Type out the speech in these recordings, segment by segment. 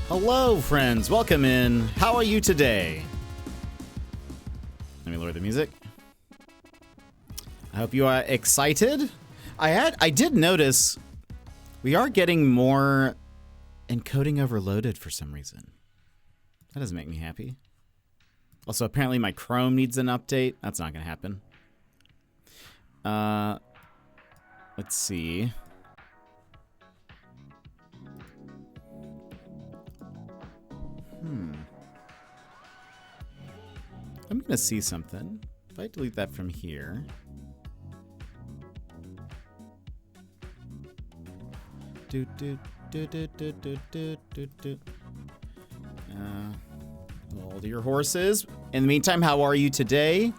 Hello, friends. Welcome in. How are you today? Let me lower the music. I hope you are excited. I did notice we are getting more encoding overloaded for some reason. That doesn't make me happy. Also, apparently my Chrome needs an update. That's not going to happen. Let's see. I'm going to see something. If I delete that from here. Hold your horses. In the meantime, how are you today?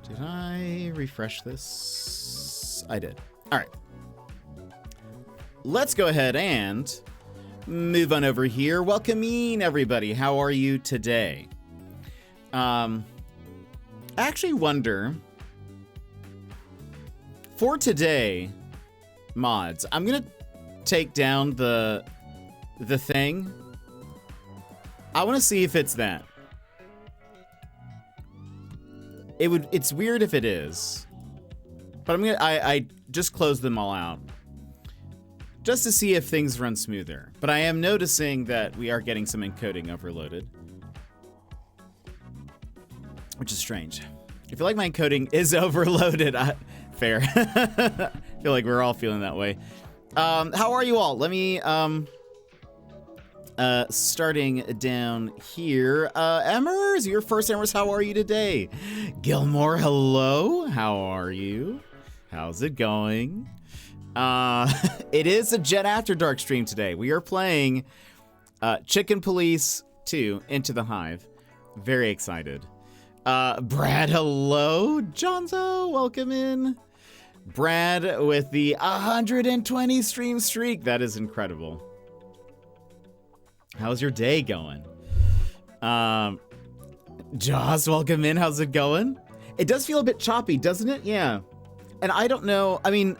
Did I refresh this? I did. All right. Let's go ahead and move on over here. Welcome in, everybody. How are you today? I actually wonder, for today, mods, I'm going to take down the thing. I want to see if it's that. It's weird if it is. But I just closed them all out. Just to see if things run smoother. But I am noticing that we are getting some encoding overloaded. Which is strange. I feel like my encoding is overloaded. Fair. I feel like we're all feeling that way. How are you all? Let me, starting down here. Emmers, your first Emmers, how are you today? Gilmore, hello. How are you? How's it going? It is a Jet After Dark stream today. We are playing Chicken Police 2 Into the Hive. Very excited. Brad, hello. Jonzo, welcome in. Brad with the 120 stream streak. That is incredible. How's your day going? Joss, welcome in. How's it going? It does feel a bit choppy, doesn't it? Yeah. And I don't know. I mean,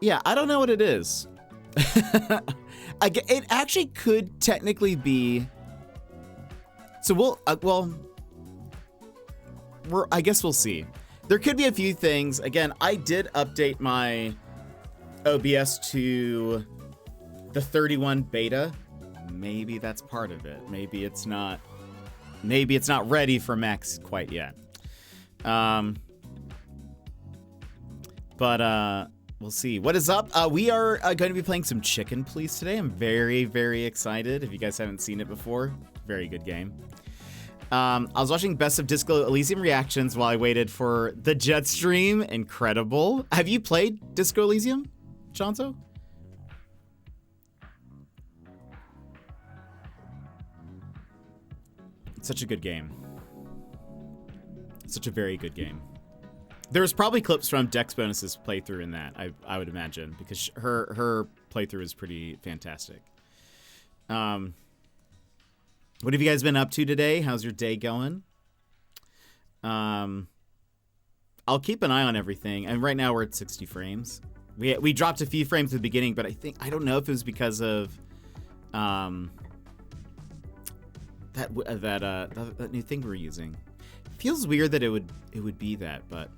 yeah, I don't know what it is. It actually could technically be. So we'll, I guess we'll see. There could be a few things. Again, I did update my OBS to the 31 beta. Maybe that's part of it. Maybe it's not ready for Max quite yet. But we'll see. What is up? We are going to be playing some Chicken Police today. I'm very, very excited. If you guys haven't seen it before, very good game. I was watching Best of Disco Elysium reactions while I waited for the Jet stream. Incredible. Have you played Disco Elysium, Chonzo? It's such a good game. Such a very good game. There's probably clips from Dex Bonus's playthrough in that, I would imagine, because her playthrough is pretty fantastic. What have you guys been up to today? How's your day going? I'll keep an eye on everything. And right now we're at 60 frames. We dropped a few frames at the beginning, but I don't know if it was because of that new thing we're using. It feels weird that it would be that, but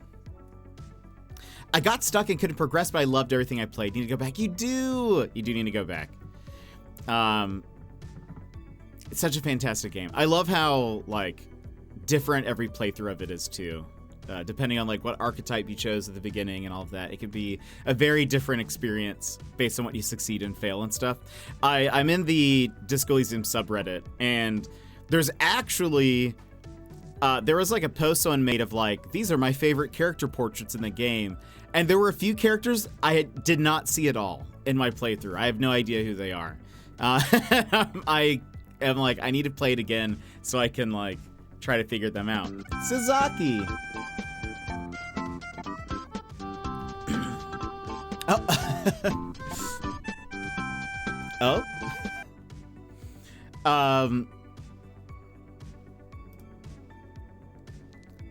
I got stuck and couldn't progress, but I loved everything I played. Need to go back? You do need to go back. It's such a fantastic game. I love how like different every playthrough of it is too. Depending on like what archetype you chose at the beginning and all of that, it could be a very different experience based on what you succeed and fail and stuff. I'm in the Disco Elysium subreddit, and there's actually there was like a post someone made of like, these are my favorite character portraits in the game, and there were a few characters I did not see at all in my playthrough. I have no idea who they are. I am like, I need to play it again so I can like try to figure them out. Suzaki. Oh.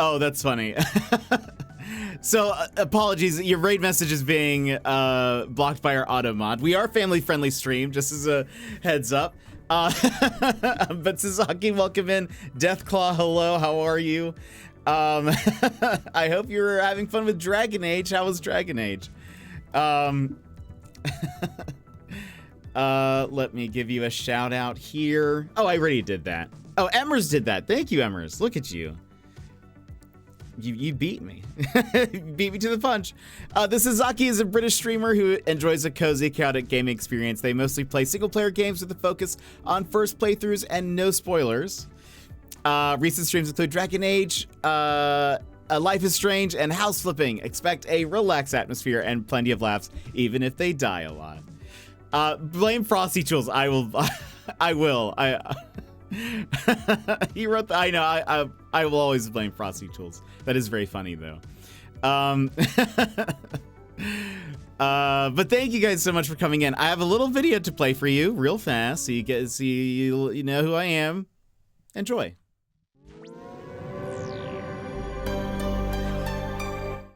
Oh, that's funny. So, apologies, your raid message is being blocked by our auto mod. We are family-friendly stream, just as a heads up. But Sasaki, welcome in. Deathclaw, hello, how are you? I hope you're having fun with Dragon Age. How was Dragon Age? Let me give you a shout out here. Oh, I already did that. Oh, Emmers did that. Thank you, Emmers. Look at you. You beat me. Beat me to the punch. This Sasaki is a British streamer who enjoys a cozy, chaotic gaming experience. They mostly play single-player games with a focus on first playthroughs and no spoilers. Recent streams include Dragon Age, Life is Strange, and House Flipping. Expect a relaxed atmosphere and plenty of laughs, even if they die a lot. Blame Frosty Tools. I will. I will. He wrote I know. I will always blame Frosty Tools. That is very funny though. But thank you guys so much for coming in. I have a little video to play for you real fast, so you get see you know who I am. Enjoy.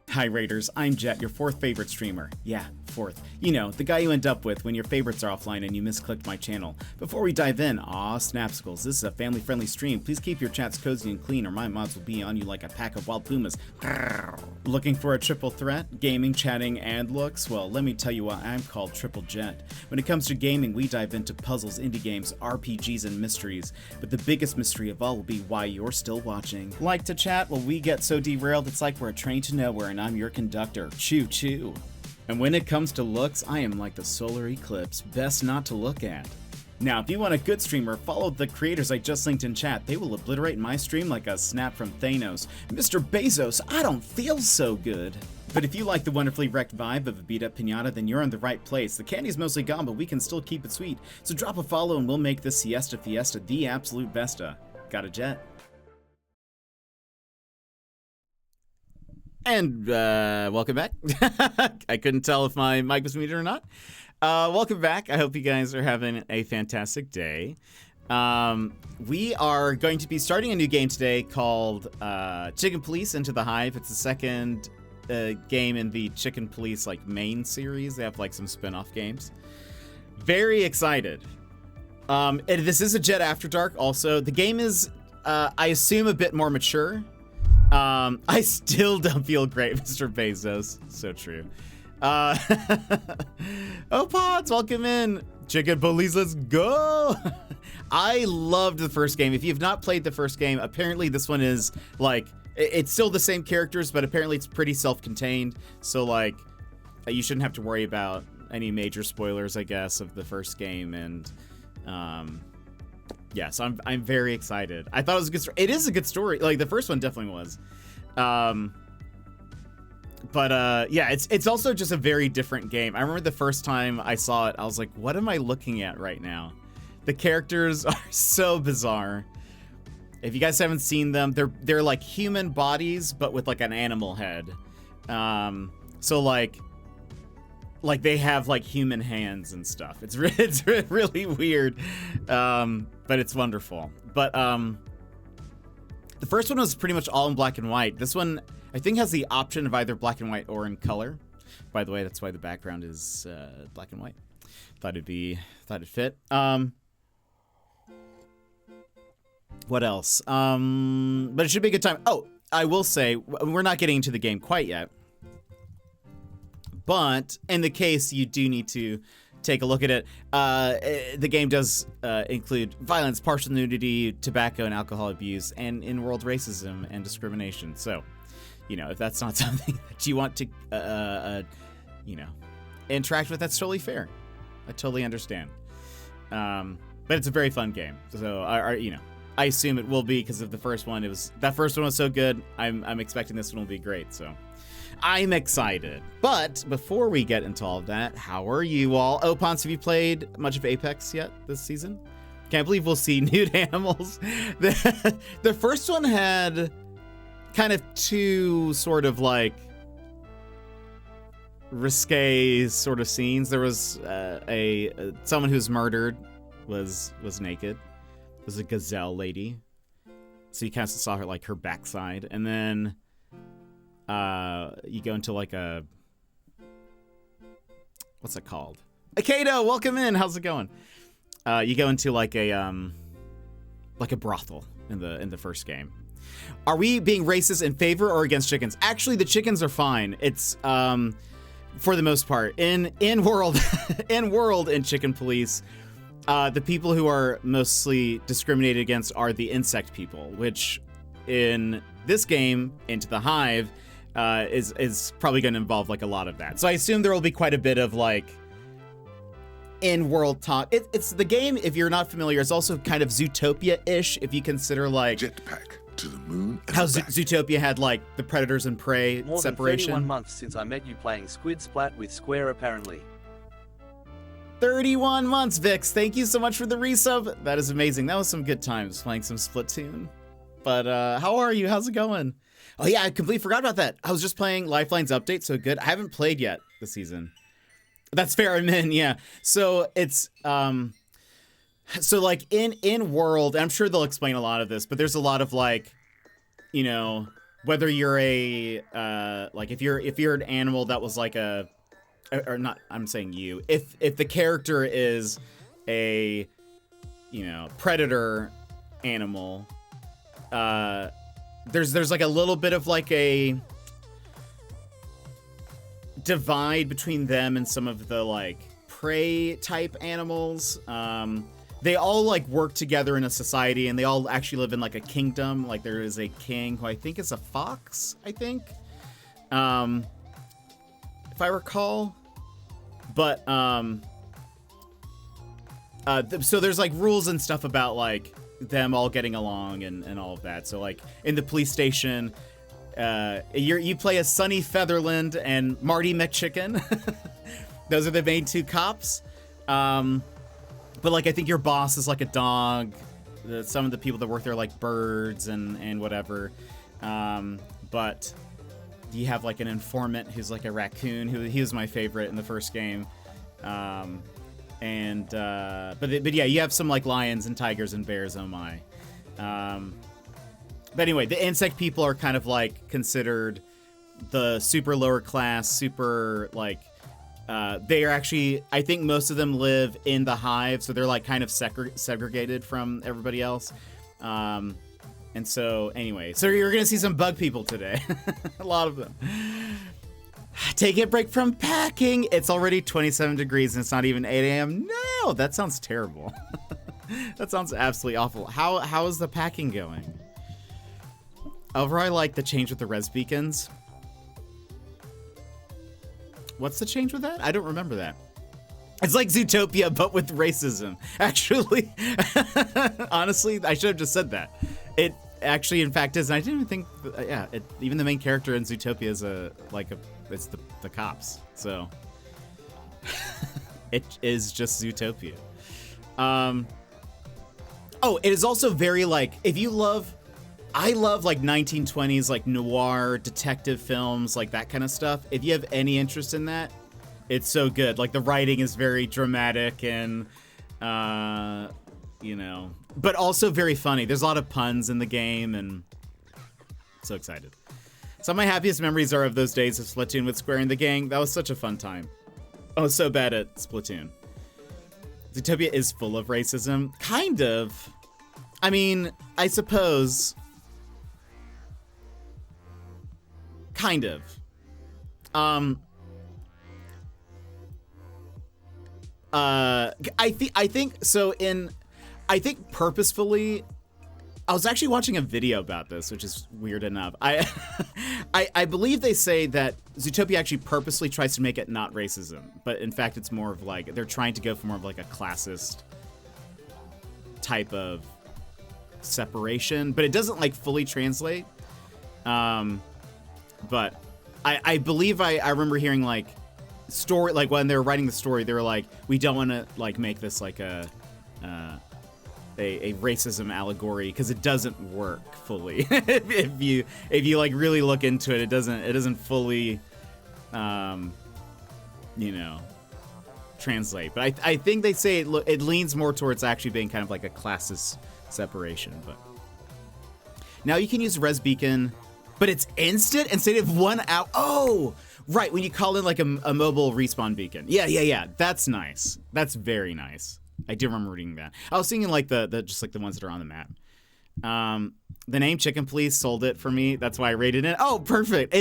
Hi Raiders, I'm Jet, your fourth favorite streamer. Yeah, fourth. You know, the guy you end up with when your favorites are offline and you misclicked my channel. Before we dive in, snapsicles, this is a family-friendly stream. Please keep your chats cozy and clean or my mods will be on you like a pack of wild pumas. Looking for a triple threat? Gaming, chatting, and looks? Well, let me tell you why I'm called Triple Jet. When it comes to gaming, we dive into puzzles, indie games, RPGs, and mysteries. But the biggest mystery of all will be why you're still watching. Like to chat? Well, we get so derailed it's like we're a train to nowhere and I'm your conductor. Choo choo. And when it comes to looks, I am like the solar eclipse, best not to look at. Now, if you want a good streamer, follow the creators I just linked in chat. They will obliterate my stream like a snap from Thanos. Mr. Bezos, I don't feel so good. But if you like the wonderfully wrecked vibe of a beat-up pinata, then you're in the right place. The candy's mostly gone, but we can still keep it sweet. So drop a follow and we'll make this Siesta Fiesta the absolute besta. Got a jet? And welcome back. I couldn't tell if my mic was muted or not. Welcome back. I hope you guys are having a fantastic day. We are going to be starting a new game today called Chicken Police Into the Hive. It's the second game in the Chicken Police main series. They have some spin-off games. Very excited. This is a Jet After Dark also. The game is, I assume, a bit more mature. I still don't feel great, Mr. Bezos. So true. Oh, Pods, welcome in. Chicken Police, let's go. I loved the first game. If you have not played the first game, apparently this one is it's still the same characters, but apparently it's pretty self-contained. So you shouldn't have to worry about any major spoilers, I guess, of the first game. And yeah, so I'm very excited. I thought it was a good story. It is a good story. The first one definitely was. But yeah, it's also just a very different game. I remember the first time I saw it, I was like, what am I looking at right now? The characters are so bizarre. If you guys haven't seen them, they're like human bodies, but with an animal head. So they have human hands and stuff. It's really weird, but it's wonderful. But the first one was pretty much all in black and white. This one, I think, has the option of either black and white or in color. By the way, that's why the background is black and white. Thought it'd fit. What else? But it should be a good time. Oh, I will say, we're not getting into the game quite yet. But in the case you do need to take a look at it, the game does include violence, partial nudity, tobacco and alcohol abuse, and in-world racism and discrimination. So, if that's not something that you want to, interact with, that's totally fair. I totally understand. But it's a very fun game. So, I assume it will be because of the first one. That first one was so good. I'm expecting this one will be great. So. I'm excited. But before we get into all of that, how are you all? Oh, Ponce, have you played much of Apex yet this season? Can't believe we'll see nude animals. The first one had kind of two sort of risque sort of scenes. There was someone who's murdered was naked. It was a gazelle lady. So you kind of saw her like her backside, and then you go into like a, what's it called? Akato, welcome in. How's it going? You go into like a brothel in the first game. Are we being racist in favor or against chickens? Actually, the chickens are fine. It's for the most part in world in Chicken Police. The people who are mostly discriminated against are the insect people, which in this game, Into the Hive, is probably going to involve like a lot of that. So I assume there will be quite a bit of like in-world talk. It's the game, if you're not familiar, it's also kind of Zootopia-ish if you consider like jetpack to the moon. How Zootopia had like the predators and prey More separation. Than 31 months since I met you playing Squid Splat with Square apparently. 31 months, Vix. Thank you so much for the resub. That is amazing. That was some good times playing some Splatoon. But how are you? How's it going? Oh yeah, I completely forgot about that. I was just playing Lifeline's update, so good. I haven't played yet this season. That's fair, I'm in, yeah. So it's so like in world, I'm sure they'll explain a lot of this, but there's a lot of like, you know, whether you're a like if you're an animal that was like a, or not, I'm saying you, if the character is a, you know, predator animal, there's like a little bit of like a divide between them and some of the like prey type animals. They all like work together in a society, and they all actually live in like a kingdom. Like there is a king who I think is a fox, I think, if I recall. But so there's like rules and stuff about like them all getting along and all of that. So like in the police station, you play as Sunny Featherland and Marty McChicken. Those are the main two cops. But like I think your boss is like a dog. Some of the people that work there are like birds and whatever. But you have like an informant who's like a raccoon. He was my favorite in the first game. But yeah, you have some like lions and tigers and bears. Oh my. But anyway, the insect people are kind of like considered the super lower class, super like, they are actually, I think most of them live in the Hive, so they're like kind of segregated from everybody else. And so anyway, so you're gonna see some bug people today. A lot of them. Take a break from packing. It's already 27 degrees and it's not even 8 a.m. No, that sounds terrible. That sounds absolutely awful. How is the packing going? Overall, I like the change with the res beacons. What's the change with that? I don't remember that. It's like Zootopia, but with racism. Actually, honestly, I should have just said that. It actually, in fact, is. And I didn't even think. Yeah, even the main character in Zootopia is it's the cops. So it is just Zootopia. Oh, it is also very like, if you love. I love like 1920s like noir detective films, like that kind of stuff. If you have any interest in that, it's so good. Like the writing is very dramatic and you know, but also very funny. There's a lot of puns in the game and so excited. Some of my happiest memories are of those days of Splatoon with Square and the gang. That was such a fun time. I was so bad at Splatoon. Zootopia is full of racism. Kind of. I mean, I suppose. Kind of. I think so. I think purposefully, I was actually watching a video about this, which is weird enough. I believe they say that Zootopia actually purposely tries to make it not racism, but in fact, it's more of like they're trying to go for more of like a classist type of separation, but it doesn't like fully translate. But I believe I remember hearing like story, like when they were writing the story, they were like, we don't want to like make this like a racism allegory because it doesn't work fully. if you like really look into it, it doesn't fully you know, translate. But I think they say it leans more towards actually being kind of like a classist separation. But Now you can use Res Beacon, but it's instant instead of 1 hour. Oh, right, when you call in like a mobile respawn beacon. Yeah. That's nice. That's very nice. I do remember reading that. I was thinking like the just like the ones that are on the map. The name Chicken Please sold it for me. That's why I rated it. Oh, perfect.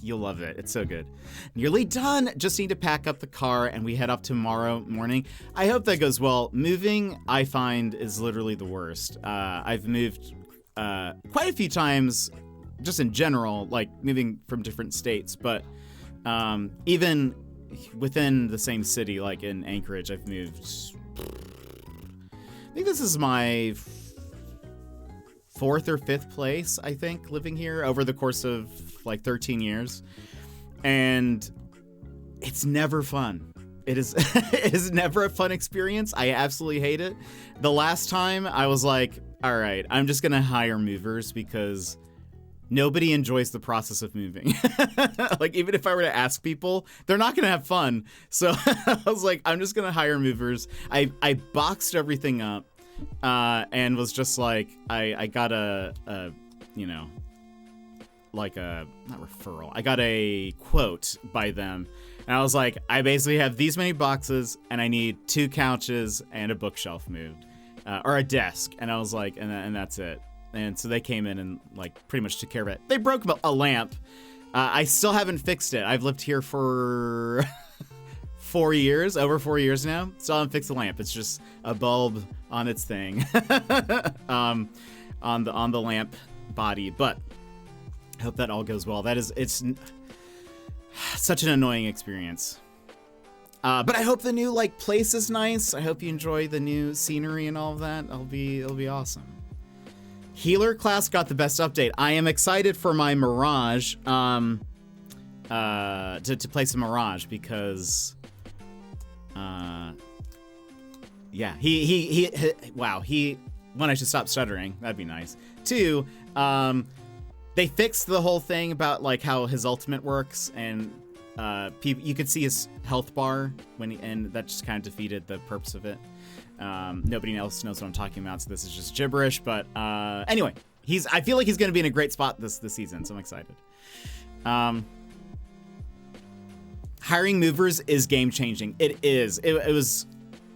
You'll love it. It's so good. Nearly done. Just need to pack up the car and we head off tomorrow morning. I hope that goes well. Moving, I find, is literally the worst. I've moved quite a few times just in general, like moving from different states, but even within the same city, like in Anchorage, I've moved. I think this is my 4th or 5th place, I think, living here over the course of like 13 years. And it's never fun. It is it is never a fun experience. I absolutely hate it. The last time I was like, all right, I'm just going to hire movers because nobody enjoys the process of moving. Like, even if I were to ask people, they're not going to have fun. So I was like, I'm just going to hire movers. I boxed everything up. And was just like, I got not referral. I got a quote by them. And I was like, I basically have these many boxes and I need 2 couches and a bookshelf moved, or a desk. And I was like, and that's it. And so they came in and like pretty much took care of it. They broke a lamp. I still haven't fixed it. I've lived here for 4 years, over 4 years now. Still haven't fixed the lamp. It's just a bulb on its thing, on the lamp body. But I hope that all goes well. It's such an annoying experience. But I hope the new like place is nice. I hope you enjoy the new scenery and all of that. It'll be awesome. Healer class got the best update. I am excited for my Mirage, to play some Mirage because, yeah, one, I should stop stuttering. That'd be nice. 2, they fixed the whole thing about like how his ultimate works, and you could see his health bar and that just kind of defeated the purpose of it. Nobody else knows what I'm talking about, so this is just gibberish. But anyway, I feel like he's going to be in a great spot this season, so I'm excited. Hiring movers is game changing. It is. It was,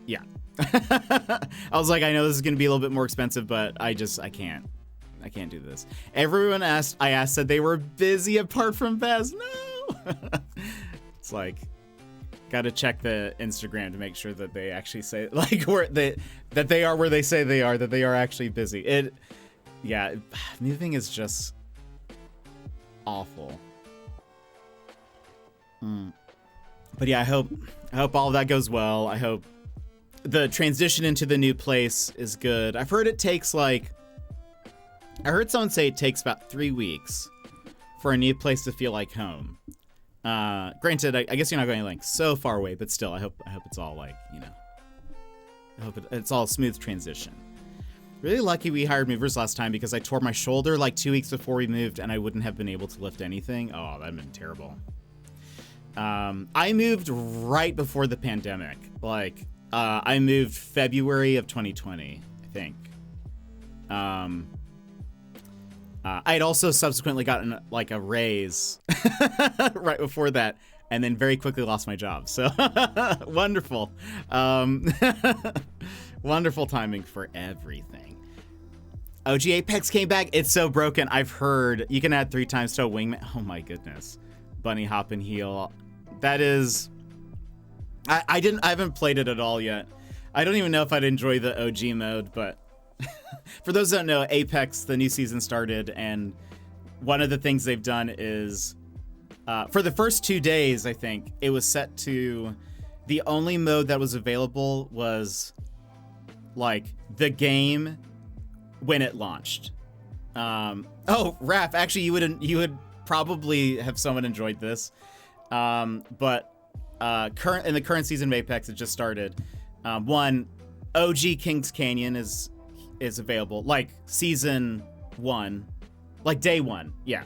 yeah. I was like, I know this is going to be a little bit more expensive, but I can't do this. Everyone I asked said they were busy apart from Baz. No. It's like, got to check the Instagram to make sure that they actually say like that they are where they say they are, that they are actually busy. Moving is just awful. But yeah, I hope all of that goes well. I hope the transition into the new place is good. I've heard I heard someone say it takes about 3 weeks for a new place to feel like home. Granted, I guess you're not going like so far away, but still, I hope it's all like, I hope it's all a smooth transition. Really lucky we hired movers last time because I tore my shoulder like 2 weeks before we moved and I wouldn't have been able to lift anything. Oh, that'd been terrible. I moved right before the pandemic. Like, I moved February of 2020, I think. I had also subsequently gotten like a raise right before that, and then very quickly lost my job. So wonderful. Wonderful timing for everything. OG Apex came back. It's so broken. I've heard you can add 3 times to a wingman. Oh my goodness. Bunny hop and heal. That is, I haven't played it at all yet. I don't even know if I'd enjoy the OG mode, but for those that don't know, Apex, the new season started, and one of the things they've done is, for the first 2 days, I think, it was set to, the only mode that was available was, like, the game when it launched. Oh, Raph, actually, you would probably have someone enjoyed this. But in the current season of Apex, it just started. One, OG Kings Canyon is available, like season 1, like day 1, yeah.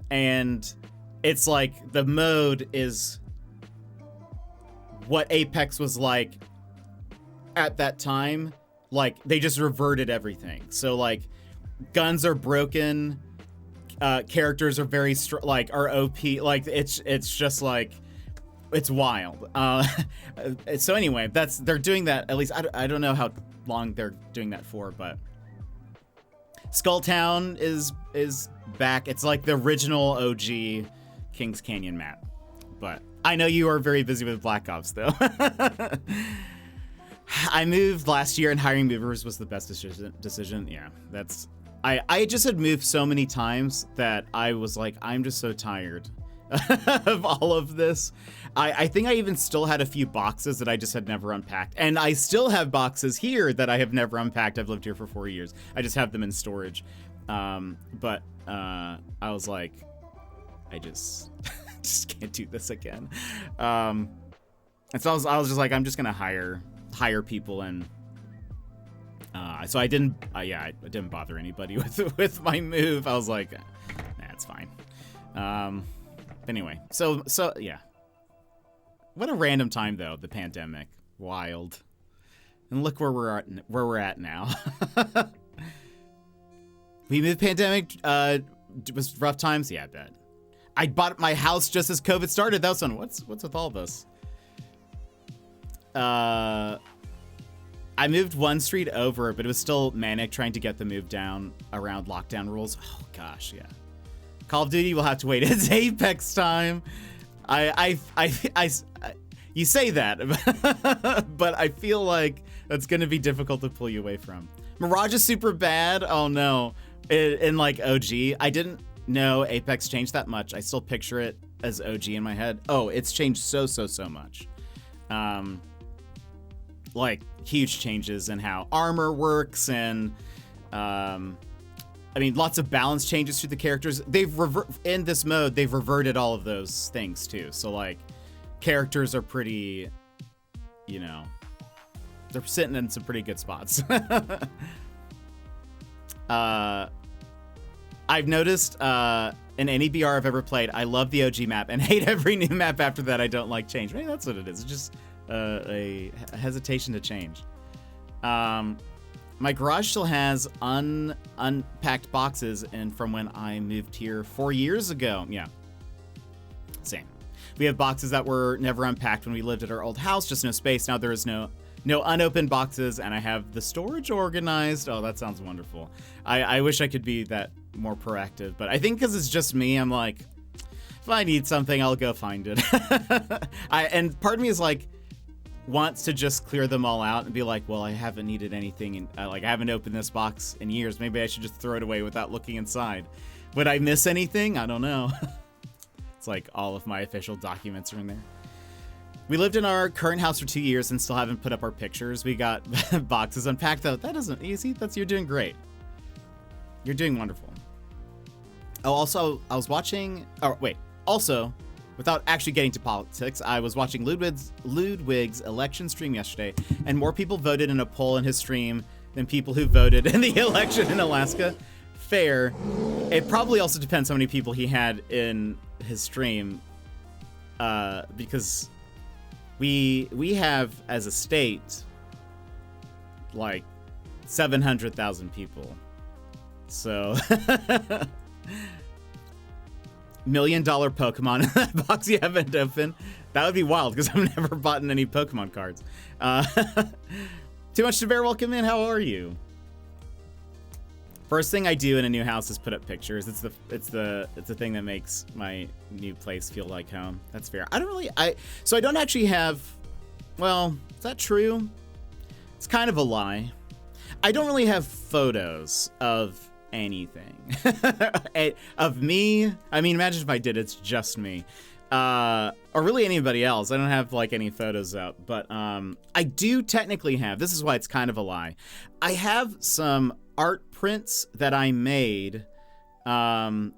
And it's like the mode is what Apex was like at that time. Like they just reverted everything. So like guns are broken, characters are very are OP, like it's just like it's wild. So anyway, they're doing that, at least I don't know how long they're doing that for, but Skulltown is back. It's like the original OG Kings Canyon map. But I know you are very busy with Black Ops though. I moved last year and hiring movers was the best decision. Yeah, I just had moved so many times that I was like, I'm just so tired of all of this. I think I even still had a few boxes that I just had never unpacked. And I still have boxes here that I have never unpacked. I've lived here for 4 years. I just have them in storage. But I was like, I just can't do this again. And so I was just like, I'm just gonna hire people, and so I didn't bother anybody with my move. I was like, nah, it's fine. Anyway, so yeah. What a random time though, the pandemic. Wild. And look where we're at now. We moved pandemic, was rough times? Yeah, I bet. I bought my house just as COVID started. That was fun. What's with all this? I moved one street over, but it was still manic trying to get the move down around lockdown rules. Oh gosh, yeah. Call of Duty will have to wait. It's Apex time. You say that, but I feel like that's gonna be difficult to pull you away from. Mirage is super bad. Oh no. In like OG, I didn't know Apex changed that much. I still picture it as OG in my head. Oh, it's changed so much. Like huge changes in how armor works, and I mean, lots of balance changes to the characters. In this mode, they've reverted all of those things too. So like, characters are pretty, you know, they're sitting in some pretty good spots. I've noticed in any BR I've ever played, I love the OG map and hate every new map after that. I don't like change. Maybe that's what it is. It's just a hesitation to change. My garage still has unpacked boxes, and from when I moved here 4 years ago. Yeah, same. We have boxes that were never unpacked when we lived at our old house, just no space. Now there is no unopened boxes, and I have the storage organized. Oh, that sounds wonderful. I wish I could be that more proactive, but I think because it's just me, I'm like, if I need something, I'll go find it. And part of me is like, wants to just clear them all out and be like, well, I haven't needed anything, and I haven't opened this box in years. Maybe I should just throw it away without looking inside. Would I miss anything? I don't know. It's like all of my official documents are in there. We lived in our current house for 2 years and still haven't put up our pictures. We got boxes unpacked though. That isn't easy. You're doing great. You're doing wonderful. Oh, also, I was watching, also, without actually getting to politics, I was watching Ludwig's election stream yesterday, and more people voted in a poll in his stream than people who voted in the election in Alaska. Fair. It probably also depends how many people he had in his stream, because we have, as a state, like 700,000 people. So $1 million Pokemon in that box you haven't opened. That would be wild, because I've never bought any Pokemon cards. Too much to bear. Welcome in. How are you? First thing I do in a new house is put up pictures. It's the thing that makes my new place feel like home. That's fair. I don't actually have, well, is that true? It's kind of a lie. I don't really have photos of anything. Of me. I mean, imagine if I did. It's just me. Or really anybody else. I don't have like any photos up, but I do technically have, this is why it's kind of a lie. I have some art prints that I made from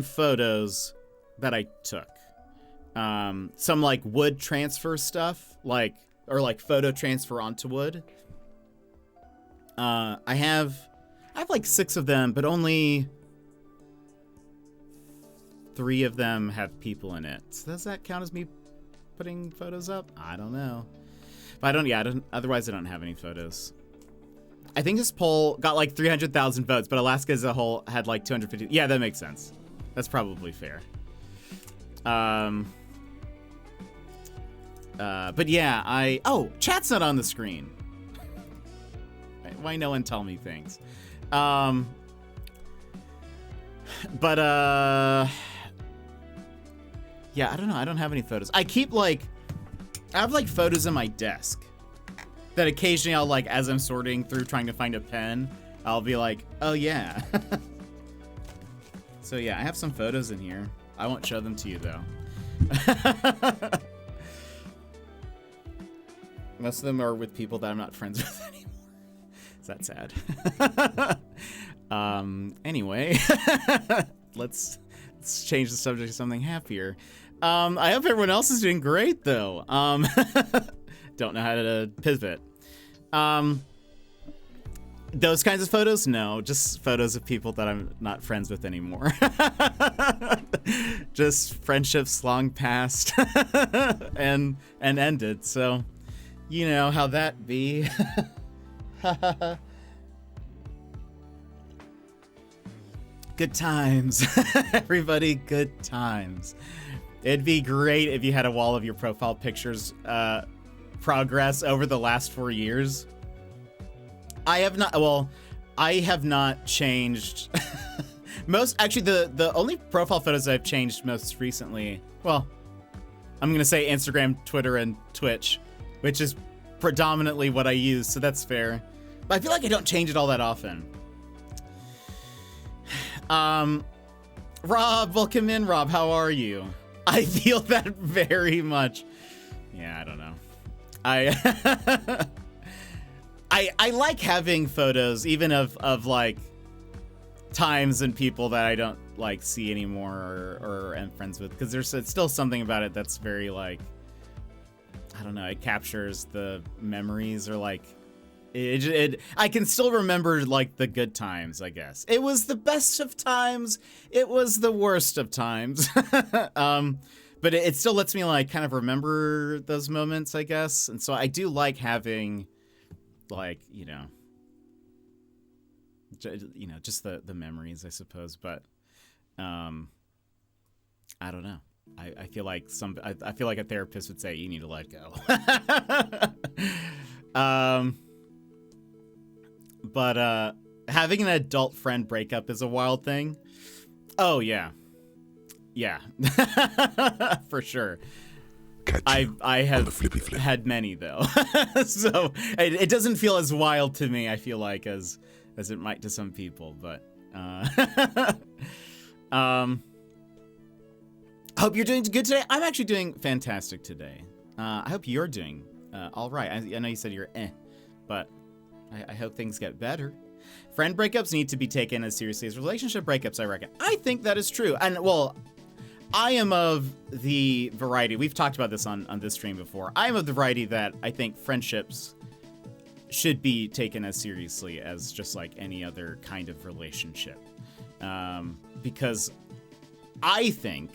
photos that I took. Some like wood transfer stuff, or photo transfer onto wood. I have like 6 of them, but only 3 of them have people in it. So does that count as me putting photos up? I don't know. But otherwise I don't have any photos. I think this poll got like 300,000 votes, but Alaska as a whole had like 250. Yeah, that makes sense. That's probably fair. But yeah, chat's not on the screen. Why no one tell me things? Yeah, I don't know. I don't have any photos. I have like photos in my desk that occasionally I'll like, as I'm sorting through trying to find a pen, I'll be like, oh yeah. So yeah, I have some photos in here. I won't show them to you though. Most of them are with people that I'm not friends with anymore. Is that sad? Anyway, let's change the subject to something happier. I hope everyone else is doing great though. Don't know how to pivot. Those kinds of photos? No, just photos of people that I'm not friends with anymore. Just friendships long past and ended. So, you know how that be. Good times. Everybody, good times. It'd be great if you had a wall of your profile pictures progress over the last 4 years. I have not changed actually the only profile photos I've changed most recently, well, I'm gonna say Instagram, Twitter, and Twitch, which is predominantly what I use, so that's fair. But I feel like I don't change it all that often. Rob, welcome in, Rob. How are you? I feel that very much. Yeah, I don't know. I like having photos, even of like times and people that I don't like see anymore or am friends with, because it's still something about it that's very like, I don't know, it captures the memories, or like I can still remember like the good times, I guess. It was the best of times, it was the worst of times. But it still lets me like kind of remember those moments, I guess. And so I do like having like, just the memories, I suppose. But I don't know. I feel like I feel like a therapist would say you need to let go. But having an adult friend breakup is a wild thing. Oh yeah. Yeah, for sure. I have had many though, so it doesn't feel as wild to me, I feel like, as it might to some people. But hope you're doing good today. I'm actually doing fantastic today. I hope you're doing all right. I know you said you're but I hope things get better. Friend breakups need to be taken as seriously as relationship breakups, I reckon. I think that is true. And well, I am of the variety, we've talked about this on this stream before, I am of the variety that I think friendships should be taken as seriously as just like any other kind of relationship. Because I think,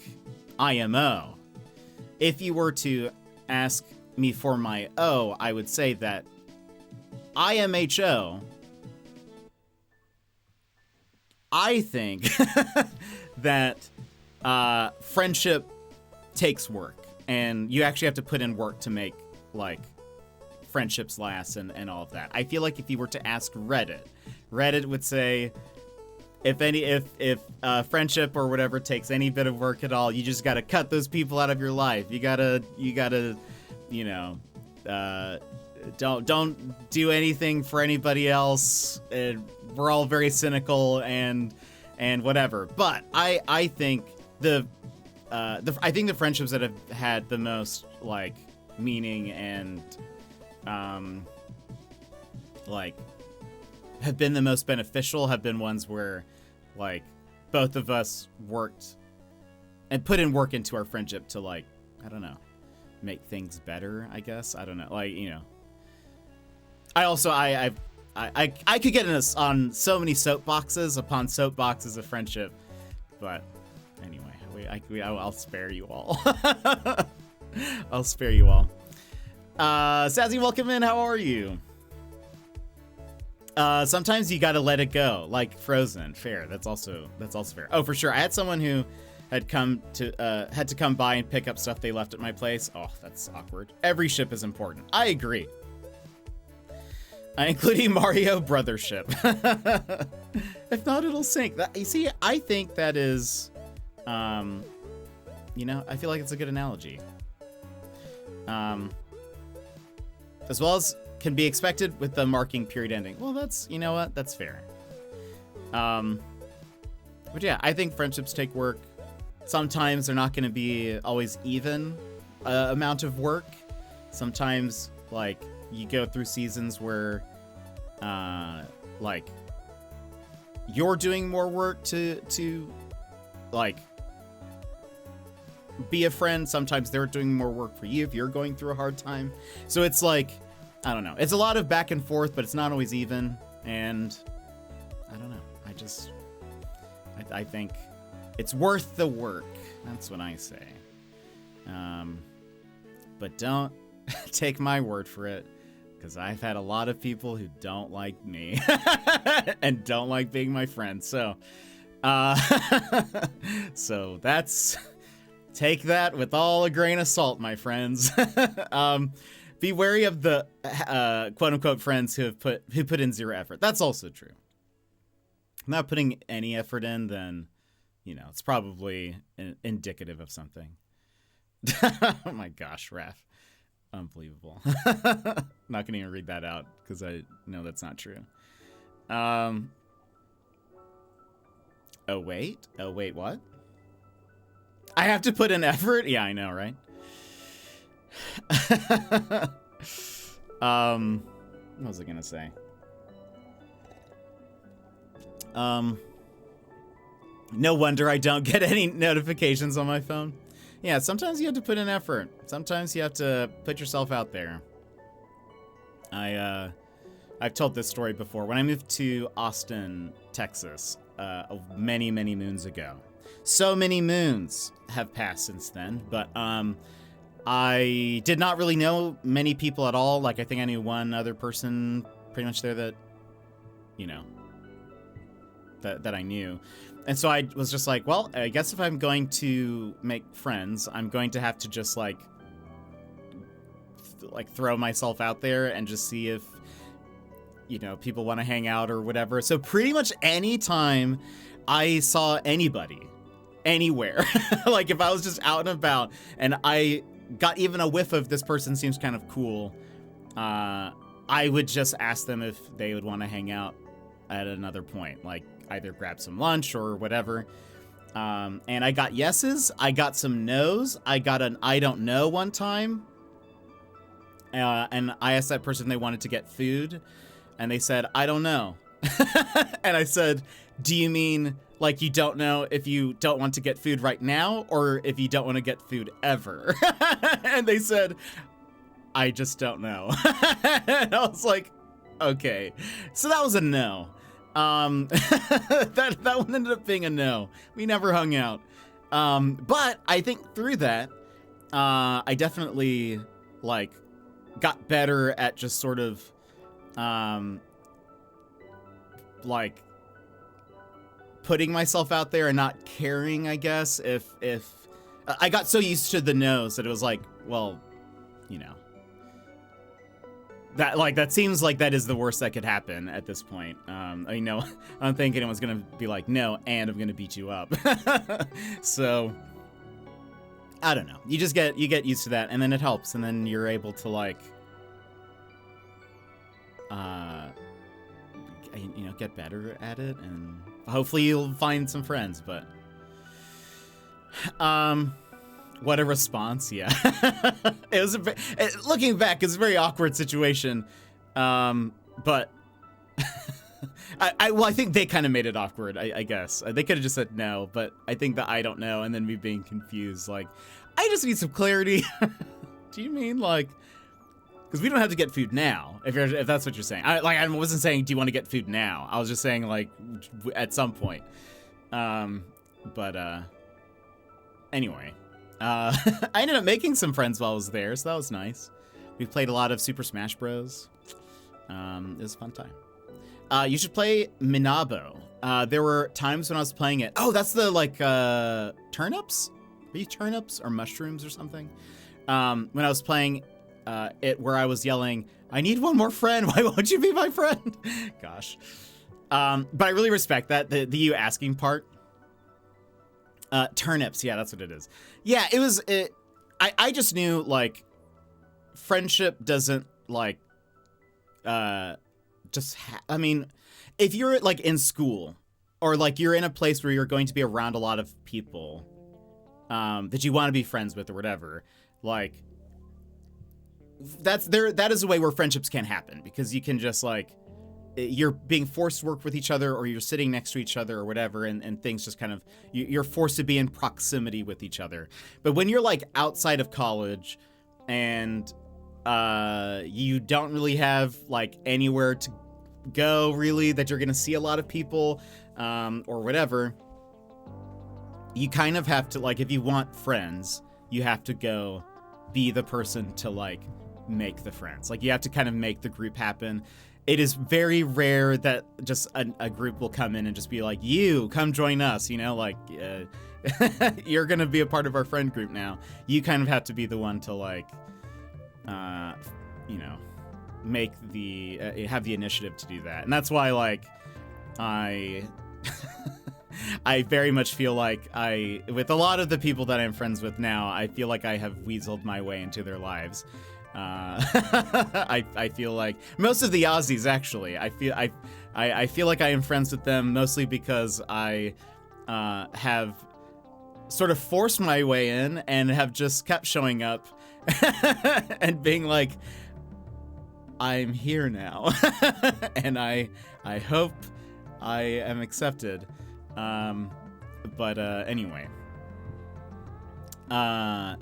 IMO, if you were to ask me for my O, I would say that IMHO, I think that friendship takes work, and you actually have to put in work to make like friendships last and all of that. I feel like if you were to ask Reddit would say if friendship or whatever takes any bit of work at all, you just gotta cut those people out of your life. You gotta don't do anything for anybody else. We're all very cynical and whatever. But I think I think the friendships that have had the most like meaning and like have been the most beneficial have been ones where like both of us worked and put in work into our friendship to like, I don't know, make things better, I guess. I don't know. Like, I also I could get on so many soapboxes upon soapboxes of friendship, but anyway, I'll spare you all. I'll spare you all. Sazzy, welcome in. How are you? Sometimes you gotta let it go, like Frozen. Fair. That's also fair. Oh, for sure. I had someone who had to come by and pick up stuff they left at my place. Oh, that's awkward. Every ship is important. I agree. Including Mario Brother ship. If not, it'll sink. You see, I think that is, you know, I feel like it's a good analogy. As well as can be expected with the marking period ending. Well, that's, you know what? That's fair. But yeah, I think friendships take work. Sometimes they're not going to be always even amount of work. Sometimes, like, you go through seasons where, like, you're doing more work to like, be a friend. Sometimes they're doing more work for you if you're going through a hard time. So it's like, I don't know. It's a lot of back and forth, but it's not always even. And I don't know. I think it's worth the work. That's what I say. But don't take my word for it, because I've had a lot of people who don't like me and don't like being my friend. So, so that's, take that with all a grain of salt, my friends. Be wary of the quote unquote friends who put in zero effort. That's also true. I'm not putting any effort in, then, you know, it's probably indicative of something. Oh my gosh, Raph. Unbelievable. Not gonna even read that out because I know that's not true. Oh wait, what? I have to put in effort? Yeah, I know, right? What was I gonna say? No wonder I don't get any notifications on my phone. Yeah, sometimes you have to put in effort. Sometimes you have to put yourself out there. I've told this story before. When I moved to Austin, Texas, many, many moons ago. So many moons have passed since then, but I did not really know many people at all. Like, I think I knew one other person pretty much there that, you know, that I knew. And so I was just like, well, I guess if I'm going to make friends, I'm going to have to just like throw myself out there and just see if, you know, people want to hang out or whatever. So pretty much anytime I saw anybody, anywhere, like if I was just out and about and I got even a whiff of this person seems kind of cool, I would just ask them if they would want to hang out at another point, like either grab some lunch or whatever. And I got yeses, I got some nos, I got an I don't know one time. And I asked that person if they wanted to get food, and they said, I don't know. And I said, do you mean like you don't know if you don't want to get food right now, or if you don't want to get food ever? And they said, I just don't know. And I was like, okay. So that was a no. That one ended up being a no. We never hung out. But I think through that, I definitely like got better at just sort of, like putting myself out there and not caring, I guess, if I got so used to the no's that it was like, well, you know, that seems like that is the worst that could happen at this point. You know, I don't think anyone's gonna be like, no, and I'm gonna beat you up. So I don't know. You get used to that, and then it helps, and then you're able to like, you know, get better at it, and hopefully you'll find some friends. But what a response. Yeah. It was looking back, it's a very awkward situation. But I think they kind of made it awkward, I guess. They could have just said no, but I think that I don't know, and then me being confused, like, I just need some clarity. Do you mean like, because we don't have to get food now, if that's what you're saying. I wasn't saying, do you want to get food now? I was just saying, like, at some point. Anyway. I ended up making some friends while I was there, so that was nice. We played a lot of Super Smash Bros. It was a fun time. You should play Minabo. There were times when I was playing it. Oh, that's the like turnips? Are you turnips or mushrooms or something? When I was playing it, where I was yelling, "I need one more friend. Why won't you be my friend?" Gosh. But I really respect that the you asking part. Turnips, yeah, that's what it is. Yeah, it was. I just knew like friendship doesn't like I mean, if you're like in school or like you're in a place where you're going to be around a lot of people that you want to be friends with or whatever, like that is a way where friendships can happen, because you can just like you're being forced to work with each other, or you're sitting next to each other or whatever, and things just kind of you're forced to be in proximity with each other. But when you're like outside of college and you don't really have like anywhere to go really that you're gonna see a lot of people or whatever, you kind of have to, like, if you want friends, you have to go be the person to like make the friends. Like you have to kind of make the group happen. It is very rare that just a group will come in and just be like, you come join us, you know, like you're gonna be a part of our friend group now. You kind of have to be the one to like you know, make the have the initiative to do that. And that's why like I very much feel like with a lot of the people that I'm friends with now, I feel like I have weaseled my way into their lives. I feel like most of the Aussies, actually, I feel like I am friends with them mostly because I have sort of forced my way in and have just kept showing up and being like, I'm here now, and I hope I am accepted. But anyway, I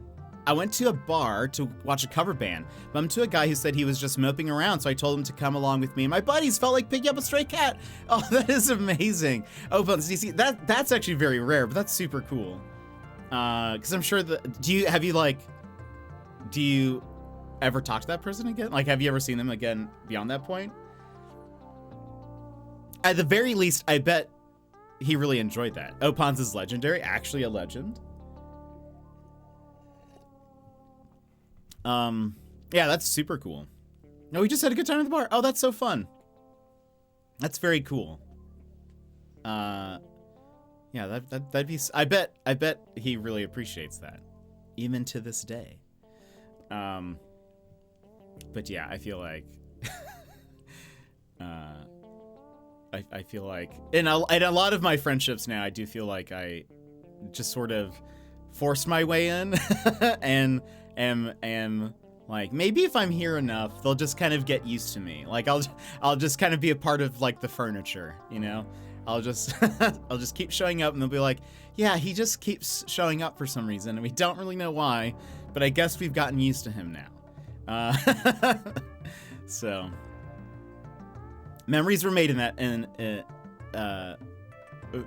went to a bar to watch a cover band. Bumped to a guy who said he was just moping around, so I told him to come along with me. And my buddies felt like picking up a stray cat. Oh, that is amazing. Oh, but you see, that's actually very rare, but that's super cool. Because I'm sure that do you ever talk to that person again? Like, have you ever seen them again beyond that point? At the very least, I bet he really enjoyed that. Opons is legendary, actually a legend. Yeah, that's super cool. No, we just had a good time at the bar. Oh, that's so fun. That's very cool. Yeah, that'd be. I bet he really appreciates that, even to this day. But yeah, I feel like, I feel like in a lot of my friendships now, I do feel like I just sort of forced my way in, and am like, maybe if I'm here enough, they'll just kind of get used to me. Like I'll just kind of be a part of like the furniture, you know? I'll just keep showing up, and they'll be like, yeah, he just keeps showing up for some reason, and we don't really know why, but I guess we've gotten used to him now. So memories were made in that, and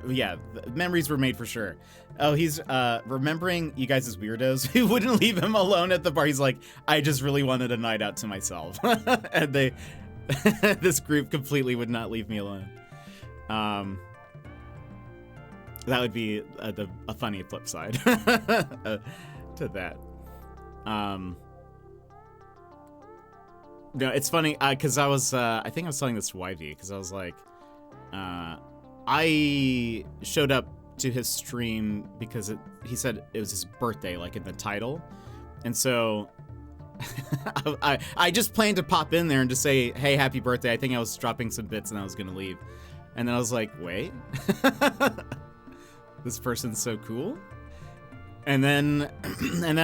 yeah, memories were made for sure. Oh, he's remembering you guys as weirdos who wouldn't leave him alone at the bar. He's like, I just really wanted a night out to myself. And this group completely would not leave me alone. That would be a funny flip side to that. No, it's funny because I think I was telling this to YV, because I was like, I showed up to his stream because he said it was his birthday, like in the title, and so I just planned to pop in there and just say, hey, happy birthday. I think I was dropping some bits and I was gonna leave, and then I was like, wait, this person's so cool. And then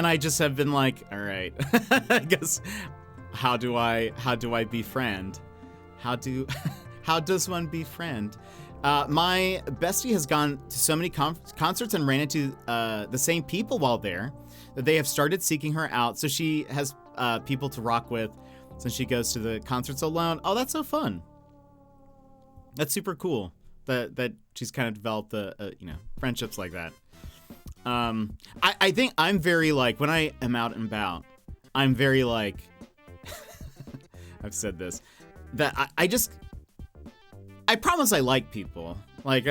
I just have been like, all right, I guess how do I befriend? How does one befriend? My bestie has gone to so many concerts and ran into the same people while there that they have started seeking her out. So she has people to rock with since she goes to the concerts alone. Oh, that's so fun. That's super cool that she's kind of developed friendships like that. I think I'm very like, when I am out and about, I'm very like, I've said this, that I just, I promise I like people. Like,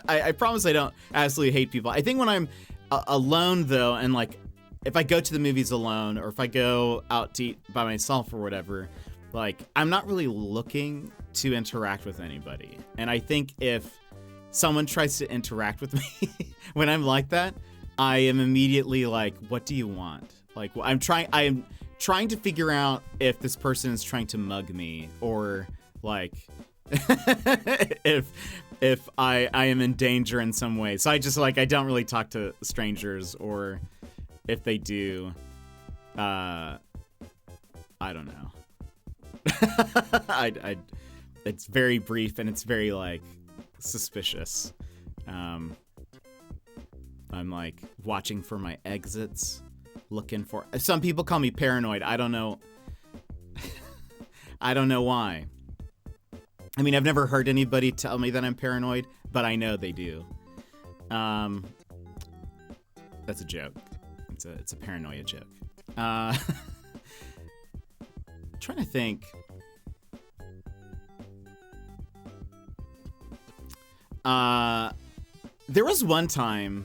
I promise I don't absolutely hate people. I think when I'm alone, though, and, like, if I go to the movies alone, or if I go out to eat by myself or whatever, like, I'm not really looking to interact with anybody. And I think if someone tries to interact with me when I'm like that, I am immediately like, what do you want? Like, I am trying to figure out if this person is trying to mug me, or like if I am in danger in some way. So I just, like, I don't really talk to strangers, or if they do, I don't know. It's very brief, and it's very, like, suspicious. I'm like watching for my exits, looking for. Some people call me paranoid. I don't know. I don't know why. I mean, I've never heard anybody tell me that I'm paranoid, but I know they do. That's a joke. It's a paranoia joke. Trying to think. There was one time.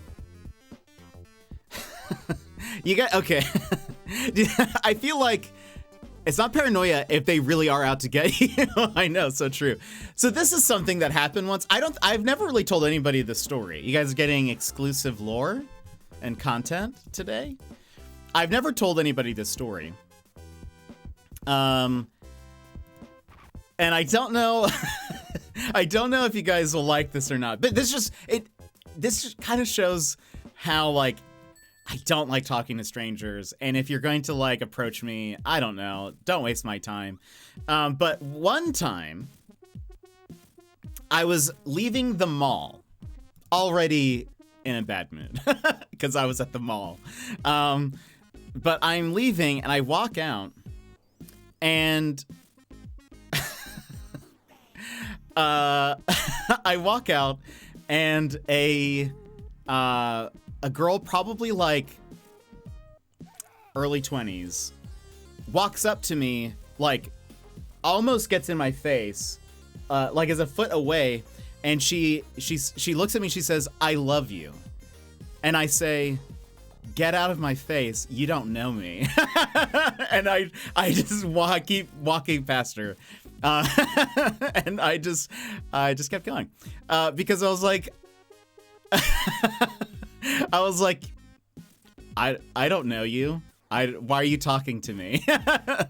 You got okay. I feel like it's not paranoia if they really are out to get you. I know, so true. So this is something that happened once. I've never really told anybody this story. You guys are getting exclusive lore and content today. I've never told anybody this story. And I don't know. I don't know if you guys will like this or not. But this just kind of shows how, like, I don't like talking to strangers. And if you're going to, like, approach me, I don't know, don't waste my time. But one time, I was leaving the mall, already in a bad mood, because I was at the mall. But I'm leaving, and I walk out, and I walk out, and a girl, probably like early 20s, walks up to me, like almost gets in my face, like is a foot away, and she looks at me, she says, "I love you." And I say, "Get out of my face, you don't know me." And I just keep walking past her. And I just kept going, because I was like, I don't know you. Why are you talking to me? I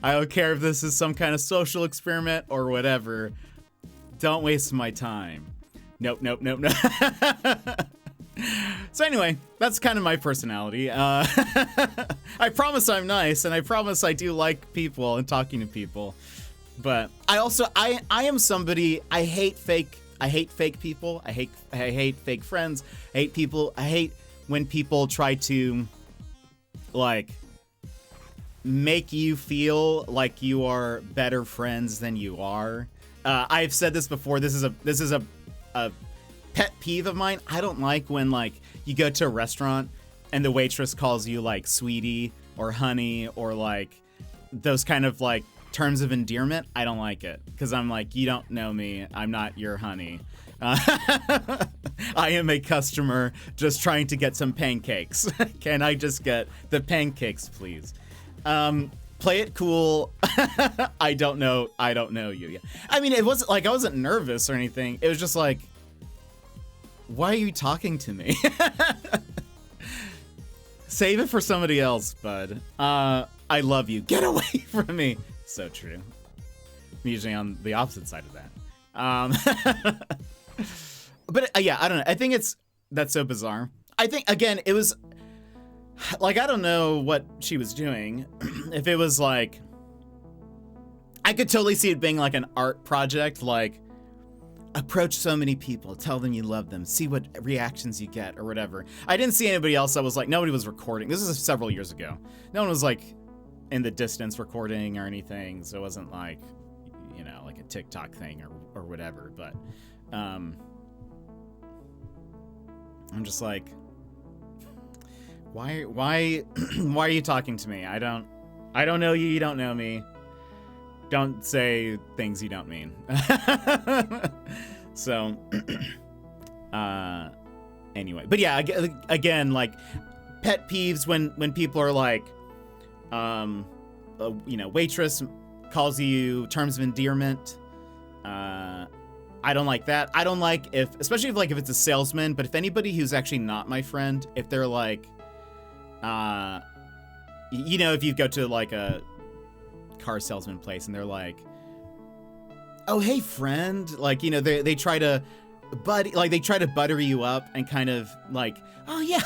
don't care if this is some kind of social experiment or whatever. Don't waste my time. Nope. So anyway, that's kind of my personality. I promise I'm nice, and I promise I do like people and talking to people. But I also I am somebody, I hate fake people. I hate fake friends. I hate when people try to, like, make you feel like you are better friends than you are. I've said this before. This is a pet peeve of mine. I don't like when, like, you go to a restaurant and the waitress calls you, like, sweetie or honey, or like those kind of, like, terms of endearment. I don't like it, because I'm like, you don't know me. I'm not your honey. I am a customer just trying to get some pancakes. Can I just get the pancakes, please? Play it cool. I don't know you. Yeah. I mean, it wasn't like I wasn't nervous or anything. It was just like, why are you talking to me? Save it for somebody else, bud. I love you. Get away from me. So true. I'm usually on the opposite side of that. But yeah, I don't know. I think that's so bizarre. I think, again, it was like, I don't know what she was doing. If it was like, I could totally see it being like an art project, like, approach so many people, tell them you love them, see what reactions you get, or whatever. I didn't see anybody else that was like, nobody was recording. This is several years ago. No one was like in the distance recording or anything, so it wasn't like, you know, like a TikTok thing or whatever. But I'm just like, why are you talking to me? I don't know you don't know me. don't say things you don't mean. So, anyway, but yeah, again, like pet peeves when people are like, waitress calls you terms of endearment. I don't like that. I don't like especially if it's a salesman, but if anybody who's actually not my friend, if they're like, if you go to like a car salesman place and they're like, oh, hey friend, like, they try to butter you up and kind of like, oh yeah,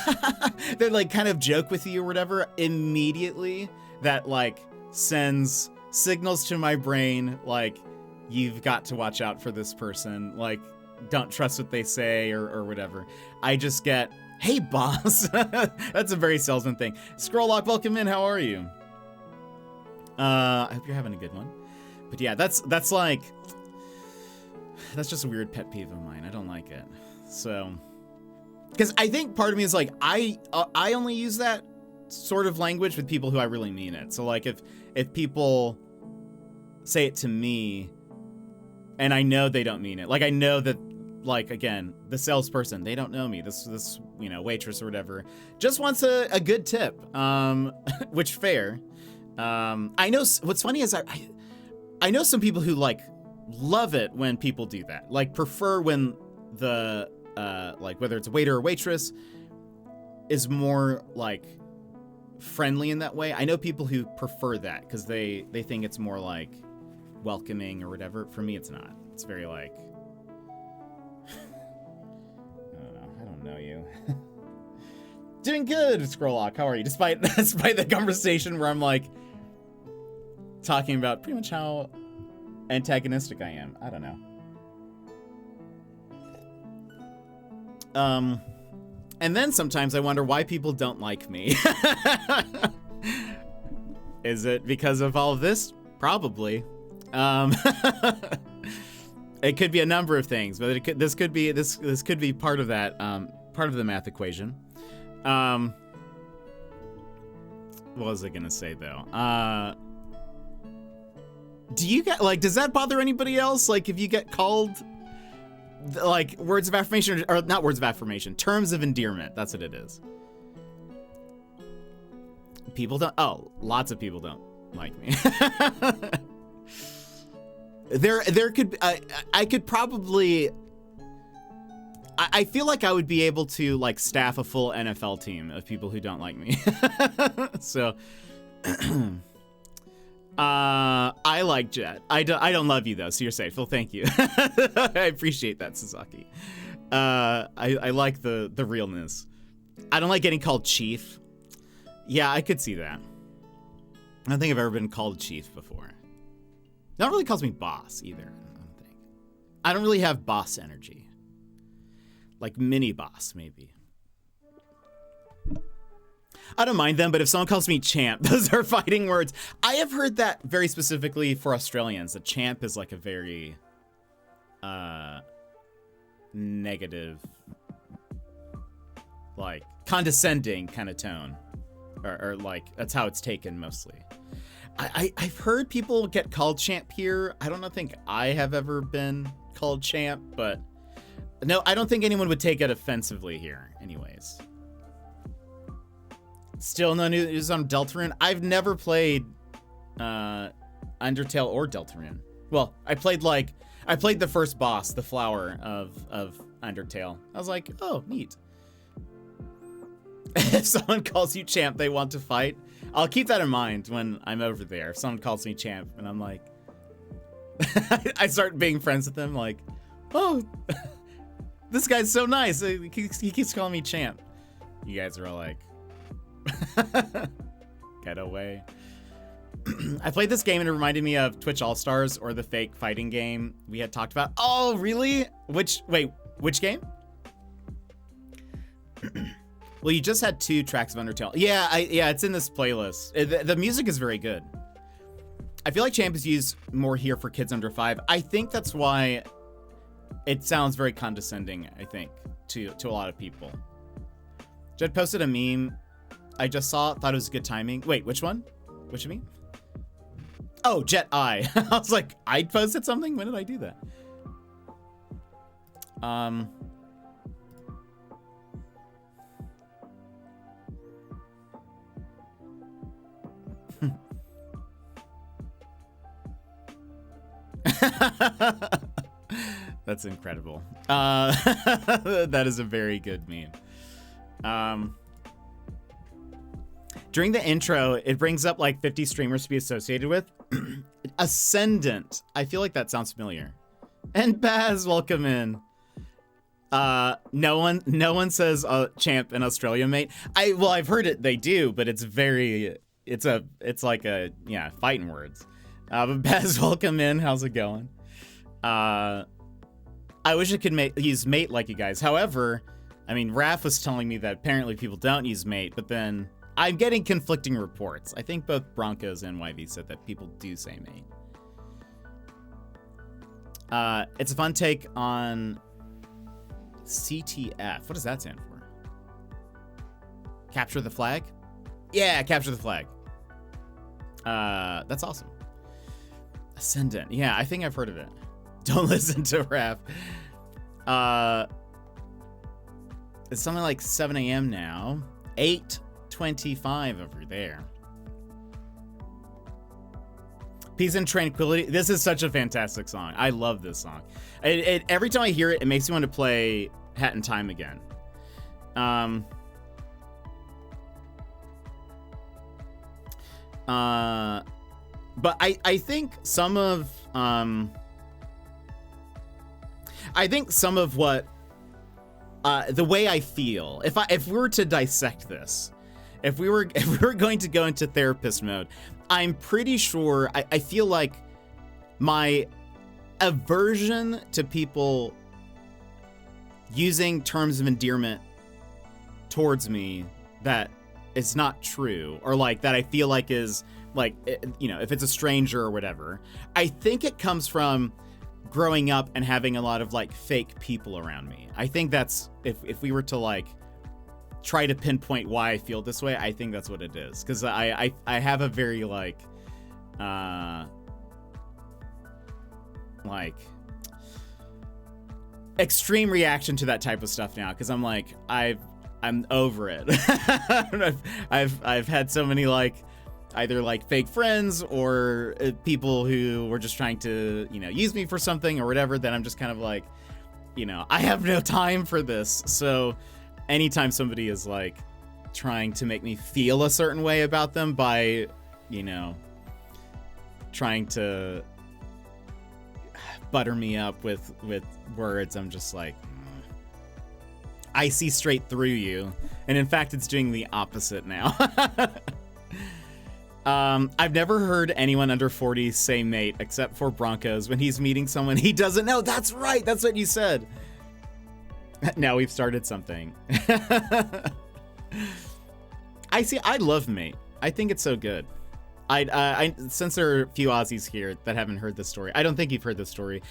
they're like kind of joke with you or whatever. Immediately that like sends signals to my brain like, you've got to watch out for this person, like don't trust what they say or whatever. I just get, hey boss. That's a very salesman thing. Scrolllock, welcome in, how are you? I hope you're having a good one. But yeah, that's just a weird pet peeve of mine. I don't like it. So, because I think part of me is like, I only use that sort of language with people who I really mean it. So like if people say it to me and I know they don't mean it, like I know that, like, again, the salesperson, they don't know me, this waitress or whatever just wants a good tip, which fair. I know what's funny is I know some people who like love it when people do that, like prefer when the like whether it's a waiter or waitress is more like friendly in that way. I know people who prefer that because they think it's more like welcoming or whatever. For me, it's not. It's very like, I don't know you. Doing good, Scrolllock. How are you? Despite the conversation where I'm like talking about pretty much how antagonistic I am. I don't know. And then sometimes I wonder why people don't like me. Is it because of all of this? Probably. It could be a number of things, but this could be part of that, part of the math equation. What was I gonna say though? Do you get does that bother anybody else? Like if you get called like words of affirmation or not words of affirmation, terms of endearment, that's what it is. Lots of people don't like me. There could I could probably I feel like I would be able to like staff a full NFL team of people who don't like me. So I like Jet. I don't love you though, so you're safe. Well, thank you. I appreciate that, Sasaki. I like the realness. I don't like getting called Chief. Yeah, I could see that. I don't think I've ever been called Chief before. No one really calls me boss either, I don't think. I don't really have boss energy. Like mini boss, maybe. I don't mind them, but if someone calls me champ, those are fighting words. I have heard that very specifically for Australians. The champ is like a very negative, like condescending kind of tone. Or like, that's how it's taken mostly. I've heard people get called champ here. I don't think I have ever been called champ, but no, I don't think anyone would take it offensively here anyways. Still no news on Deltarune. I've never played Undertale or Deltarune. Well, I played the first boss, the flower of Undertale. I was like, oh, neat. If someone calls you champ, they want to fight. I'll keep that in mind when I'm over there. If someone calls me champ and I'm like, I start being friends with them, like, oh, this guy's so nice. He keeps calling me champ. You guys are all like, get away. I played this game and it reminded me of Twitch All-Stars or the fake fighting game we had talked about. Oh, really? Which game? Well, you just had 2 tracks of Undertale. Yeah, it's in this playlist. The music is very good. I feel like Champ is used more here for kids under 5. I think that's why it sounds very condescending, I think, to a lot of people. Jed posted a meme I just saw, thought it was good timing. Wait, which one? What you mean? Oh, Jet I. I was like, I posted something? When did I do that? That's incredible. That is a very good meme. During the intro, it brings up like 50 streamers to be associated with. Ascendant. I feel like that sounds familiar. And Baz, welcome in. No one says champ in Australia, mate. I've heard it, they do, but it's like a, yeah, fighting words. But Baz, welcome in. How's it going? I wish I could use mate like you guys. However, I mean, Raph was telling me that apparently people don't use mate, but then I'm getting conflicting reports. I think both Broncos and YV said that people do say mate. It's a fun take on CTF. What does that stand for? Capture the flag? Yeah, capture the flag. That's awesome. Ascendant. Yeah, I think I've heard of it. Don't listen to Raph. It's something like 7 a.m. now. 8:25 over there. Peace and Tranquility. This is such a fantastic song. I love this song. Every time I hear it, it makes me want to play Hat in Time again. But I think some of what the way I feel, if we were to dissect this, if we were going to go into therapist mode, I'm pretty sure I feel like my aversion to people using terms of endearment towards me that it's not true, or like that I feel like is like, you know, if it's a stranger or whatever, I think it comes from growing up and having a lot of like fake people around me. I think that's, if we were to like try to pinpoint why I feel this way, I think that's what it is. Because I have a very like extreme reaction to that type of stuff now, because I'm like, I'm over it. I've had so many like either like fake friends or people who were just trying to, you know, use me for something or whatever, that I'm just kind of like, you know, I have no time for this. So anytime somebody is like trying to make me feel a certain way about them by, you know, trying to butter me up with words, I'm just like, I see straight through you. And in fact, it's doing the opposite now. I've never heard anyone under 40 say mate, except for Broncos when he's meeting someone he doesn't know. That's right. That's what you said. Now we've started something. I love mate. I think it's so good. Since there are a few Aussies here that haven't heard this story, I don't think you've heard this story.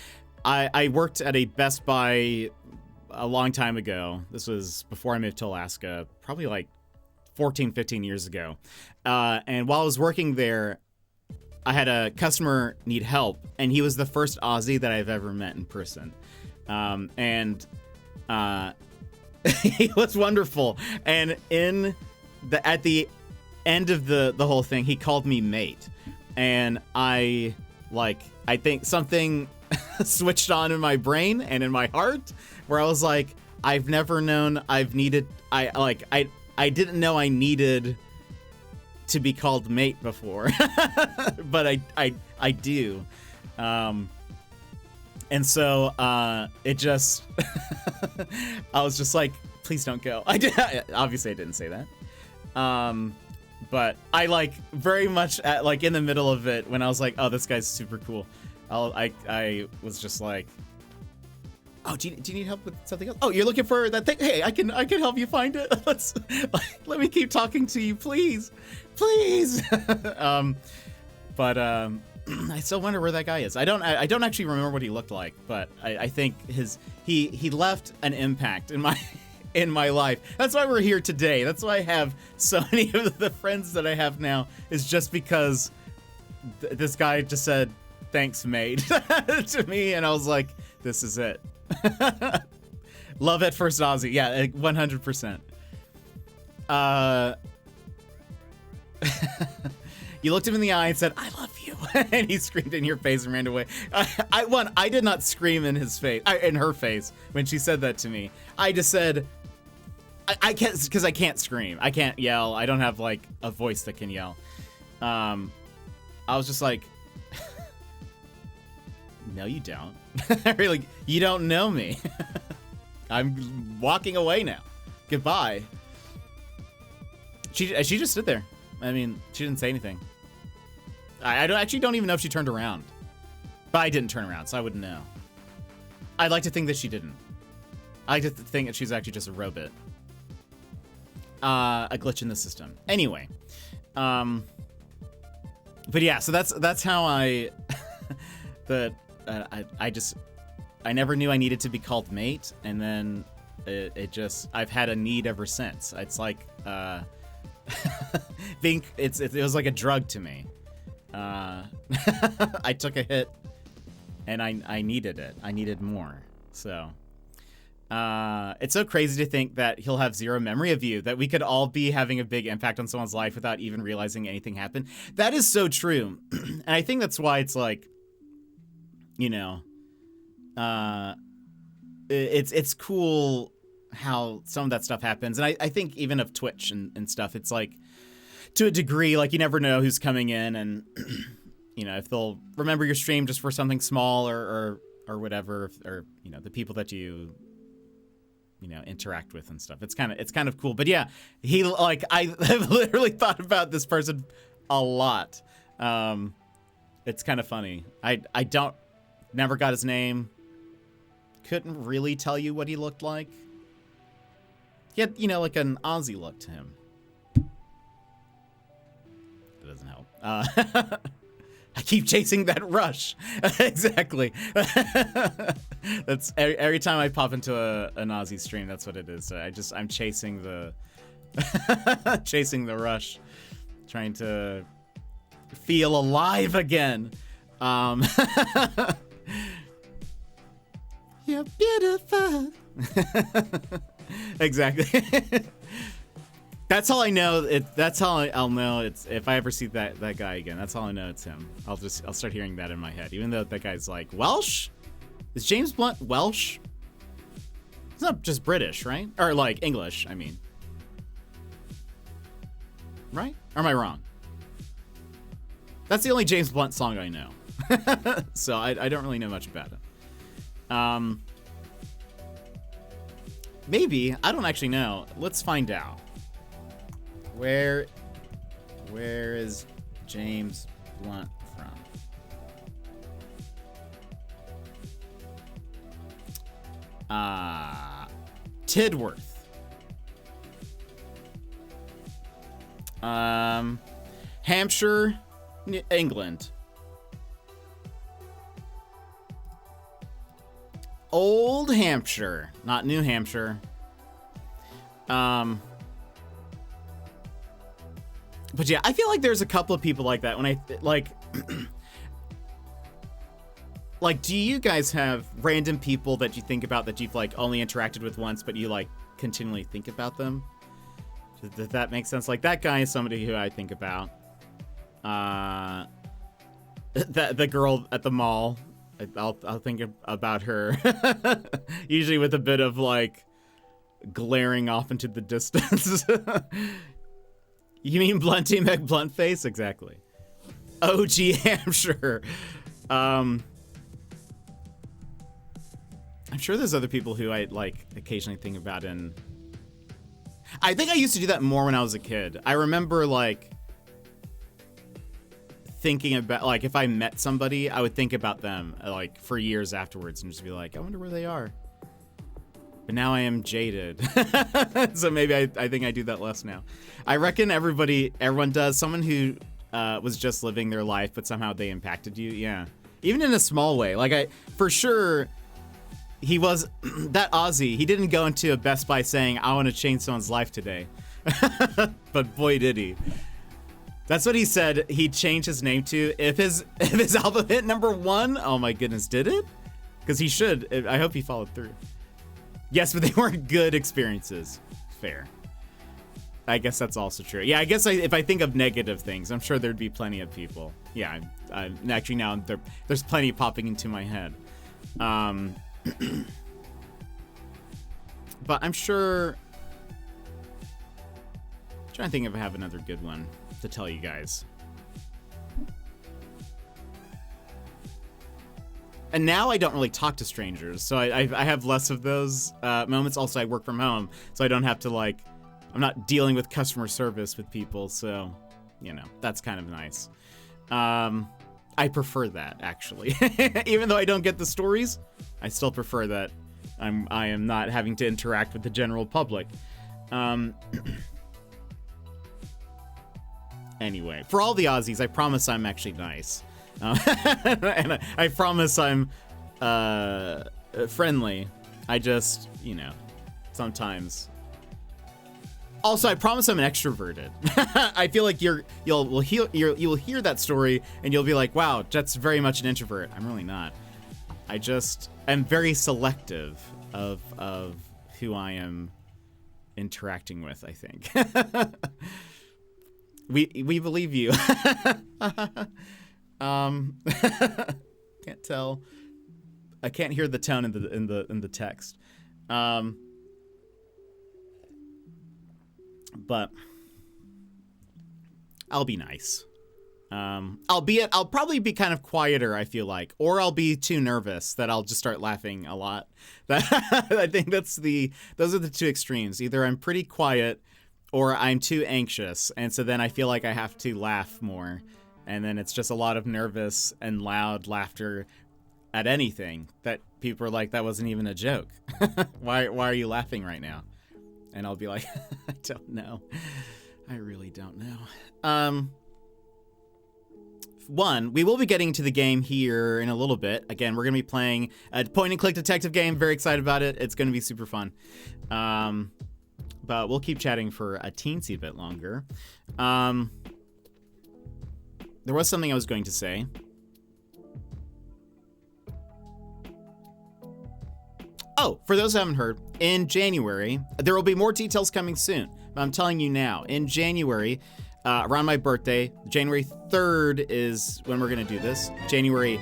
I worked at a Best Buy a long time ago. This was before I moved to Alaska, probably like 14, 15 years ago. And while I was working there, I had a customer need help, and he was the first Aussie that I've ever met in person. He was wonderful. And at the end of the whole thing, he called me mate. And I think something switched on in my brain and in my heart, where I was like, I've never known I didn't know I needed to be called mate before, but I do. And so it just, I was just like, please don't go. Obviously I didn't say that. But I like very much at, like in the middle of it, when I was like, oh, this guy's super cool. I was just like, oh, do you need help with something else? Oh, you're looking for that thing? Hey, I can help you find it. Let me keep talking to you, please. But I still wonder where that guy is. I don't actually remember what he looked like, but I think he left an impact in my life. That's why we're here today. That's why I have so many of the friends that I have now, is just because this guy just said, "Thanks, mate," to me, and I was like, "This is it." Love at first Aussie, yeah, 100%. You looked him in the eye and said, "I love you," and he screamed in your face and ran away. I did not scream in his face, in her face when she said that to me. I just said, I can't, because I can't scream. I can't yell. I don't have like a voice that can yell. I was just like, no, you don't. Really, you don't know me. I'm walking away now. Goodbye. She just stood there. I mean, she didn't say anything. I actually don't even know if she turned around. But I didn't turn around, so I wouldn't know. I'd like to think that she didn't. I like to think that she's actually just a robot. A glitch in the system. Anyway. But yeah, so that's how I never knew I needed to be called mate, and then it just, I've had a need ever since. It's like it was like a drug to me. I took a hit and I needed it. I needed more. So it's so crazy to think that he'll have zero memory of you, that we could all be having a big impact on someone's life without even realizing anything happened. That is so true. And I think that's why it's like, you know, it's cool how some of that stuff happens. And I think even of Twitch and stuff, it's like, to a degree, like, you never know who's coming in, and you know, if they'll remember your stream just for something small or whatever, or you know, the people that you know, interact with and stuff. It's kind of cool. But yeah, he, like, I've literally thought about this person a lot. It's kind of funny. I never got his name. Couldn't really tell you what he looked like. He had, you know, like an Aussie look to him. That doesn't help. I keep chasing that rush. Exactly. That's every time I pop into an Aussie stream, that's what it is. So I'm chasing the chasing the rush, trying to feel alive again. You're beautiful. Exactly. That's all I know. That's how I'll know it's, if I ever see that guy again. That's all I know it's him. I'll start hearing that in my head. Even though that guy's like Welsh. Is James Blunt Welsh? It's not just British, right? Or like English, I mean. Right? Or am I wrong? That's the only James Blunt song I know. So I don't really know much about it. Maybe. I don't actually know. Let's find out. Where is James Blunt from? Tidworth. Hampshire, England. Old Hampshire, not New Hampshire. But yeah, I feel like there's a couple of people like that. When I like, like, do you guys have random people that you think about that you've like only interacted with once, but you like continually think about them? Does that make sense? Like, that guy is somebody who I think about. The girl at the mall, I'll think about her. Usually with a bit of like glaring off into the distance. You mean Blunty McBluntface? Exactly. OG Hampshire. I'm sure there's other people who I like occasionally think about, and I think I used to do that more when I was a kid. I remember like thinking about, like, if I met somebody, I would think about them like for years afterwards and just be like, I wonder where they are. But now I am jaded. So maybe I think I do that less now. I reckon everyone does. Someone who was just living their life, but somehow they impacted you. Yeah. Even in a small way. Like, for sure, he was that Aussie. He didn't go into a Best Buy saying, I want to change someone's life today. But boy, did he. That's what he said he'd change his name to if his album hit #1. Oh my goodness, did it? Because he should. I hope he followed through. Yes, but they weren't good experiences. Fair. I guess that's also true. Yeah, I guess if I think of negative things, I'm sure there'd be plenty of people. Yeah, I'm actually now there's plenty popping into my head. But I'm sure. I'm trying to think if I have another good one to tell you guys. And now I don't really talk to strangers, so I have less of those moments. Also, I work from home, so I don't have to like. I'm not dealing with customer service with people, so, you know, that's kind of nice. I prefer that, actually. Even though I don't get the stories, I still prefer that I am not having to interact with the general public. Anyway, for all the Aussies, I promise I'm actually nice. And I promise I'm friendly. I just, you know, sometimes... Also, I promise I'm an extroverted. I feel like you will hear that story and you'll be like, wow, Jet's very much an introvert. I'm really not. I just am very selective of who I am interacting with, I think. We believe you. Can't tell. I can't hear the tone in the text. But I'll be nice. Albeit I'll probably be kind of quieter, I feel like, or I'll be too nervous that I'll just start laughing a lot. I think those are the two extremes. Either I'm pretty quiet or I'm too anxious, and so then I feel like I have to laugh more, and then it's just a lot of nervous and loud laughter at anything that people are like, that wasn't even a joke. Why are you laughing right now? And I'll be like, I don't know. I really don't know. One, we will be getting to the game here in a little bit. Again, we're going to be playing a point-and-click detective game. Very excited about it. It's going to be super fun. But we'll keep chatting for a teensy bit longer. There was something I was going to say. Oh, for those who haven't heard, in January, there will be more details coming soon. But I'm telling you now, in January, around my birthday, January 3rd is when we're going to do this. January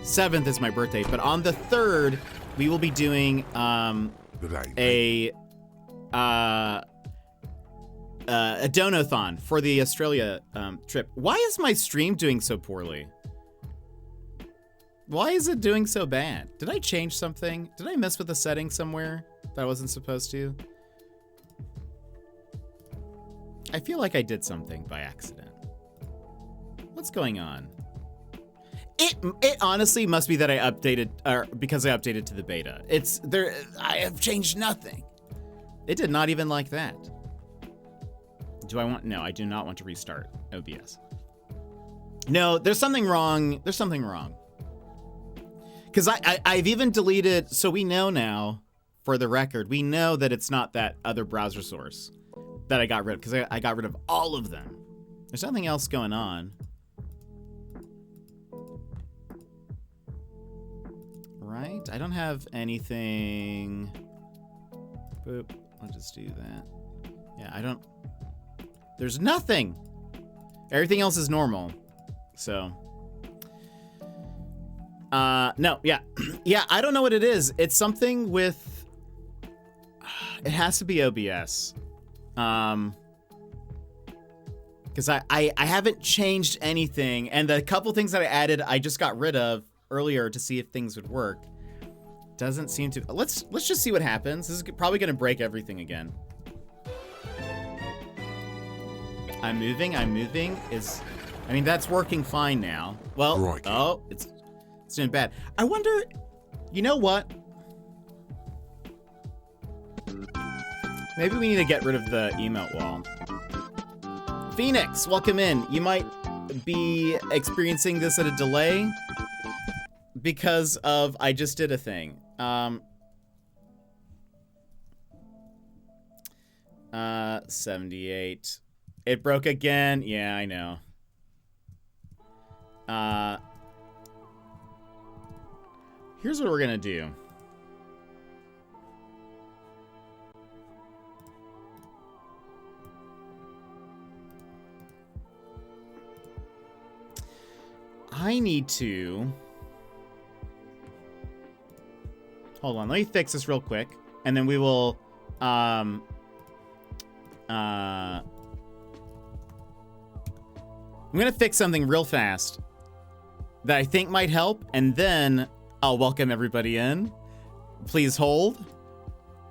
7th is my birthday. But on the 3rd, we will be doing a donathon for the Australia trip. Why is my stream doing so poorly? Why is it doing so bad? Did I change something? Did I mess with a setting somewhere that I wasn't supposed to? I feel like I did something by accident. What's going on? It honestly must be that I updated, or because I updated to the beta. It's there. I have changed nothing. It did not even like that. Do I want? No, I do not want to restart OBS. No, there's something wrong. There's something wrong. Because I've even deleted, so we know now, for the record, we know that it's not that other browser source that I got rid of, because I got rid of all of them. There's nothing else going on. Right? I don't have anything. Boop. I'll just do that. Yeah, I don't. There's nothing. Everything else is normal. So. No, yeah. Yeah, I don't know what it is. It's something with... It has to be OBS. Because I haven't changed anything, and the couple things that I added, I just got rid of earlier to see if things would work. Doesn't seem to... Let's just see what happens. This is probably going to break everything again. I'm moving. Is... I mean, that's working fine now. Well, right. Oh, it's doing bad. I wonder, you know what? Maybe we need to get rid of the emote wall. Phoenix, welcome in. You might be experiencing this at a delay because of I just did a thing. 78. It broke again. Yeah, I know. Here's what we're gonna do. I need to... Hold on, let me fix this real quick, and then we will, I'm gonna fix something real fast that I think might help, and then I'll welcome everybody in. Please hold,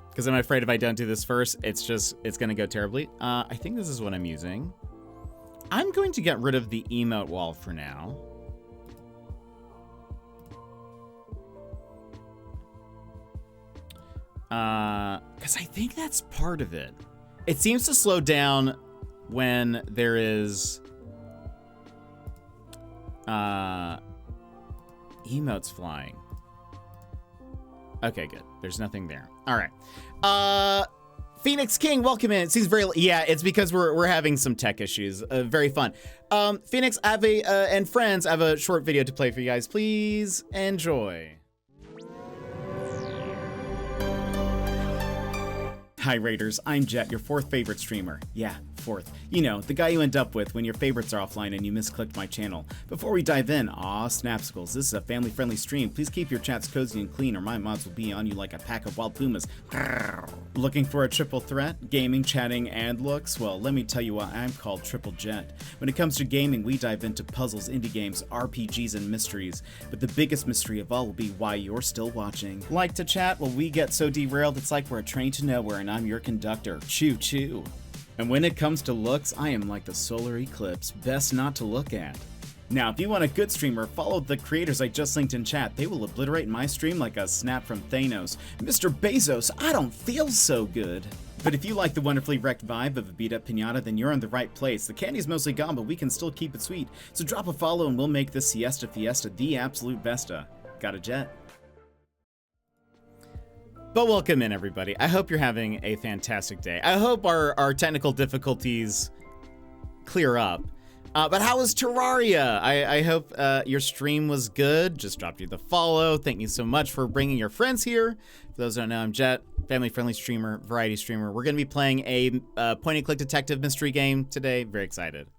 because I'm afraid if I don't do this first, it's gonna go terribly. I think this is what I'm using. I'm going to get rid of the emote wall for now. Because I think that's part of it. It seems to slow down when there is emotes flying. Okay, good. There's nothing there. All right. Phoenix King, welcome in. It seems very... Yeah, it's because we're having some tech issues. Very fun. Phoenix, I have and friends, I have a short video to play for you guys. Please enjoy. Hi Raiders, I'm Jet, your 4th favorite streamer. Yeah, 4th. You know, the guy you end up with when your favorites are offline and you misclicked my channel. Before we dive in, snapsicles, this is a family-friendly stream. Please keep your chats cozy and clean or my mods will be on you like a pack of wild pumas. Looking for a triple threat? Gaming, chatting, and looks? Well, let me tell you why I'm called Triple Jet. When it comes to gaming, we dive into puzzles, indie games, RPGs, and mysteries. But the biggest mystery of all will be why you're still watching. Like to chat? Well, we get so derailed it's like we're a train to nowhere and I'm your conductor. Choo choo. And when it comes to looks, I am like the solar eclipse, best not to look at. Now, if you want a good streamer, follow the creators I just linked in chat. They will obliterate my stream like a snap from Thanos. Mr. Bezos, I don't feel so good. But if you like the wonderfully wrecked vibe of a beat-up pinata, then you're in the right place. The candy's mostly gone, but we can still keep it sweet. So drop a follow and we'll make this Siesta Fiesta the absolute besta. Got a jet? But welcome in, everybody. I hope you're having a fantastic day. I hope our technical difficulties clear up. But how was Terraria? I hope your stream was good. Just dropped you the follow. Thank you so much for bringing your friends here. For those who don't know, I'm Jet, family-friendly streamer, variety streamer. We're going to be playing a point-and-click detective mystery game today. Very excited.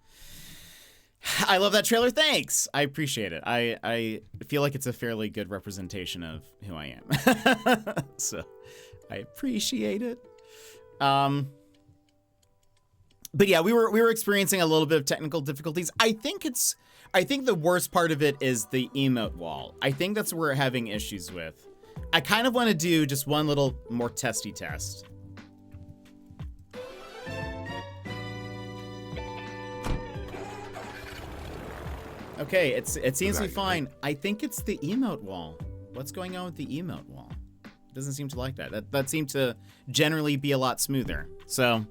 I love that trailer. Thanks. I appreciate it. I feel like it's a fairly good representation of who I am. So I appreciate it. But yeah, we were experiencing a little bit of technical difficulties. I think the worst part of it is the emote wall. I think that's what we're having issues with. I kind of want to do just one little more testy test. Okay, it seems to be fine. I think it's the emote wall. What's going on with the emote wall? It doesn't seem to like that. That seemed to generally be a lot smoother. So,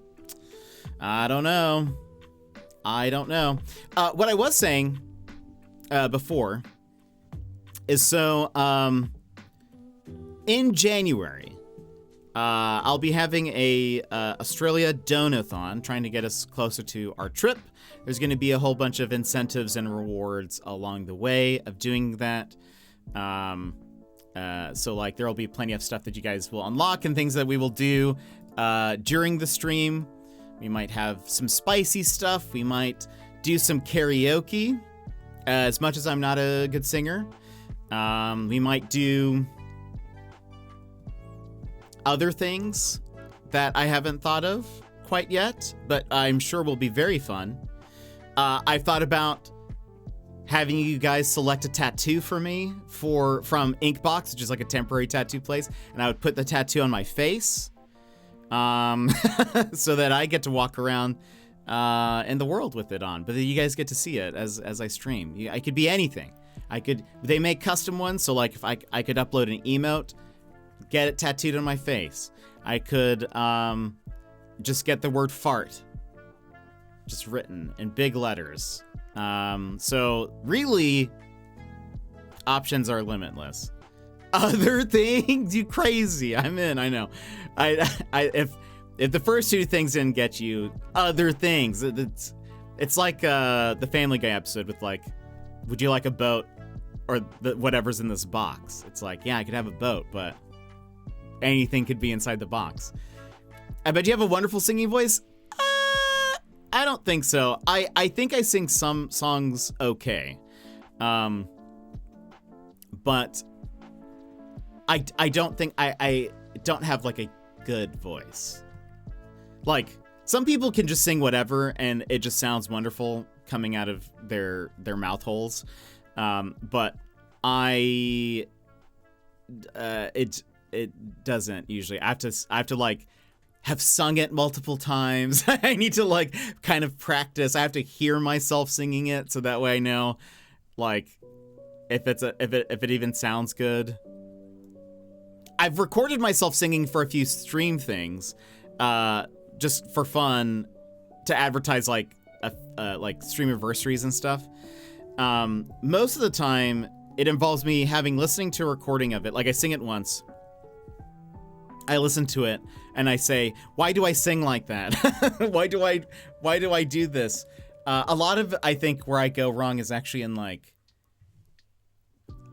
I don't know. What I was saying before is so in January, I'll be having a Australia Donathon, trying to get us closer to our trip. There's going to be a whole bunch of incentives and rewards along the way of doing that. So like there will be plenty of stuff that you guys will unlock and things that we will do during the stream. We might have some spicy stuff. We might do some karaoke. As much as I'm not a good singer, we might do other things that I haven't thought of quite yet, but I'm sure will be very fun. I've thought about having you guys select a tattoo for me from Inkbox, which is like a temporary tattoo place, and I would put the tattoo on my face, so that I get to walk around in the world with it on. But you guys get to see it as I stream. I could be anything. They make custom ones, so like if I could upload an emote, get it tattooed on my face. I could just get the word fart just written in big letters. So really, options are limitless. Other things, you crazy. I'm in, I know. If the first two things didn't get you, other things. It's like the Family Guy episode with like would you like a boat or whatever's in this box? It's like, yeah, I could have a boat, but anything could be inside the box. I bet you have a wonderful singing voice. I don't think so. I think I sing some songs okay. But I don't think I don't have like a good voice. Like some people can just sing whatever and it just sounds wonderful coming out of their mouth holes. But it doesn't usually. I have to like have sung it multiple times. I need to like kind of practice. I have to hear myself singing it so that way I know like if it even sounds good. I've recorded myself singing for a few stream things, just for fun, to advertise like stream anniversaries and stuff. Most of the time, it involves me listening to a recording of it. Like I sing it once, I listen to it, and I say, "Why do I sing like that? Why do I do this?" A lot of I think where I go wrong is actually in like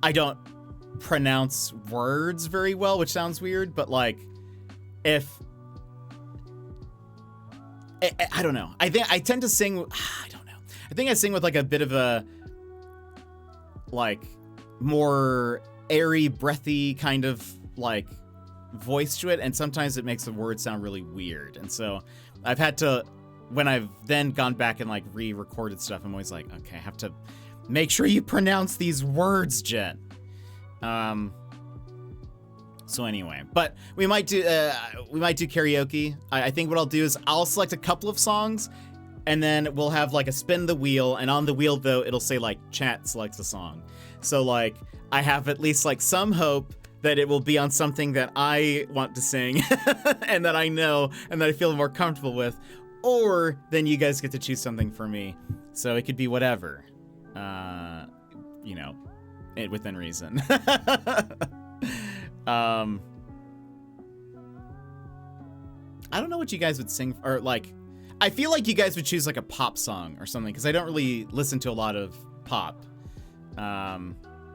I don't pronounce words very well, which sounds weird, but like if I don't know. I think I tend to sing I don't know. I think I sing with like a bit of a like more airy, breathy kind of like voice to it, and sometimes it makes the words sound really weird. And so I've had to, when I've then gone back and like re-recorded stuff, I'm always like, okay, I have to make sure you pronounce these words, Jet. So anyway, but we might do karaoke. I think what I'll do is I'll select a couple of songs, and then we'll have like a spin the wheel, and on the wheel though it'll say like chat selects a song. So like I have at least like some hope that it will be on something that I want to sing and that I know and that I feel more comfortable with, or then you guys get to choose something for me. So it could be whatever, you know, within reason. I don't know what you guys would sing, or like, I feel like you guys would choose like a pop song or something, because I don't really listen to a lot of pop.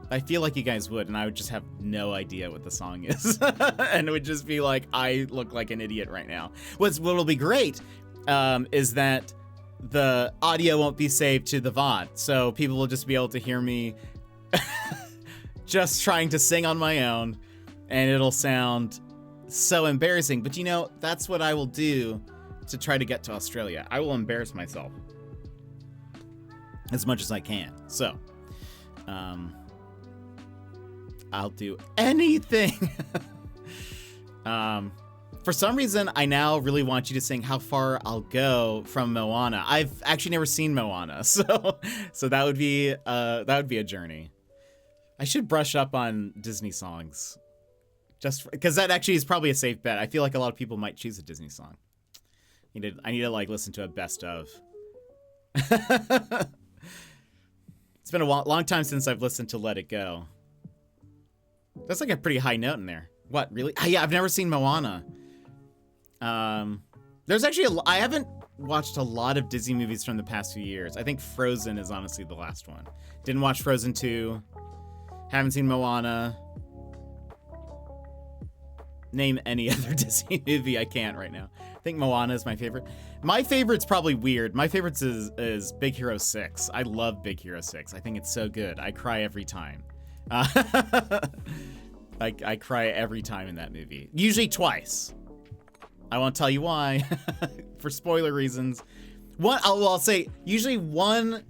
I feel like you guys would, and I would just have no idea what the song is. And it would just be like, I look like an idiot right now. What'll be great is that the audio won't be saved to the VOD, so people will just be able to hear me just trying to sing on my own, and it'll sound so embarrassing. But you know, that's what I will do to try to get to Australia. I will embarrass myself as much as I can. So, I'll do anything. For some reason, I now really want you to sing How Far I'll Go from Moana. I've actually never seen Moana, so that would be a journey. I should brush up on Disney songs, just because that actually is probably a safe bet. I feel like a lot of people might choose a Disney song. I need to like listen to a best of. It's been a long time since I've listened to Let It Go. That's like a pretty high note in there. What, really? Yeah, I've never seen Moana. There's actually I haven't watched a lot of Disney movies from the past few years. I think Frozen is honestly the last one. Didn't watch Frozen 2. Haven't seen Moana. Name any other Disney movie. I can't right now. I think Moana is my favorite. My favorite's probably weird. My favorite is Big Hero 6. I love Big Hero 6. I think it's so good. I cry every time. I cry every time in that movie. Usually twice. I won't tell you why, for spoiler reasons. I'll say usually one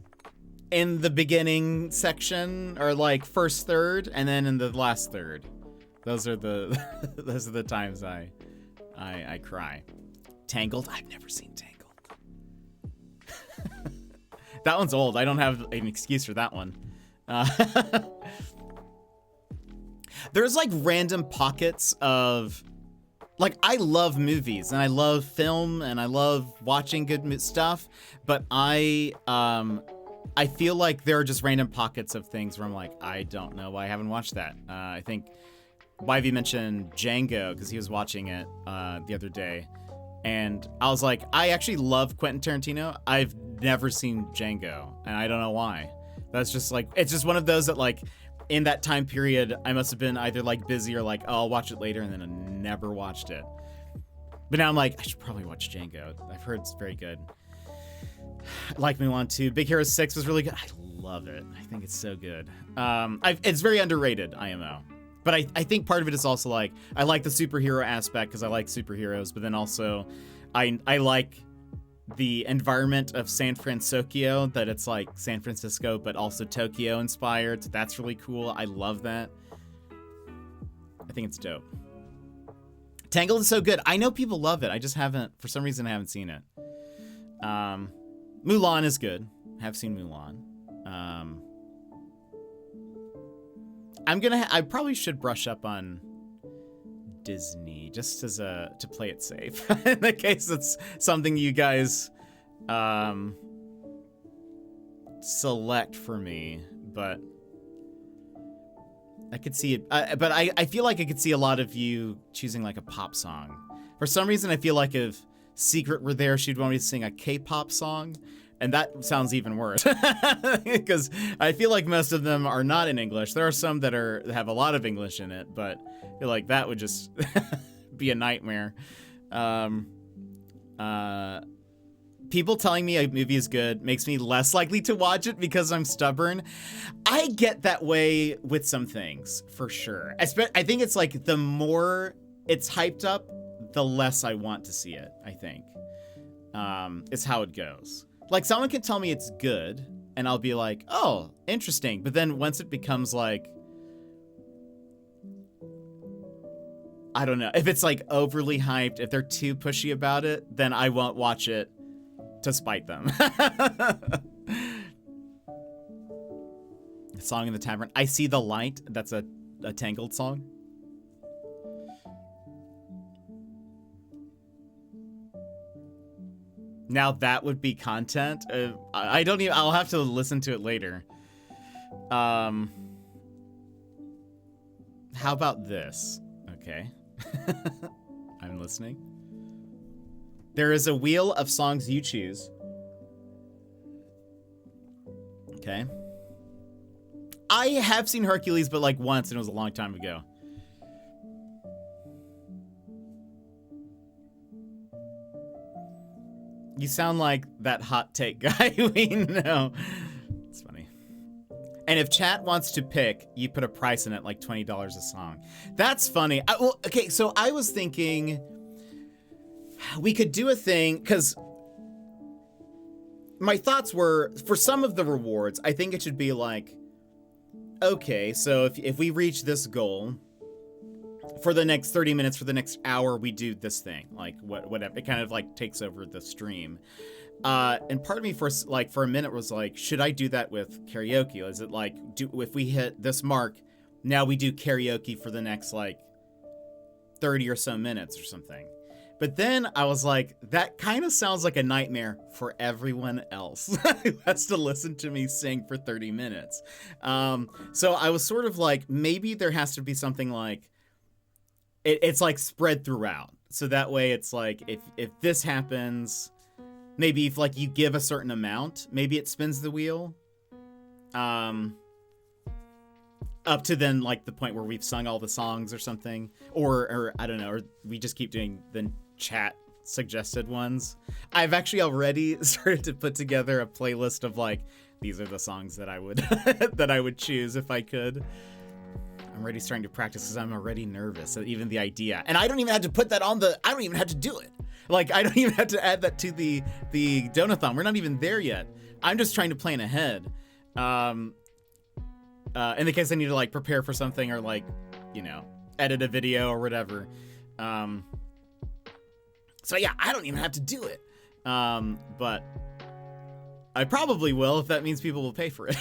in the beginning section, or like first third, and then in the last third. Those are the times I cry. Tangled? I've never seen Tangled. That one's old. I don't have an excuse for that one. There's like random pockets of, like, I love movies and I love film and I love watching good stuff, but I feel like there are just random pockets of things where I'm like, I don't know why I haven't watched that. I think YV mentioned Django because he was watching it the other day, and I was like, I actually love Quentin Tarantino. I've never seen Django, and I don't know why. That's just like, it's just one of those that like in that time period I must have been either like busy or like, oh, I'll watch it later, and then I never watched it. But now I'm like, I should probably watch Django. I've heard it's very good. I like Mulan too. Big Hero 6 was really good. I love it. I think it's so good. It's very underrated, IMO. But I think part of it is also like, I like the superhero aspect because I like superheroes, but then also I like the environment of San Francisco, that it's like San Francisco, but also Tokyo inspired. So that's really cool. I love that. I think it's dope. Tangled is so good. I know people love it. I just haven't, for some reason, I haven't seen it. Mulan is good. Have seen Mulan. I probably should brush up on Disney just as to play it safe in the case it's something you guys select for me, but I could see it. But I feel like I could see a lot of you choosing like a pop song. For some reason, I feel like if Secret were there, she'd want me to sing a K-pop song. And that sounds even worse because I feel like most of them are not in English. There are some that have a lot of English in it, but I feel like that would just be a nightmare. People telling me a movie is good makes me less likely to watch it because I'm stubborn. I get that way with some things, for sure. I think it's like the more it's hyped up, the less I want to see it, I think. Is how it goes. Like, someone can tell me it's good, and I'll be like, oh, interesting. But then once it becomes like, I don't know, if it's like overly hyped, if they're too pushy about it, then I won't watch it to spite them. The Song in the Tavern. I See the Light. That's a Tangled song. Now that would be content. I don't even, I'll have to listen to it later. How about this? Okay. I'm listening. There is a wheel of songs you choose. Okay. I have seen Hercules, but like once, and it was a long time ago. You sound like that hot take guy we know. It's funny. And if chat wants to pick, you put a price in it, like $20 a song. That's funny. Well, okay, so I was thinking we could do a thing, because my thoughts were, for some of the rewards, I think it should be like, okay, so if we reach this goal, for the next 30 minutes, for the next hour, we do this thing, like whatever. It kind of like takes over the stream. And part of me for a minute was like, should I do that with karaoke? Is it like, if we hit this mark, now we do karaoke for the next like 30 or so minutes or something. But then I was like, that kind of sounds like a nightmare for everyone else who has to listen to me sing for 30 minutes. So I was sort of like, maybe there has to be something like, it's like spread throughout. So that way it's like, if this happens, maybe if like you give a certain amount, maybe it spins the wheel. Up to then like the point where we've sung all the songs or something. Or I don't know, or we just keep doing the chat suggested ones. I've actually already started to put together a playlist of like, these are the songs that I would that I would choose if I could. I'm already starting to practice because I'm already nervous at even the idea. And I don't even have to put that on I don't even have to do it. Like, I don't even have to add that to the donathon. We're not even there yet. I'm just trying to plan ahead. In the case I need to like prepare for something or like, you know, edit a video or whatever. So yeah, I don't even have to do it. But I probably will if that means people will pay for it.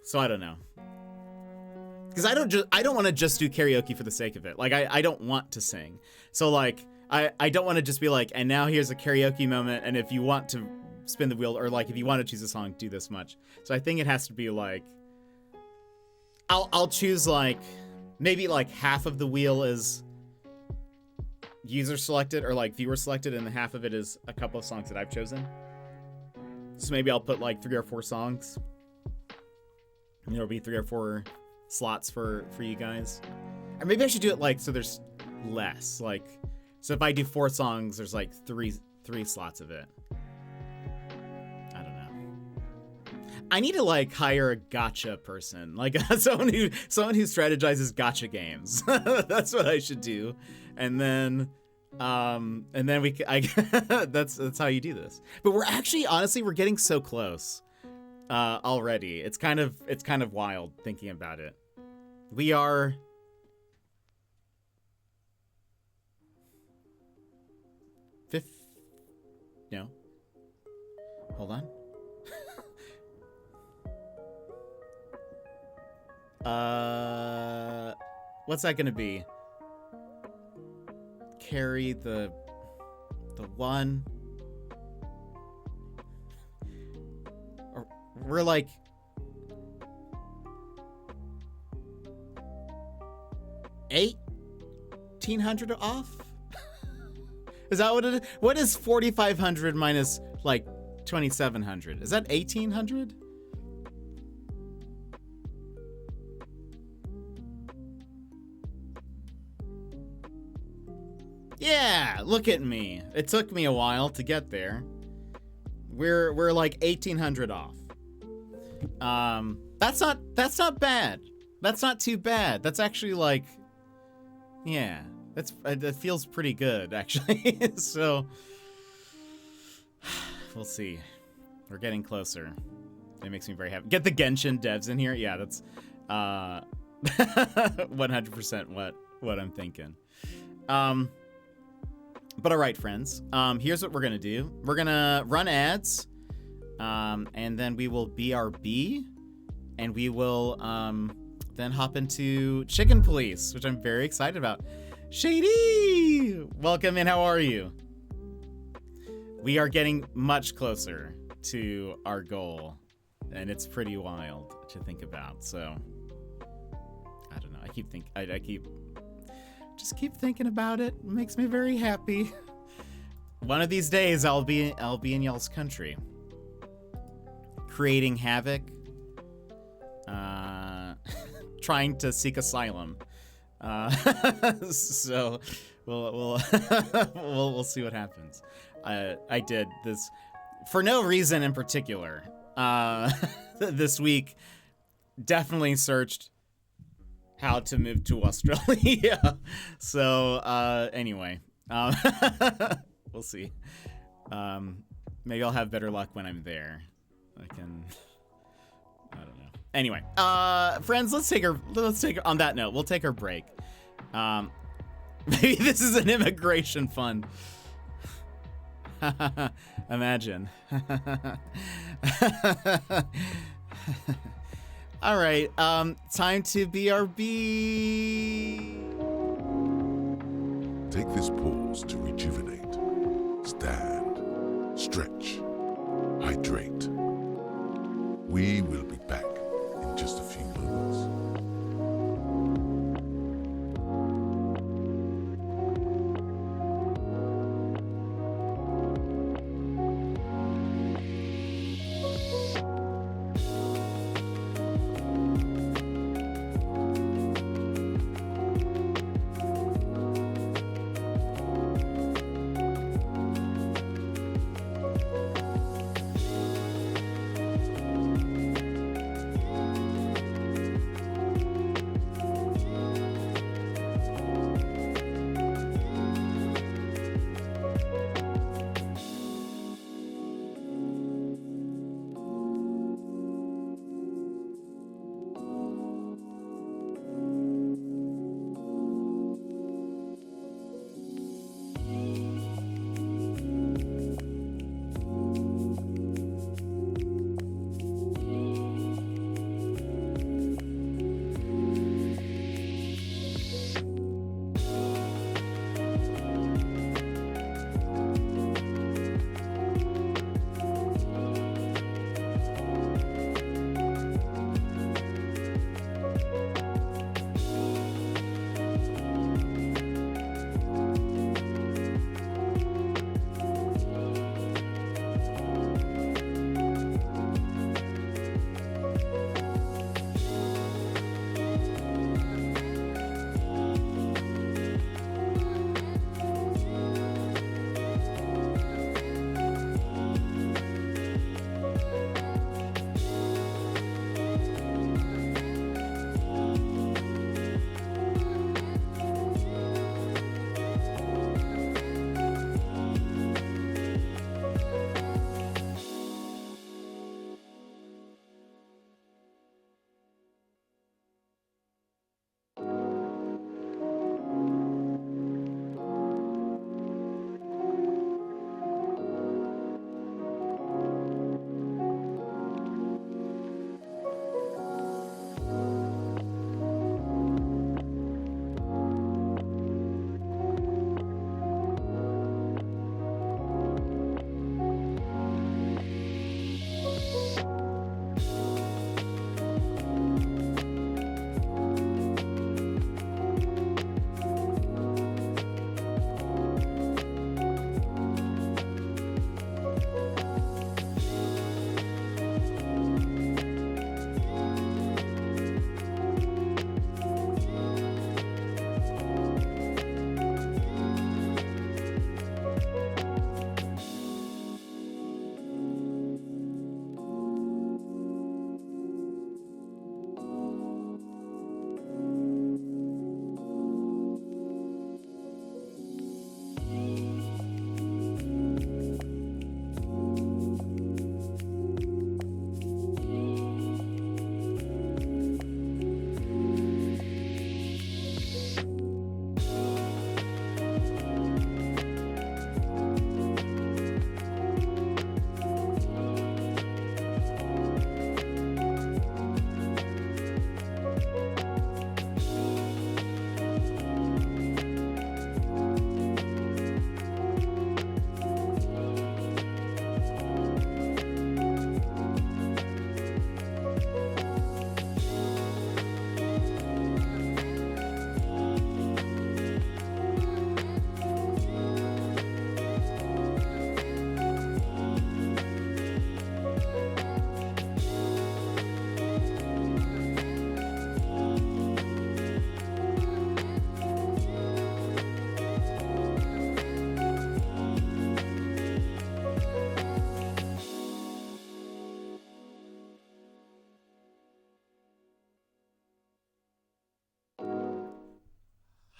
So I don't know. Because I don't want to just do karaoke for the sake of it. Like, I don't want to sing. So like, I don't want to just be like, and now here's a karaoke moment, and if you want to spin the wheel, or like if you want to choose a song, do this much. So I think it has to be like, I'll choose like, maybe like half of the wheel is user selected or like viewer selected, and half of it is a couple of songs that I've chosen. So maybe I'll put like 3 or 4 songs. And there'll be 3 or 4 slots for you guys. Or maybe I should do it like so there's less. Like, so if I do 4 songs, there's like 3 slots of it. I don't know. I need to like hire a gacha person, like someone who strategizes gacha games. That's what I should do, and then that's how you do this. But we're actually, honestly, we're getting so close already. It's kind of wild thinking about it. We are. No. Hold on. What's that gonna be? Carry the 1. We're like 1,800 off. Is that what it is? What is 4,500 minus like 2,700? Is that 1,800? Yeah, look at me. It took me a while to get there. We're like 1,800 off. That's not bad. That's not too bad. That's actually like, yeah. That feels pretty good, actually. So, we'll see. We're getting closer. It makes me very happy. Get the Genshin devs in here. Yeah, that's 100% what I'm thinking. But all right, friends. Here's what we're gonna do. We're gonna run ads, and then we will BRB, and we will then hop into Chicken Police, which I'm very excited about. Shady! Welcome in, how are you? We are getting much closer to our goal, and it's pretty wild to think about, so I don't know. I keep thinking about it. It makes me very happy. One of these days I'll be in y'all's country. Creating havoc. Trying to seek asylum. So we'll see what happens. I did this for no reason in particular. This week definitely searched how to move to Australia. So anyway, we'll see. Maybe I'll have better luck when I'm there. I don't know. Anyway, friends, let's take on that note, we'll take our break. Maybe this is an immigration fund. Imagine. All right, time to BRB. Take this pause to rejuvenate, stand, stretch, hydrate. We will be back in just a few moments.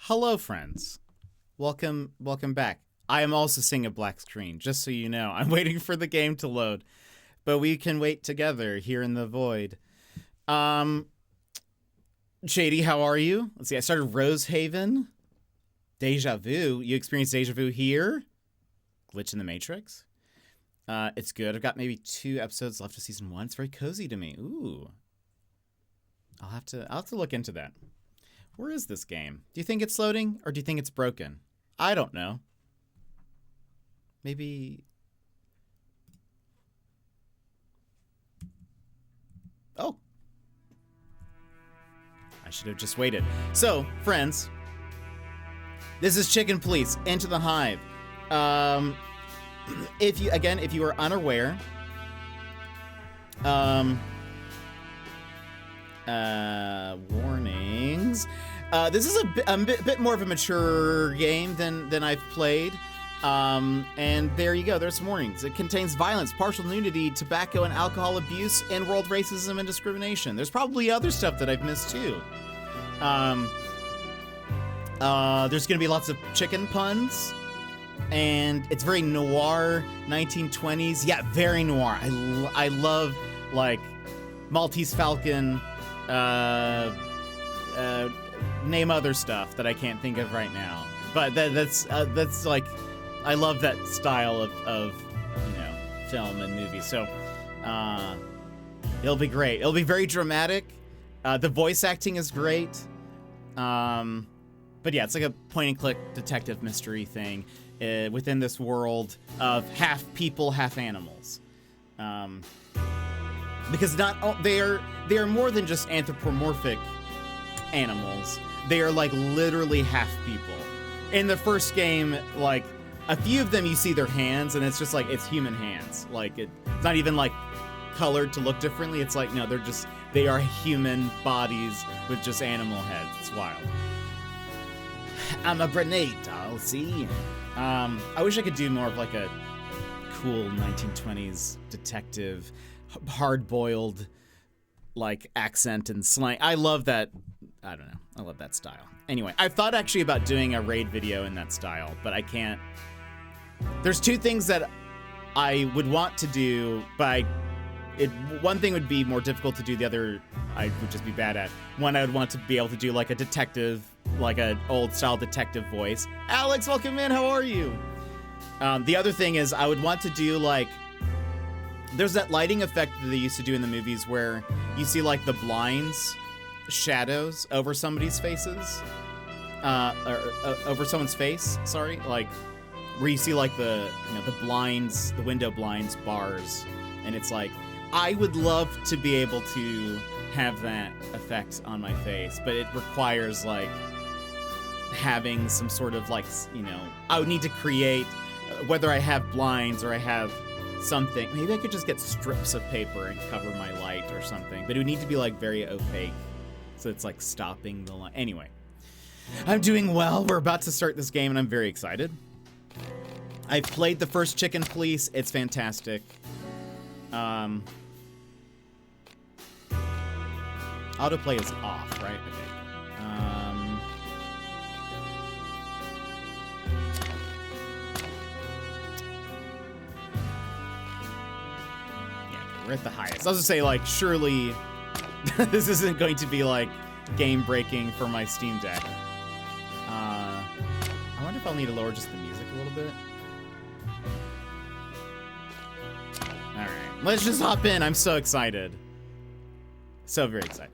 Hello, friends. Welcome back. I am also seeing a black screen, just so you know. I'm waiting for the game to load, but we can wait together here in the void. Shady, how are you? Let's see, I started Rosehaven. Deja Vu. You experienced Deja Vu here? Glitch in the Matrix. It's good. I've got maybe 2 episodes left of season 1. It's very cozy to me. Ooh. I'll have to look into that. Where is this game? Do you think it's loading, or do you think it's broken? I don't know. Maybe... Oh. I should have just waited. So, friends, this is Chicken Police, Into the Hive. If you are unaware, warnings. This is a bit more of a mature game than I've played. And there you go, there's some warnings. It contains violence, partial nudity, tobacco and alcohol abuse, and world racism and discrimination. There's probably other stuff that I've missed too. There's gonna be lots of chicken puns, and it's very noir, 1920s. Yeah, very noir. I love, like, Maltese Falcon, name other stuff that I can't think of right now. But that's like, I love that style of you know, film and movie. So it'll be great. It'll be very dramatic. The voice acting is great. But yeah, it's like a point and click detective mystery thing within this world of half people, half animals. Because they are more than just anthropomorphic animals. They are like literally half people. In the first game, like a few of them you see their hands and it's just like it's human hands. Like it's not even like colored to look differently. It's like no, they are human bodies with just animal heads. It's wild. I'm a grenade doll, see? I wish I could do more of like a cool 1920s detective, hard-boiled like accent and slang. I love that. I don't know. I love that style. Anyway, I've thought actually about doing a raid video in that style, but I can't. There's 2 things that I would want to do, but one thing would be more difficult to do, the other I would just be bad at. One, I would want to be able to do like a detective, like an old style detective voice. Alex, welcome in, how are you? The other thing is I would want to do like, there's that lighting effect that they used to do in the movies where you see like the blinds, shadows over somebody's faces, over someone's face, sorry, like where you see like the blinds, the window blinds, bars, and it's like, I would love to be able to have that effect on my face, but it requires like having some sort of like, I would need to create, whether I have blinds or I have something, maybe I could just get strips of paper and cover my light or something, but it would need to be like very opaque, so it's like stopping the light. Anyway, I'm doing well. We're about to start this game and I'm very excited. I've played the first Chicken Police. It's fantastic. Autoplay is off, right? Okay. Yeah, we're at the highest. I was gonna say, like, surely this isn't going to be like game breaking for my Steam Deck. I wonder if I'll need to lower just the music a little bit. Alright, let's just hop in. I'm so excited. So very excited.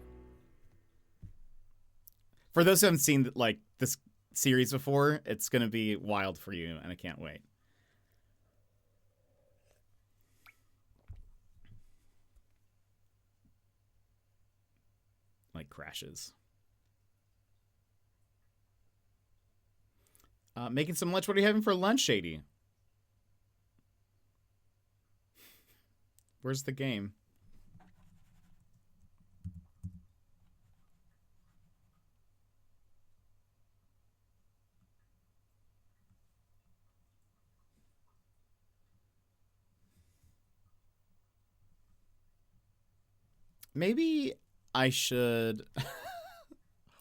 For those who haven't seen like this series before, it's gonna be wild for you, and I can't wait. Like crashes. Making some lunch. What are you having for lunch, Shady? Where's the game? Maybe I should...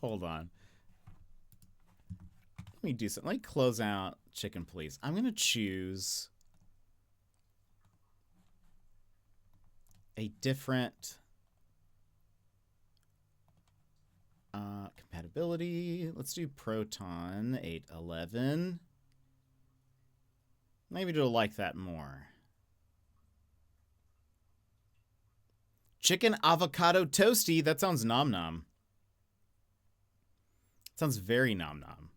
Hold on. Let me do something. Let me close out chicken, please. I'm going to choose a different compatibility. Let's do Proton 811. Maybe you'll like that more. Chicken avocado toasty. That sounds nom nom. Sounds very nom nom.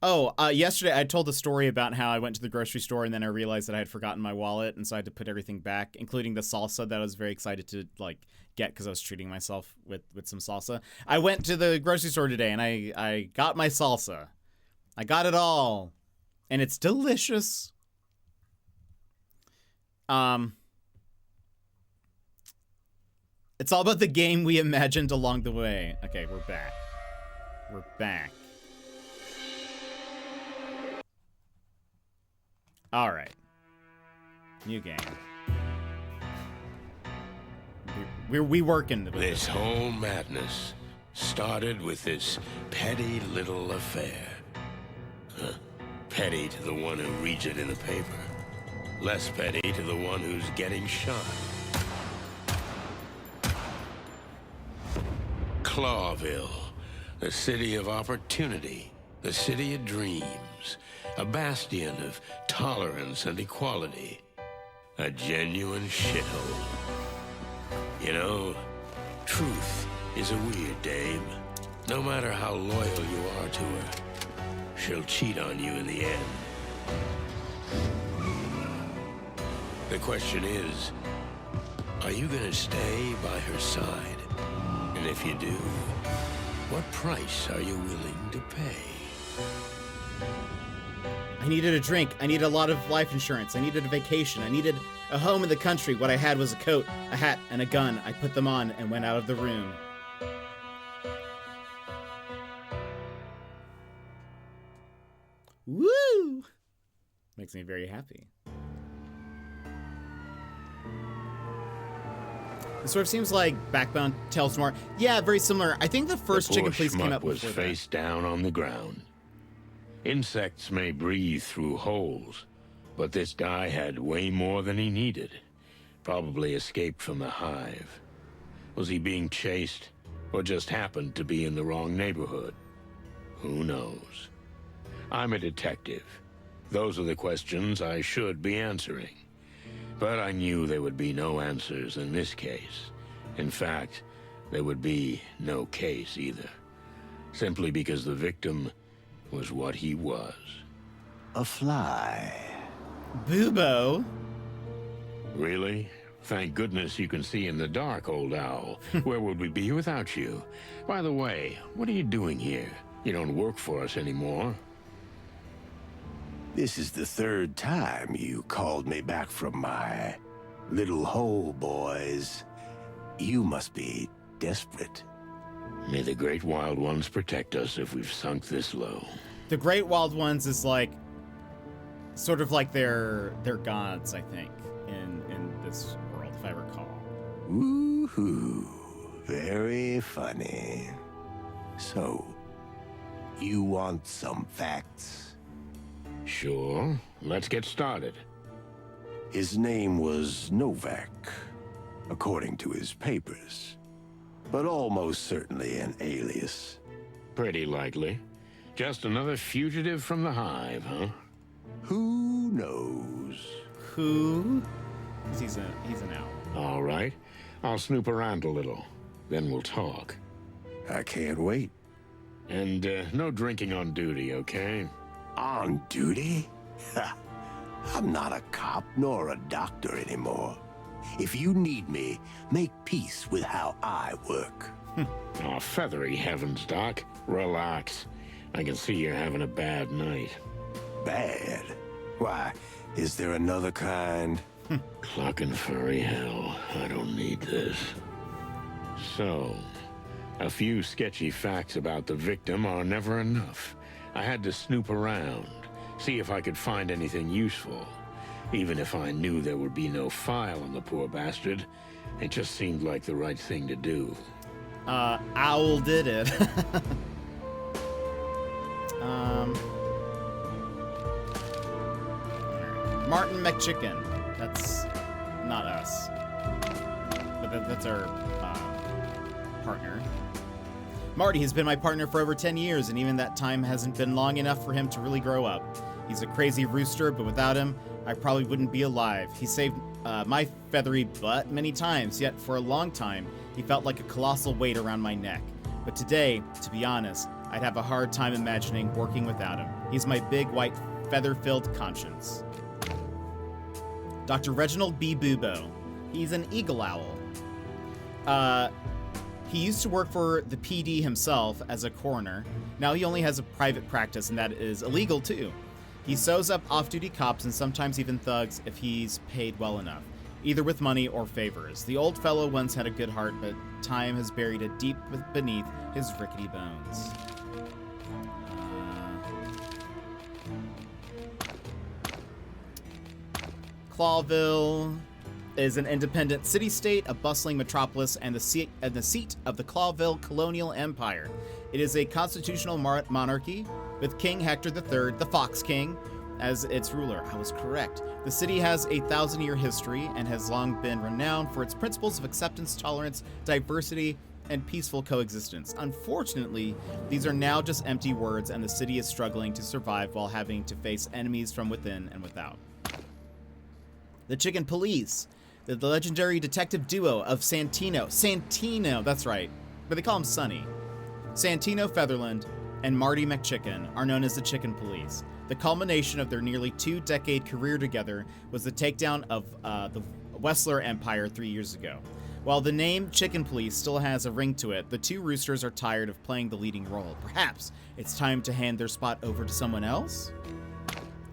Oh, yesterday I told the story about how I went to the grocery store and then I realized that I had forgotten my wallet, and so I had to put everything back, including the salsa that I was very excited to like get because I was treating myself with some salsa. I went to the grocery store today and I got my salsa. I got it all, and it's delicious. It's all about the game we imagined along the way. Okay, we're back. We're back. All right. New game. We working with this whole madness started with this petty little affair. Petty to the one who reads it in the paper. Less petty to the one who's getting shot. Clawville, the city of opportunity, the city of dreams, a bastion of tolerance and equality, a genuine shithole. You know, truth is a weird dame. No matter how loyal you are to her, she'll cheat on you in the end. The question is, are you gonna stay by her side? And if you do, what price are you willing to pay? I needed a drink. I needed a lot of life insurance. I needed a vacation. I needed a home in the country. What I had was a coat, a hat, and a gun. I put them on and went out of the room. Woo! Makes me very happy. It sort of seems like Backbone Tales Noir. Yeah, very similar. I think the first Chicken Please came up was face down on the ground. Insects may breathe through holes, but this guy had way more than he needed. Probably escaped from the Hive. Was he being chased, or just happened to be in the wrong neighborhood? Who knows? I'm a detective. Those are the questions I should be answering. But I knew there would be no answers in this case. In fact, there would be no case either. Simply because the victim was what he was. A fly. Boobo. Really? Thank goodness you can see in the dark, old owl. Where would we be without you? By the way, what are you doing here? You don't work for us anymore. This is the third time you called me back from my little hole, boys. You must be desperate. May the Great Wild Ones protect us if we've sunk this low. The Great Wild Ones is like, sort of like they're gods, I think, in this world, if I recall. Woohoo! Very funny. So, you want some facts? Sure. Let's get started. His name was Novak, according to his papers, but almost certainly an alias. Pretty likely. Just another fugitive from the Hive, huh? Who knows? Who? He's an owl. All right. I'll snoop around a little. Then we'll talk. I can't wait. And no drinking on duty, okay? On duty? Ha! I'm not a cop nor a doctor anymore. If you need me, make peace with how I work. Oh, feathery heavens, Doc. Relax. I can see you're having a bad night. Bad? Why, is there another kind? Clucking furry hell. I don't need this. So, a few sketchy facts about the victim are never enough. I had to snoop around, see if I could find anything useful. Even if I knew there would be no file on the poor bastard, it just seemed like the right thing to do. Owl did it. Martin McChicken. That's not us. But that's our partner. Marty has been my partner for over 10 years, and even that time hasn't been long enough for him to really grow up. He's a crazy rooster, but without him, I probably wouldn't be alive. He saved my feathery butt many times, yet for a long time, he felt like a colossal weight around my neck. But today, to be honest, I'd have a hard time imagining working without him. He's my big, white, feather-filled conscience. Dr. Reginald B. Bubo. He's an eagle owl. He used to work for the PD himself as a coroner. Now he only has a private practice, and that is illegal too. He sews up off-duty cops and sometimes even thugs if he's paid well enough, either with money or favors. The old fellow once had a good heart, but time has buried it deep beneath his rickety bones. Clawville is an independent city-state, a bustling metropolis, and the seat of the Clawville colonial empire. It is a constitutional monarchy with King Hector III, the Fox King, as its ruler. I was correct. The city has a 1,000-year history and has long been renowned for its principles of acceptance, tolerance, diversity, and peaceful coexistence. Unfortunately, these are now just empty words, and the city is struggling to survive while having to face enemies from within and without. The Chicken Police, the legendary detective duo of Santino, that's right, but they call him Sonny. Santino Featherland and Marty McChicken are known as the Chicken Police. The culmination of their nearly 2-decade career together was the takedown of the Wessler Empire 3 years ago. While the name Chicken Police still has a ring to it, the two roosters are tired of playing the leading role. Perhaps it's time to hand their spot over to someone else?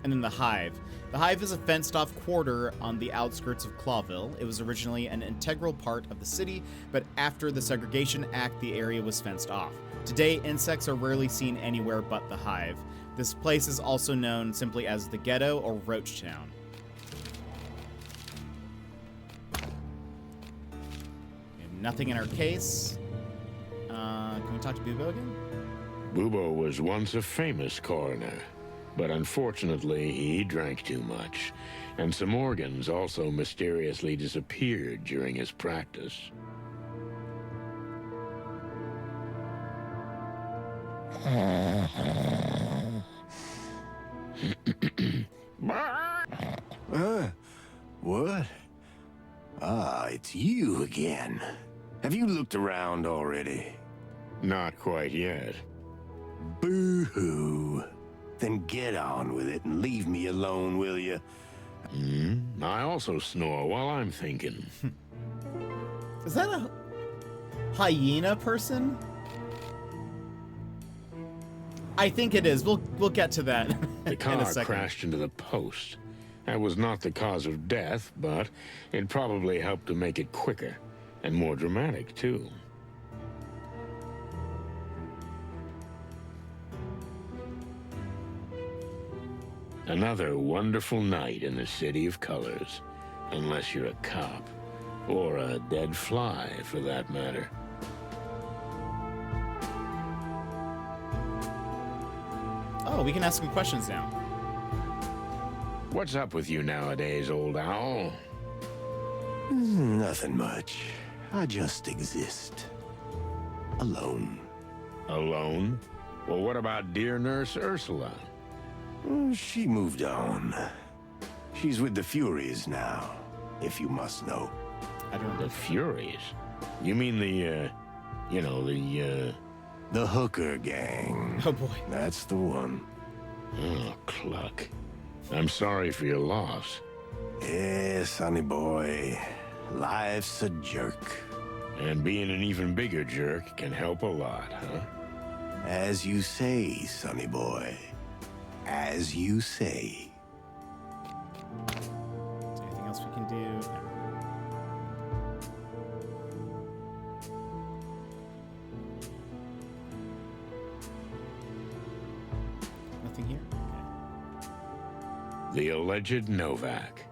And then the Hive. The Hive is a fenced-off quarter on the outskirts of Clawville. It was originally an integral part of the city, but after the Segregation Act, the area was fenced off. Today, insects are rarely seen anywhere but the Hive. This place is also known simply as the Ghetto or Roach Town. We have nothing in our case. Can we talk to Bubo again? Bubo was once a famous coroner, but unfortunately he drank too much, and some organs also mysteriously disappeared during his practice. What? Ah, it's you again. Have you looked around already? Not quite yet. Boo-hoo. Then get on with it and leave me alone, will you? I also snore while I'm thinking. Is that a hyena person? I think it is. We'll get to that The in car a second. crashed into the post. That was not the cause of death, but it probably helped to make it quicker and more dramatic, too. Another wonderful night in the City of Colors, unless you're a cop, or a dead fly, for that matter. Oh, we can ask some questions now. What's up with you nowadays, old owl? Nothing much. I just exist. Alone. Alone? Well, what about dear Nurse Ursula? She moved on. She's with the Furies now, if you must know. I don't know. The Furies? You mean the The hooker gang. Oh boy. That's the one. Oh, Cluck. I'm sorry for your loss. Yeah, sonny boy. Life's a jerk. And being an even bigger jerk can help a lot, huh? As you say, sonny boy. As you say. Is there anything else we can do? No. Nothing here? Okay. The alleged Novak.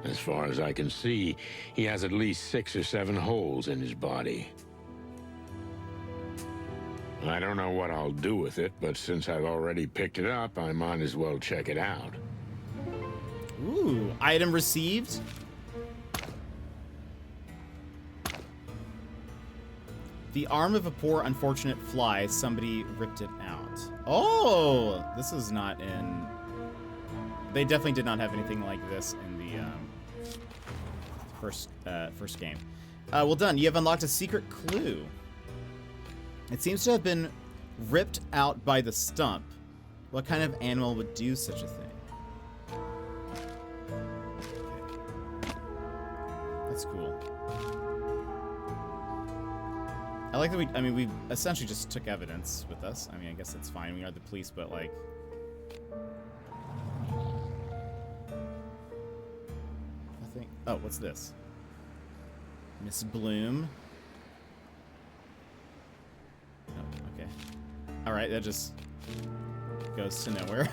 As far as I can see, he has at least 6 or 7 holes in his body. I don't know what I'll do with it, but since I've already picked it up, I might as well check it out. Ooh, item received. The arm of a poor unfortunate fly. Somebody ripped it out. Oh, this is not in... They definitely did not have anything like this in the first game. Well done. You have unlocked a secret clue. It seems to have been ripped out by the stump. What kind of animal would do such a thing? Okay. That's cool. I like that we essentially just took evidence with us. I mean, I guess that's fine. We are the police, but like... Nothing. Oh, what's this? Miss Bloom. Oh, okay. Alright, that just goes to nowhere.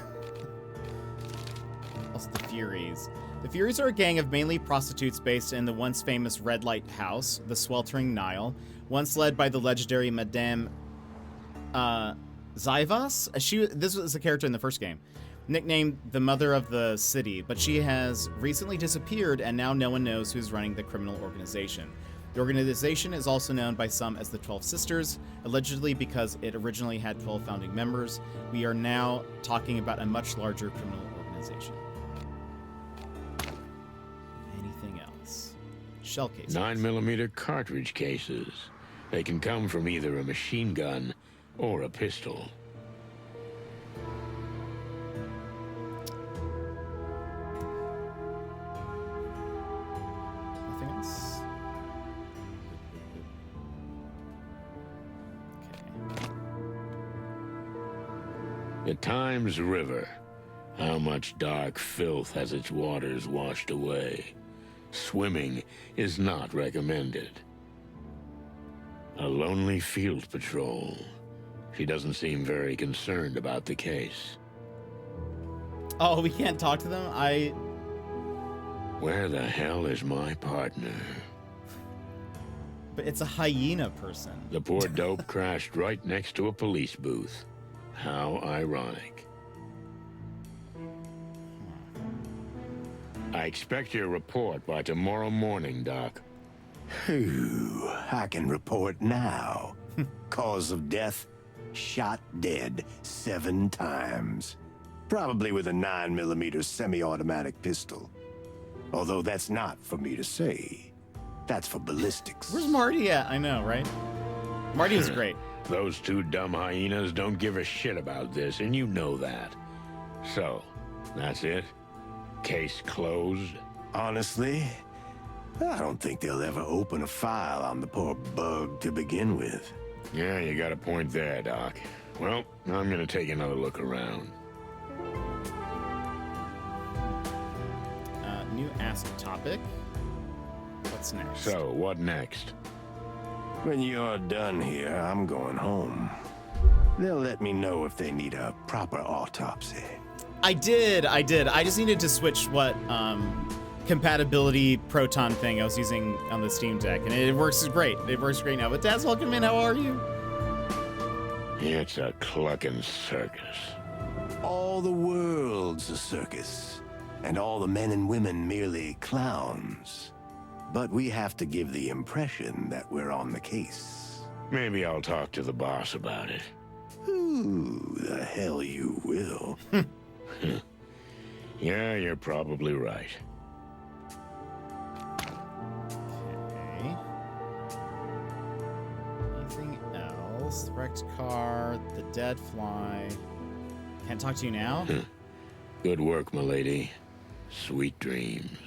Also, the Furies. The Furies are a gang of mainly prostitutes based in the once famous Red Light House, the Sweltering Nile, once led by the legendary Madame Zivas. This was a character in the first game, nicknamed the Mother of the City, but she has recently disappeared and now no one knows who's running the criminal organization. The organization is also known by some as the 12 Sisters, allegedly because it originally had 12 founding members. We are now talking about a much larger criminal organization. Anything else? Shell cases. 9mm cartridge cases. They can come from either a machine gun or a pistol. Nothing else? Okay. The Times River. How much dark filth has its waters washed away? Swimming is not recommended. A lonely field patrol. She doesn't seem very concerned about the case. Oh, we can't talk to them? Where the hell is my partner? But it's a hyena person. The poor dope crashed right next to a police booth. How ironic. I expect your report by tomorrow morning, Doc. Phew, I can report now. Cause of death, shot dead 7 times. Probably with a 9mm semi-automatic pistol. Although that's not for me to say. That's for ballistics. Where's Marty at? I know, right? Marty was great. Those 2 dumb hyenas don't give a shit about this, and you know that. So, that's it? Case closed? Honestly, I don't think they'll ever open a file on the poor bug to begin with. Yeah, you got a point there, Doc. Well, I'm gonna take another look around. New ask topic. What's next? So, what next? When you're done here, I'm going home. They'll let me know if they need a proper autopsy. I did. I just needed to switch what compatibility proton thing I was using on the Steam Deck, and it works great. It works great now. But Daz, welcome in. How are you? It's a clucking circus. All the world's a circus, and all the men and women merely clowns. But we have to give the impression that we're on the case. Maybe I'll talk to the boss about it. Ooh, the hell you will. Yeah, you're probably right. Okay. Anything else? Wrecked car, the dead fly. Can't talk to you now? Good work, milady. Sweet dreams.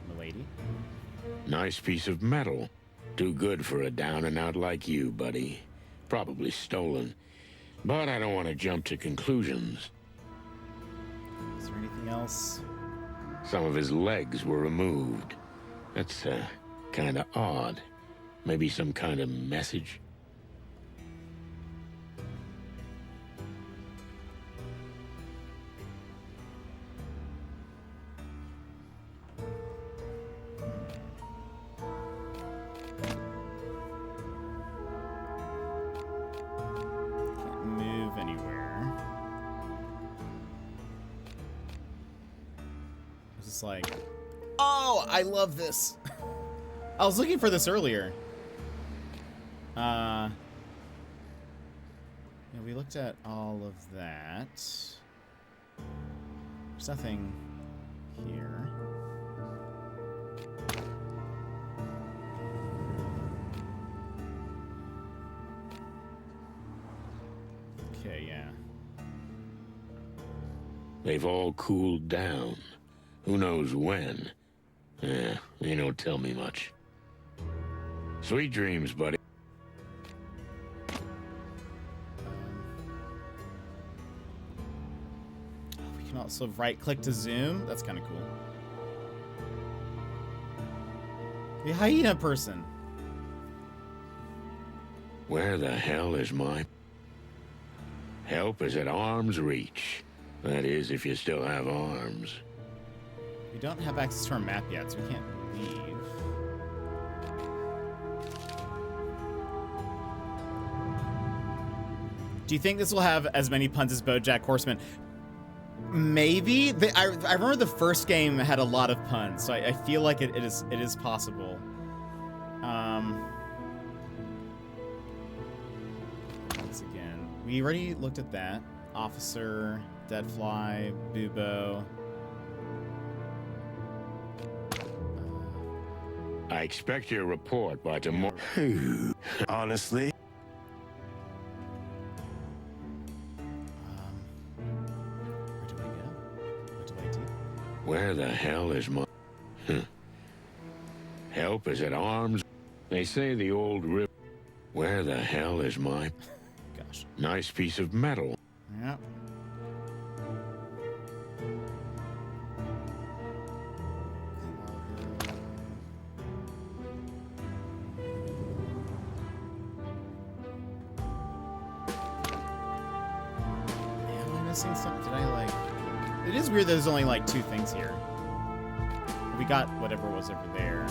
Milady? Nice piece of metal. Too good for a down-and-out like you, buddy. Probably stolen. But I don't want to jump to conclusions. Is there anything else? Some of his legs were removed. That's, kind of odd. Maybe some kind of message? just like, oh, I love this. I was looking for this earlier. Yeah, we looked at all of that. There's nothing here. Okay, yeah. They've all cooled down. Who knows when? They don't tell me much. Sweet dreams, buddy. We can also right-click to zoom. That's kind of cool. The hyena person. Where the hell is my... Help is at arm's reach. That is, if you still have arms. We don't have access to our map yet, so we can't leave. Do you think this will have as many puns as BoJack Horseman? Maybe. I remember the first game had a lot of puns, so I feel like it is possible. Once again, we already looked at that. Officer, Deadfly, Bubo. I expect your report by tomorrow. Honestly, Where do I go? What do I do? Where the hell is my... Help is at arm's... They say the old river... Where the hell is my... Gosh. Nice piece of metal. Yeah. Am I missing something? Did I like... It is weird that there's only like 2 things here. We got whatever was over there.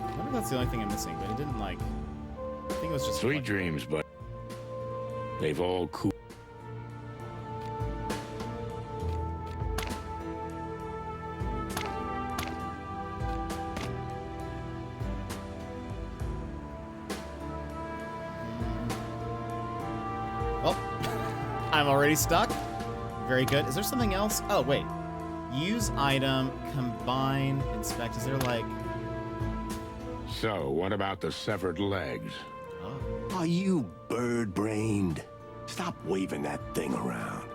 I wonder if that's the only thing I'm missing, but it didn't like... I think it was just... Sweet dreams, but... They've all cool... I'm already stuck. Very good. Is there something else? Oh, wait. Use item, combine, inspect. Is there like... So, what about the severed legs? Oh. are you bird-brained? Stop waving that thing around.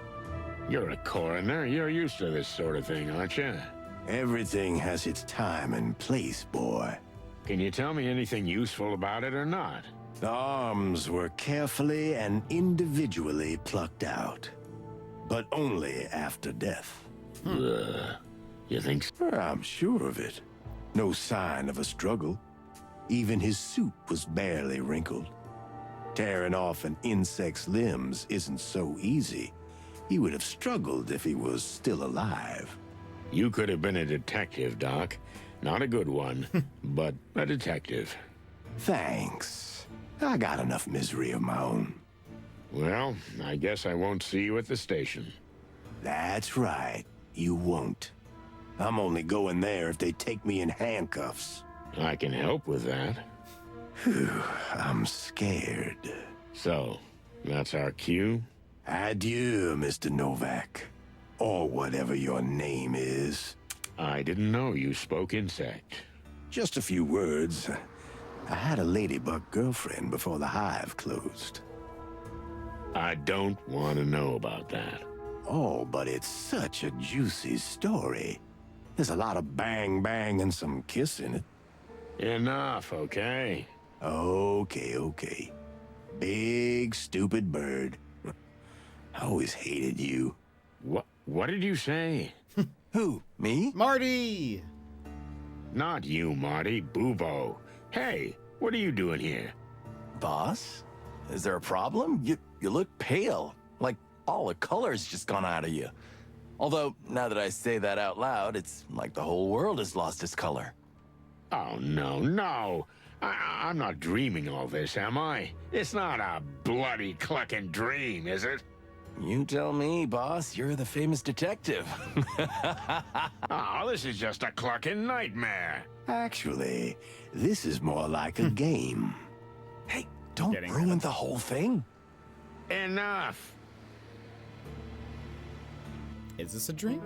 You're a coroner. You're used to this sort of thing, aren't you? Everything has its time and place, boy. Can you tell me anything useful about it or not? The arms were carefully and individually plucked out, but only after death. You think so? I'm sure of it. No sign of a struggle. Even his suit was barely wrinkled. Tearing off an insect's limbs isn't so easy. He would have struggled if he was still alive. You could have been a detective, Doc. Not a good one, but a detective. Thanks. I got enough misery of my own. Well, I guess I won't see you at the station. That's right. You won't. I'm only going there if they take me in handcuffs. I can help with that. Phew, I'm scared. So, that's our cue? Adieu, Mr. Novak. Or whatever your name is. I didn't know you spoke insect. Just a few words. I had a ladybug girlfriend before the Hive closed. I don't want to know about that. Oh, but it's such a juicy story. There's a lot of bang and some kiss in it. Enough, okay? Okay. Big, stupid bird. I always hated you. What did you say? Who, me? Marty! Not you, Marty. Bubo. Hey, what are you doing here? Boss? Is there a problem? You look pale. Like all the color's just gone out of you. Although, now that I say that out loud, it's like the whole world has lost its color. Oh, no. I'm not dreaming all this, am I? It's not a bloody clucking dream, is it? You tell me, boss. You're the famous detective. Oh, this is just a clucking nightmare. Actually, this is more like a game. Hey, don't Getting ruin the whole thing. Enough. Is this a dream?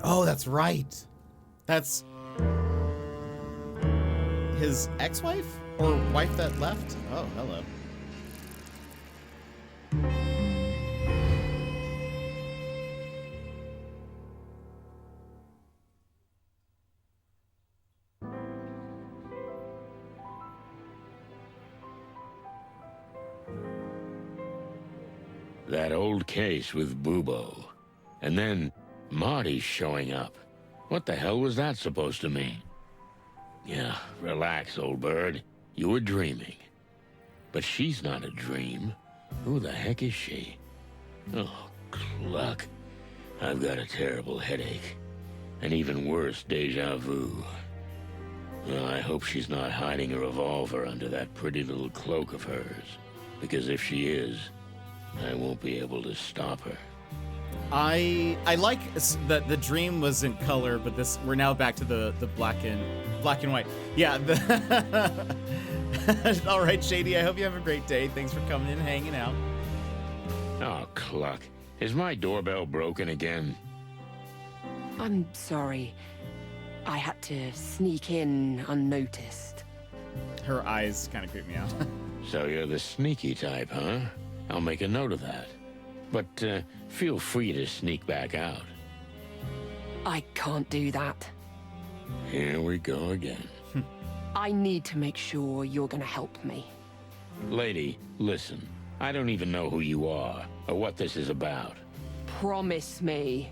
Oh, that's right. That's his ex-wife or wife that left? Oh, hello. That old case with Bubo. And then Marty's showing up. What the hell was that supposed to mean? Yeah, relax, old bird. You were dreaming. But she's not a dream. Who the heck is she? Oh, cluck. I've got a terrible headache. And even worse, deja vu. Well, I hope she's not hiding a revolver under that pretty little cloak of hers. Because if she is, I won't be able to stop her. I like that the dream was in color, but this we're now back to the black and white. Yeah. All right, Shady. I hope you have a great day. Thanks for coming in and hanging out. Oh, cluck. Is my doorbell broken again? I'm sorry. I had to sneak in unnoticed. Her eyes kind of creep me out. So you're the sneaky type, huh? I'll make a note of that. But feel free to sneak back out. I can't do that. Here we go again. I need to make sure you're gonna help me. Lady, listen. I don't even know who you are or what this is about. Promise me.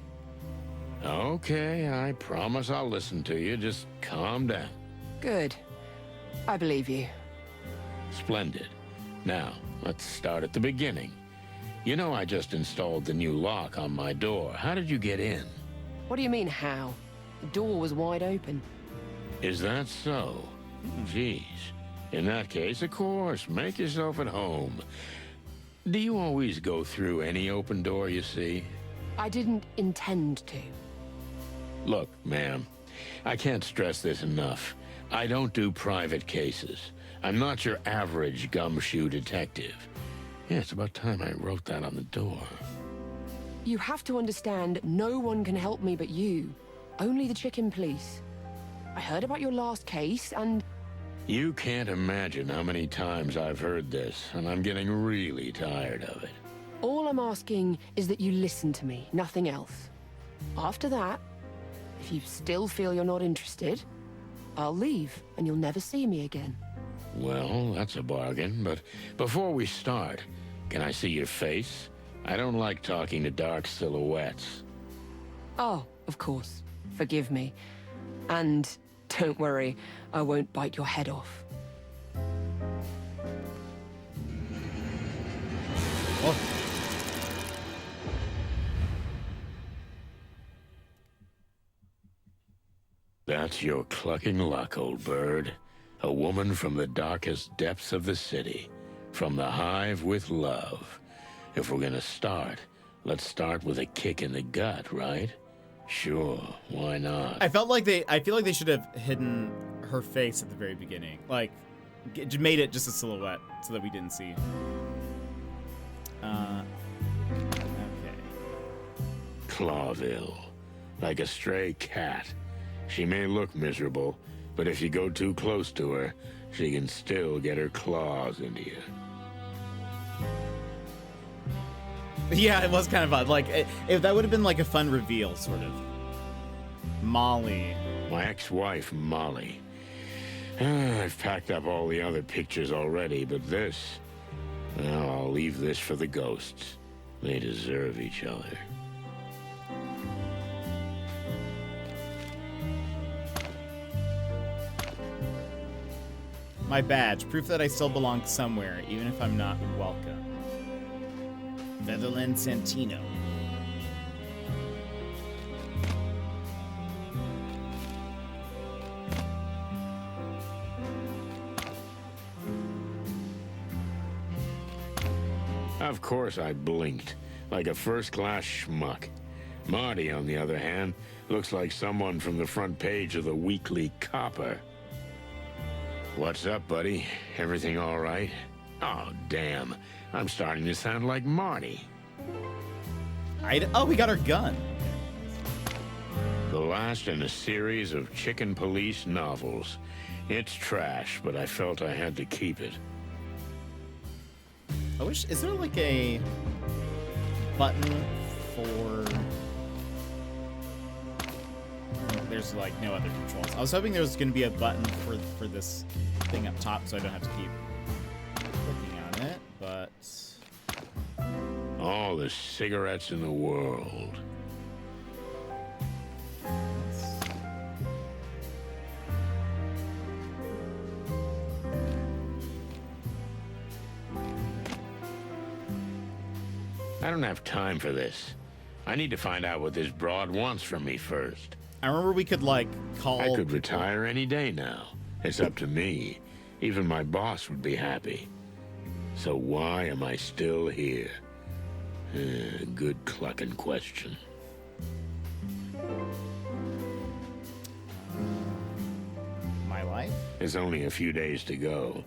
Okay, I promise I'll listen to you. Just calm down. Good. I believe you. Splendid. Now, let's start at the beginning. You know I just installed the new lock on my door. How did you get in? What do you mean, how? The door was wide open. Is that so? Geez. In that case, of course, make yourself at home. Do you always go through any open door you see? I didn't intend to. Look, ma'am, I can't stress this enough. I don't do private cases. I'm not your average gumshoe detective. Yeah, it's about time I wrote that on the door. You have to understand, no one can help me but you. Only the chicken police. I heard about your last case, and... You can't imagine how many times I've heard this, and I'm getting really tired of it. all I'm asking is that you listen to me, nothing else. After that, if you still feel you're not interested, I'll leave, and you'll never see me again. Well, that's a bargain, but before we start, can I see your face? I don't like talking to dark silhouettes. Oh, of course. Forgive me. And don't worry, I won't bite your head off. Oh. That's your clucking luck, old bird. A woman from the darkest depths of the city. From the Hive with love. If we're gonna start, let's start with a kick in the gut, right? Sure, why not? I feel like they should have hidden her face at the very beginning. Like, made it just a silhouette so that we didn't see. Okay. Clawville. Like a stray cat. She may look miserable, but if you go too close to her, she can still get her claws into you. Yeah, it was kind of odd. Like, that would have been like a fun reveal, sort of. Molly. My ex-wife, Molly. I've packed up all the other pictures already, but this... Well, I'll leave this for the ghosts. They deserve each other. My badge. Proof that I still belong somewhere, even if I'm not welcome. Netherlands Santino. Of course I blinked, like a first-class schmuck. Marty, on the other hand, looks like someone from the front page of the Weekly Copper. What's up, buddy? Everything all right? Oh, damn. I'm starting to sound like Marty. Oh, we got our gun. The last in a series of Chicken Police novels. It's trash, but I felt I had to keep it. I wish, is there like a button for... There's like no other controls. I was hoping there was going to be a button for this thing up top so I don't have to keep clicking on it, but... All the cigarettes in the world. I don't have time for this. I need to find out what this broad wants from me first. I remember we could, like, call... I could retire any day now. It's up to me. Even my boss would be happy. So why am I still here? Good clucking question. My life? There's only a few days to go.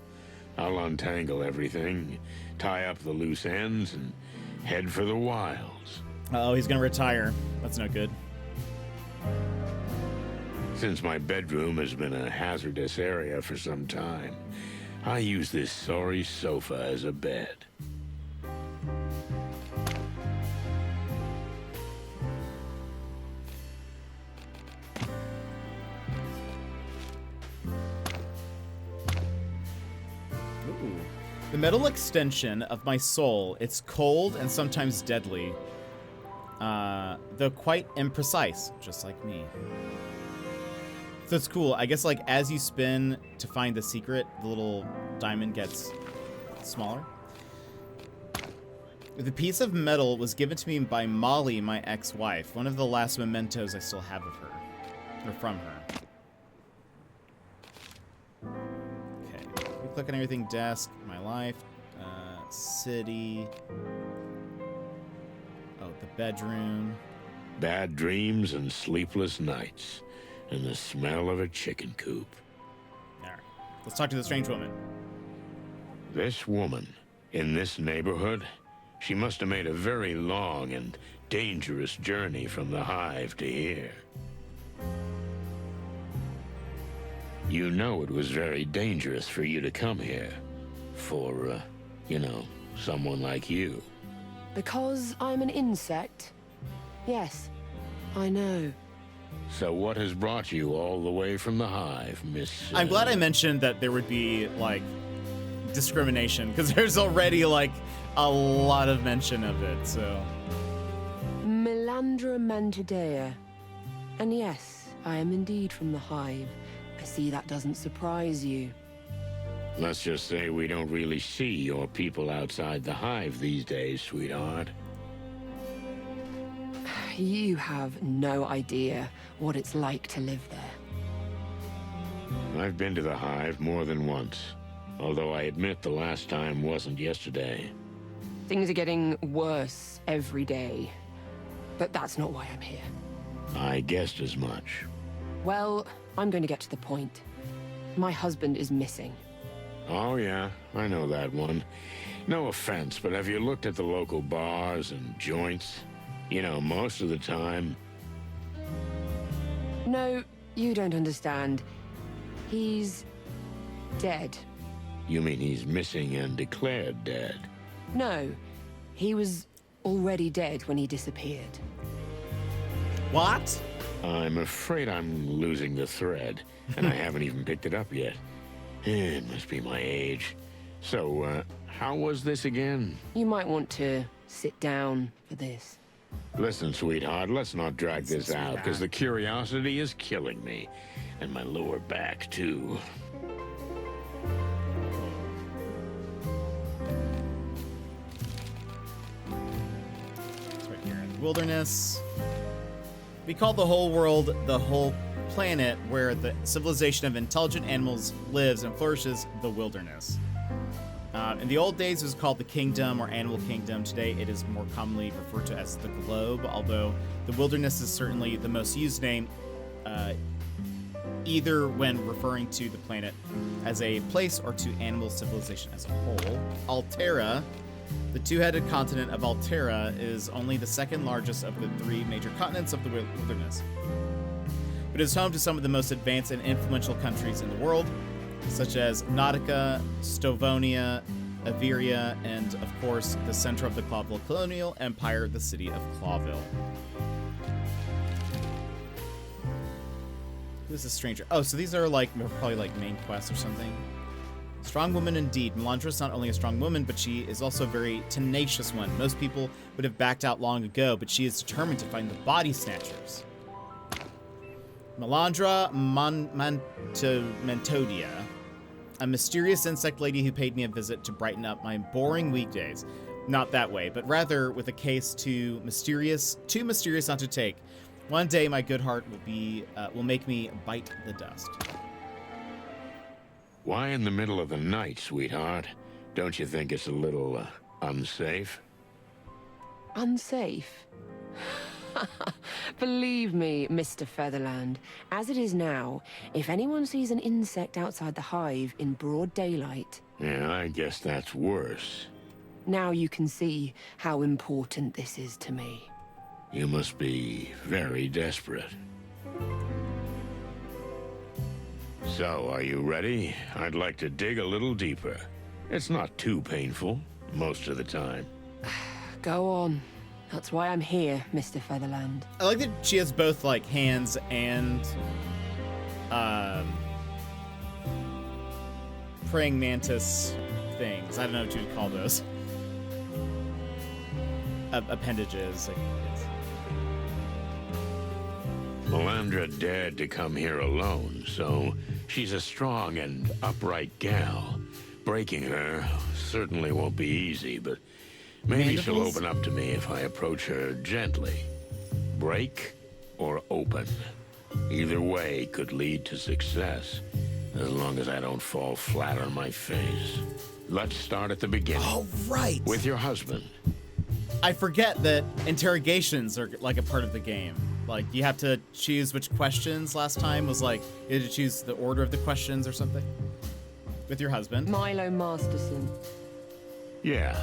I'll untangle everything, tie up the loose ends, and head for the wilds. Oh, he's gonna retire. That's no good. Since my bedroom has been a hazardous area for some time, I use this sorry sofa as a bed. Ooh. The metal extension of my soul, it's cold and sometimes deadly. Though quite imprecise, just like me. So it's cool. I guess, like, as you spin to find the secret, the little diamond gets smaller. The piece of metal was given to me by Molly, my ex-wife. One of the last mementos I still have of her. Or from her. Okay. We click on everything. Desk, my life, city. Oh, the bedroom. Bad dreams and sleepless nights. And the smell of a chicken coop. Alright. Let's talk to the strange woman. This woman, in this neighborhood, she must have made a very long and dangerous journey from the Hive to here. You know it was very dangerous for you to come here. For, you know, someone like you. Because I'm an insect? Yes, I know. So what has brought you all the way from the Hive, Miss... I'm glad I mentioned that there would be, like, discrimination, because there's already, like, a lot of mention of it, so... Melandra Mantidea. And yes, I am indeed from the Hive. I see that doesn't surprise you. Let's just say we don't really see your people outside the Hive these days, sweetheart. You have no idea what it's like to live there. I've been to the Hive more than once, although I admit the last time wasn't yesterday. Things are getting worse every day. But that's not why I'm here. I guessed as much. Well, I'm going to get to the point. My husband is missing. Oh yeah, I know that one. No offense, but have you looked at the local bars and joints? You know, most of the time... No, you don't understand. He's... dead. You mean he's missing and declared dead? No, he was already dead when he disappeared. What? I'm afraid I'm losing the thread, and I haven't even picked it up yet. It must be my age. So, how was this again? You might want to sit down for this. Listen, sweetheart, let's not drag this out, because the curiosity is killing me. And my lower back, too. It's right here in the wilderness. We call the whole world the whole planet where the civilization of intelligent animals lives and flourishes, the wilderness. In the old days, it was called the Kingdom or Animal Kingdom. Today, it is more commonly referred to as the Globe, although the Wilderness is certainly the most used name, either when referring to the planet as a place or to animal civilization as a whole. Altera, the two-headed continent of Altera, is only the second largest of the three major continents of the Wilderness. It is home to some of the most advanced and influential countries in the world, such as Nautica, Stavonia, Averia, and, of course, the center of the Clawville colonial empire, the city of Clawville. Who's a stranger? Oh, so these are probably main quests or something. Strong woman indeed. Melandra is not only a strong woman, but she is also a very tenacious one. Most people would have backed out long ago, but she is determined to find the body snatchers. Melandra Mantodia, a mysterious insect lady who paid me a visit to brighten up my boring weekdays. Not that way, but rather with a case too mysterious not to take. One day my good heart will make me bite the dust. Why in the middle of the night, sweetheart? Don't you think it's a little unsafe? Unsafe? Believe me, Mr. Featherland, as it is now, if anyone sees an insect outside the hive in broad daylight... Yeah, I guess that's worse. Now you can see how important this is to me. You must be very desperate. So, are you ready? I'd like to dig a little deeper. It's not too painful, most of the time. Go on. That's why I'm here, Mr. Featherland. I like that she has both, hands and, praying mantis things. I don't know what you would call those. Appendages, I guess. Melandra dared to come here alone, so she's a strong and upright gal. Breaking her certainly won't be easy, but maybe she'll open up to me if I approach her gently. Break or open. Either way could lead to success, as long as I don't fall flat on my face. Let's start at the beginning. Oh, right! With your husband. I forget that interrogations are a part of the game. You have to choose which questions. Last time was you had to choose the order of the questions or something. With your husband. Milo Masterson. Yeah.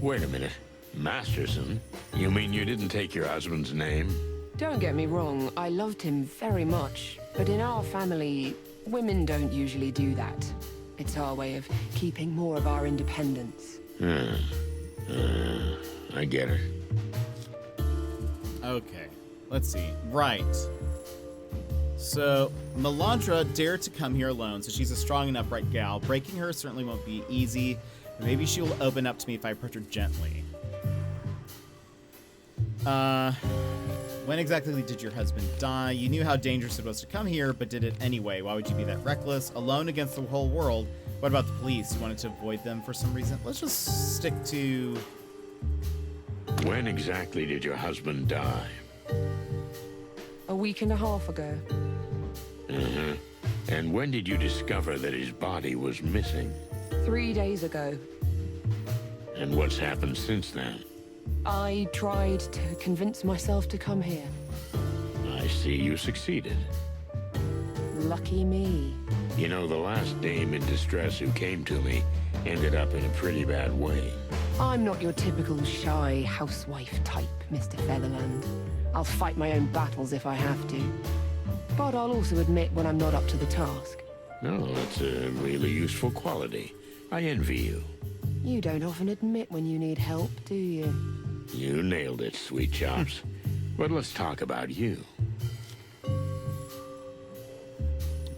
Wait a minute. Masterson? You mean you didn't take your husband's name? Don't get me wrong, I loved him very much. But in our family, women don't usually do that. It's our way of keeping more of our independence. I get it. Okay. Let's see. Right. So, Melandra dared to come here alone, so she's a strong and upright gal. Breaking her certainly won't be easy. Maybe she will open up to me if I approach her gently. When exactly did your husband die? You knew how dangerous it was to come here, but did it anyway. Why would you be that reckless? Alone against the whole world? What about the police? You wanted to avoid them for some reason? Let's just stick to... When exactly did your husband die? A week and a half ago. And when did you discover that his body was missing? 3 days ago. And what's happened since then? I tried to convince myself to come here. I see you succeeded. Lucky me. You know, the last dame in distress who came to me ended up in a pretty bad way. I'm not your typical shy housewife type, Mr. Featherland. I'll fight my own battles if I have to. But I'll also admit when I'm not up to the task. No, that's a really useful quality. I envy you. You don't often admit when you need help, do you? You nailed it, sweet chops. But let's talk about you.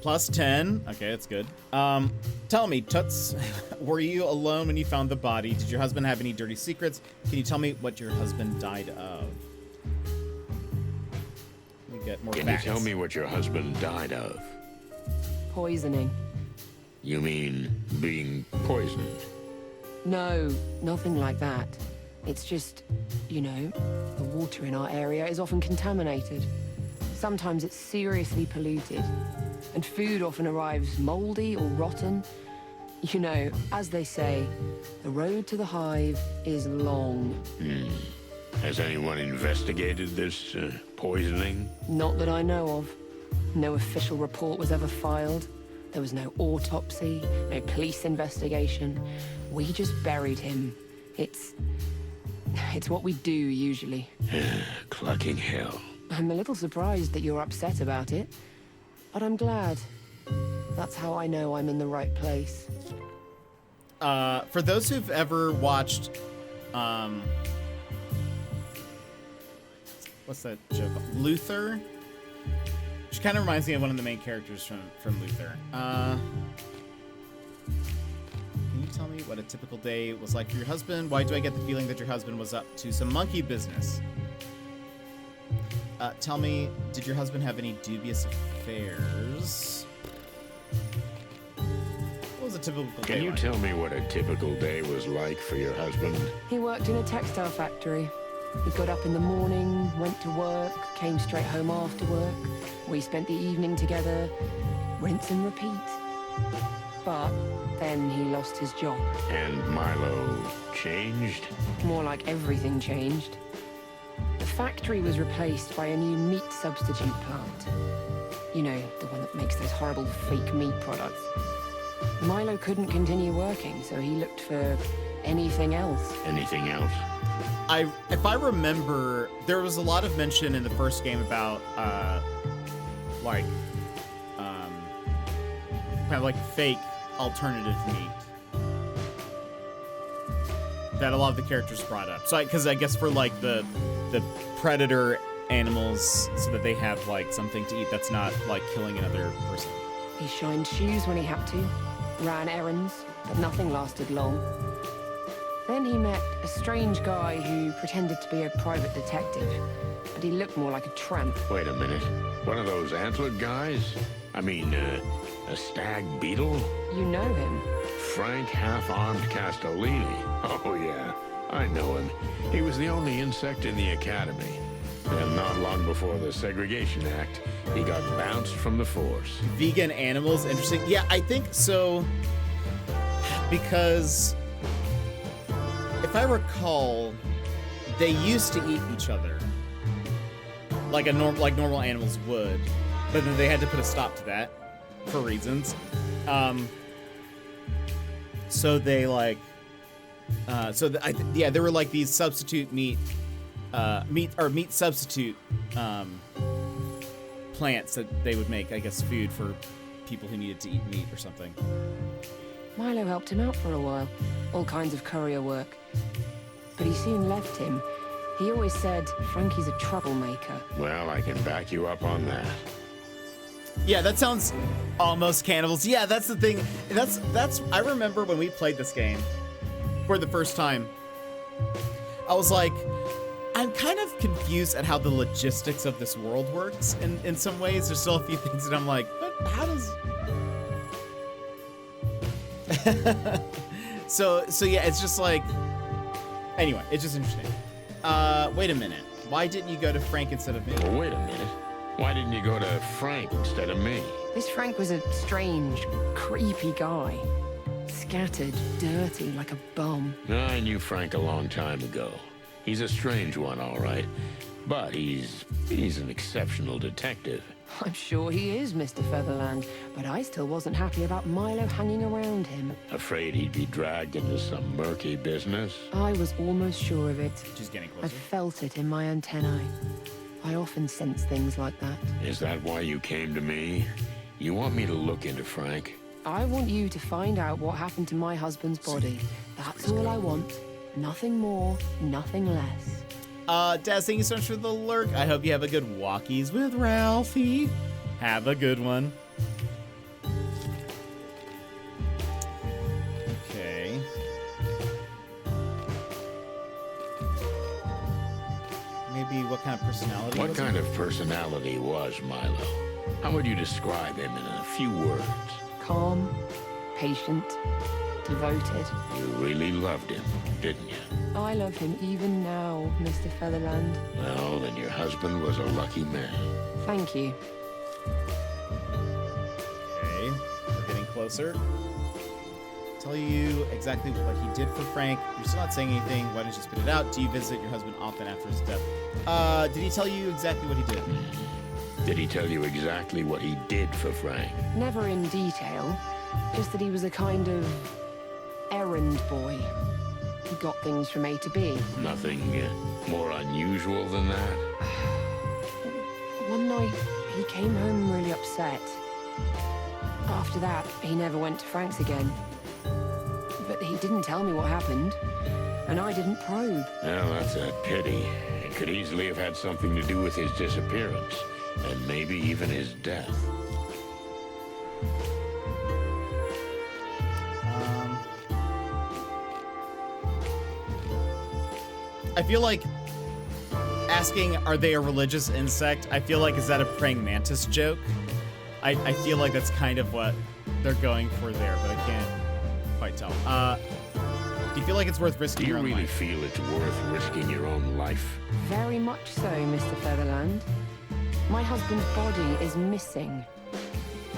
Plus 10. Okay, that's good. Tell me, Toots, were you alone when you found the body? Did your husband have any dirty secrets? Can you tell me what your husband died of? We get more Can facts. you tell me what your husband died of? Poisoning. You mean being poisoned? No, nothing like that. It's just, you know, the water in our area is often contaminated. Sometimes it's seriously polluted. And food often arrives moldy or rotten. You know, as they say, the road to the Hive is long. Has anyone investigated this poisoning? Not that I know of. No official report was ever filed. There was no autopsy, no police investigation. We just buried him. It's what we do usually. Clucking hell. I'm a little surprised that you're upset about it, but I'm glad. That's how I know I'm in the right place. For those who've ever watched, what's that show called? Luther? Which kind of reminds me of one of the main characters from Luther. Can you tell me what a typical day was like for your husband? Why do I get the feeling that your husband was up to some monkey business? Tell me, did your husband have any dubious affairs? What was a typical day Can you like? tell me what a typical day was like for your husband? He worked in a textile factory. He got up in the morning, went to work, came straight home after work. We spent the evening together, rinse and repeat. But then he lost his job. And Milo changed? More like everything changed. The factory was replaced by a new meat substitute plant. You know, the one that makes those horrible fake meat products. Milo couldn't continue working, so he looked for anything else. Anything else? If I remember, there was a lot of mention in the first game about, kind of like fake alternative meat that a lot of the characters brought up. So, because I guess for like the predator animals, so that they have like something to eat that's not like killing another person. He shined shoes when he had to, ran errands, but nothing lasted long. Then he met a strange guy who pretended to be a private detective, but he looked more like a tramp. Wait a minute. One of those antlered guys? I mean, a stag beetle? You know him. Frank Half-Armed Castellini. Oh, yeah. I know him. He was the only insect in the academy. And not long before the Segregation Act, he got bounced from the force. Vegan animals, interesting. Yeah, I think so, because if I recall, they used to eat each other like normal animals would, but then they had to put a stop to that for reasons. So they like, there were like these substitute meat substitute plants that they would make, I guess, food for people who needed to eat meat or something. Milo helped him out for a while, all kinds of courier work. But he soon left him. He always said Frankie's a troublemaker. Well, I can back you up on that. Yeah, that sounds almost cannibals. Yeah, that's the thing. That's I remember when we played this game for the first time, I was like, I'm kind of confused at how the logistics of this world works in some ways. There's still a few things that I'm like, but how does... so yeah, it's just like, anyway, it's just interesting. Wait a minute. Why didn't you go to Frank instead of me? Well, wait a minute. Why didn't you go to Frank instead of me? This Frank was a strange, creepy guy. Scattered, dirty, like a bum. I knew Frank a long time ago. He's a strange one, all right. But he's an exceptional detective. I'm sure he is, Mr. Featherland, but I still wasn't happy about Milo hanging around him. Afraid he'd be dragged into some murky business? I was almost sure of it. She's getting I closer. felt it in my antennae. I often sense things like that. Is that why you came to me? You want me to look into Frank? I want you to find out what happened to my husband's body. That's all I want. Nothing more, nothing less. Daz, thank you so much for the lurk. I hope you have a good walkies with Ralphie. Have a good one. Okay. Maybe what kind of personality What was kind he? of personality was Milo? How would you describe him in a few words? Calm, patient, devoted. You really loved him, didn't you? I love him even now, Mr. Featherland. Well, then your husband was a lucky man. Thank you. Okay, we're getting closer. tell you exactly what he did for Frank? You're still not saying anything. Why didn't you spit it out? Do you visit your husband often after his death? Did he tell you exactly what he did? Did he tell you exactly what he did for Frank? Never in detail, just that he was a kind of errand boy. He got things from A to B. Nothing more unusual than that? One night, he came home really upset. After that, he never went to Frank's again. But he didn't tell me what happened, and I didn't probe. Well, that's a pity. It could easily have had something to do with his disappearance, and maybe even his death. I feel like asking, are they a religious insect? I feel like, is that a praying mantis joke? I feel like that's kind of what they're going for there, but I can't quite tell. Do you feel like it's worth risking your own life? Do you really feel it's worth risking your own life? Very much so, Mr. Featherland. My husband's body is missing.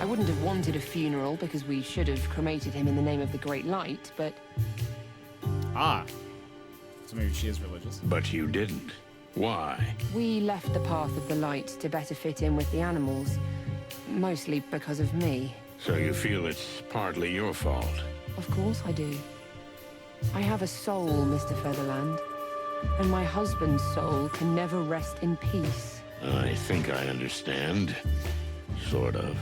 I wouldn't have wanted a funeral because we should have cremated him in the name of the Great Light, but... Ah. So maybe she is religious. But you didn't. Why? We left the path of the light to better fit in with the animals. Mostly because of me. So you feel it's partly your fault? Of course I do. I have a soul, Mr. Featherland. And my husband's soul can never rest in peace. I think I understand. Sort of.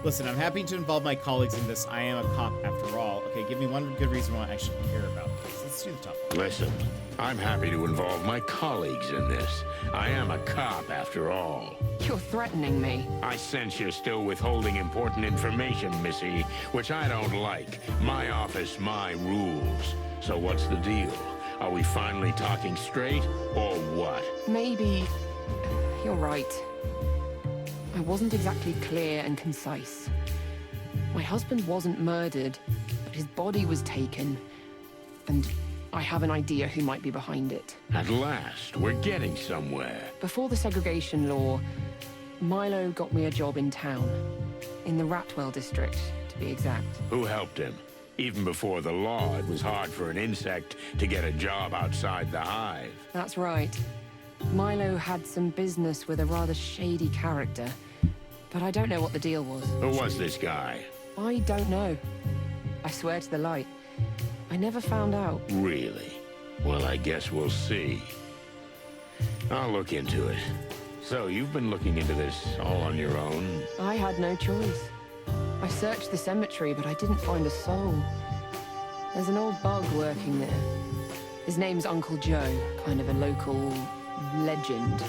Listen, I'm happy to involve my colleagues in this. I am a cop after all. Okay, give me one good reason why I should care about this. Let's do the top. Listen, I'm happy to involve my colleagues in this. I am a cop after all. You're threatening me. I sense you're still withholding important information, Missy, which I don't like. My office, my rules. So what's the deal? Are we finally talking straight, or what? Maybe... You're right. I wasn't exactly clear and concise. My husband wasn't murdered, but his body was taken. And I have an idea who might be behind it. At last, we're getting somewhere. Before the segregation law, Milo got me a job in town. In the Ratwell district, to be exact. Who helped him? Even before the law, it was hard for an insect to get a job outside the hive. That's right. Milo had some business with a rather shady character, but I don't know what the deal was. Who was this guy? I don't know. I swear to the light. I never found out. Really? Well, I guess we'll see. I'll look into it. So, you've been looking into this all on your own? I had no choice. I searched the cemetery, but I didn't find a soul. There's an old bug working there. His name's Uncle Joe, kind of a local legend.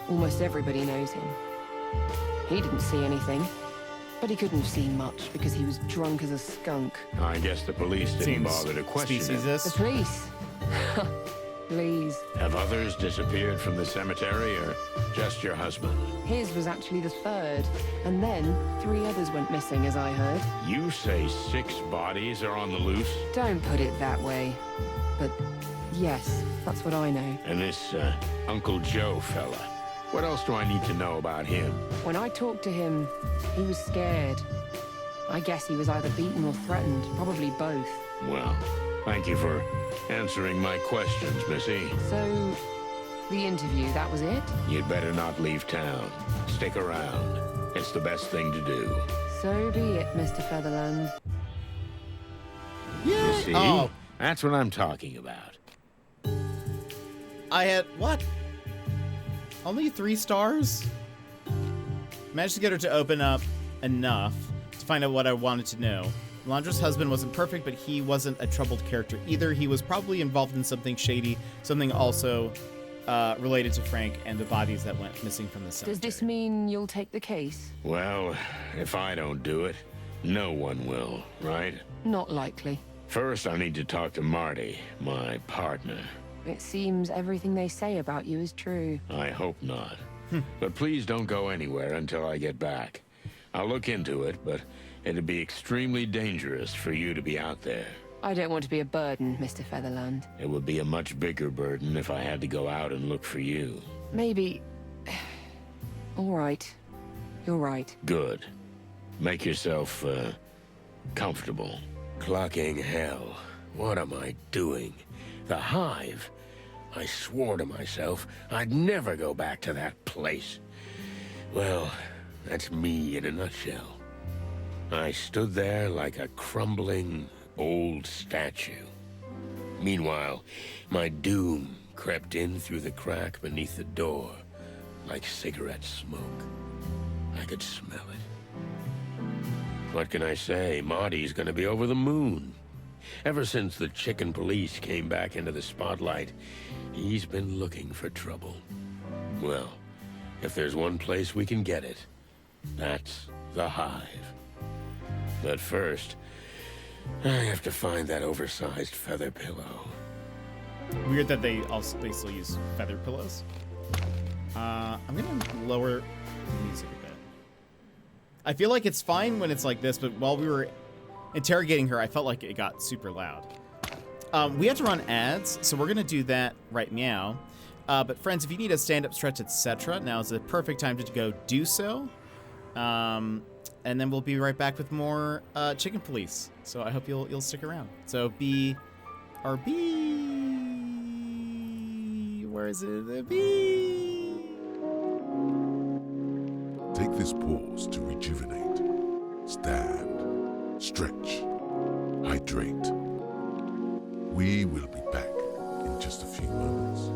Almost everybody knows him. He didn't see anything, but he couldn't have seen much because he was drunk as a skunk. I guess the police didn't Seems bother to question him. The police? Please. Have others disappeared from the cemetery, or just your husband? His was actually the third, and then 3 others went missing, as I heard. You say 6 bodies are on the loose? Don't put it that way. But yes, that's what I know. And this, Uncle Joe fella, what else do I need to know about him? When I talked to him, he was scared. I guess he was either beaten or threatened, probably both. Well, thank you for answering my questions, Missy. So, the interview, that was it? You'd better not leave town. Stick around. It's the best thing to do. So be it, Mr. Featherland. You see? Oh. That's what I'm talking about. I had, what? Only 3 stars? Managed to get her to open up enough to find out what I wanted to know. Londra's husband wasn't perfect, but he wasn't a troubled character either. He was probably involved in something shady, something also related to Frank and the bodies that went missing from the cemetery. Does this mean you'll take the case? Well, if I don't do it, no one will, right? Not likely. First, I need to talk to Marty, my partner. It seems everything they say about you is true. I hope not. But please don't go anywhere until I get back. I'll look into it, but it'd be extremely dangerous for you to be out there. I don't want to be a burden, Mr. Featherland. It would be a much bigger burden if I had to go out and look for you. Maybe... All right. You're right. Good. Make yourself, comfortable. Clucking hell. What am I doing? The Hive? I swore to myself I'd never go back to that place. Well, that's me in a nutshell. I stood there like a crumbling old statue. Meanwhile, my doom crept in through the crack beneath the door like cigarette smoke. I could smell it. What can I say? Marty's gonna be over the moon. Ever since the chicken police came back into the spotlight, he's been looking for trouble. Well, if there's one place we can get it, that's the Hive. But first, I have to find that oversized feather pillow. Weird that they still use feather pillows. I'm gonna lower the music a bit. I feel like it's fine when it's like this, but while we were interrogating her, I felt like it got super loud. We have to run ads, so we're gonna do that right now. But friends, if you need a stand-up stretch, etc., now is the perfect time to go do so. And then we'll be right back with more Chicken Police. So I hope you'll stick around. So BRB, where is it? The B. Take this pause to rejuvenate. Stand, stretch, hydrate. We will be back in just a few moments.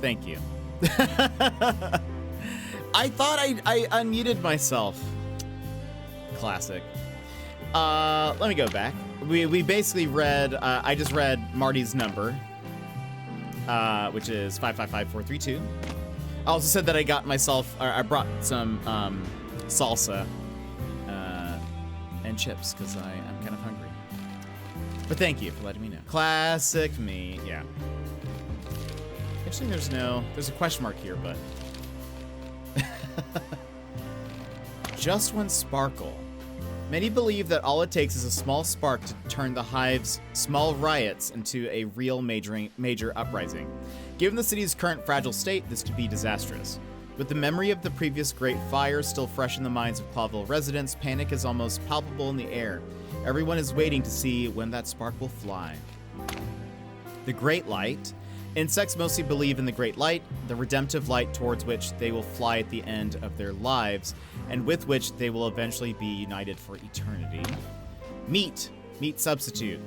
Thank you. I thought I unmuted myself. Classic. Let me go back. We basically read, I just read Marty's number, which is 555432. I also said that I got myself, or I brought some salsa and chips because I'm kind of hungry. But thank you for letting me know. Classic me, yeah. Actually, there's a question mark here, but. Just one sparkle. Many believe that all it takes is a small spark to turn the Hive's small riots into a real major uprising. Given the city's current fragile state, this could be disastrous. With the memory of the previous Great Fire still fresh in the minds of Clawville residents, panic is almost palpable in the air. Everyone is waiting to see when that spark will fly. The Great Light. Insects mostly believe in the Great Light, the redemptive light towards which they will fly at the end of their lives, and with which they will eventually be united for eternity. Meat substitute.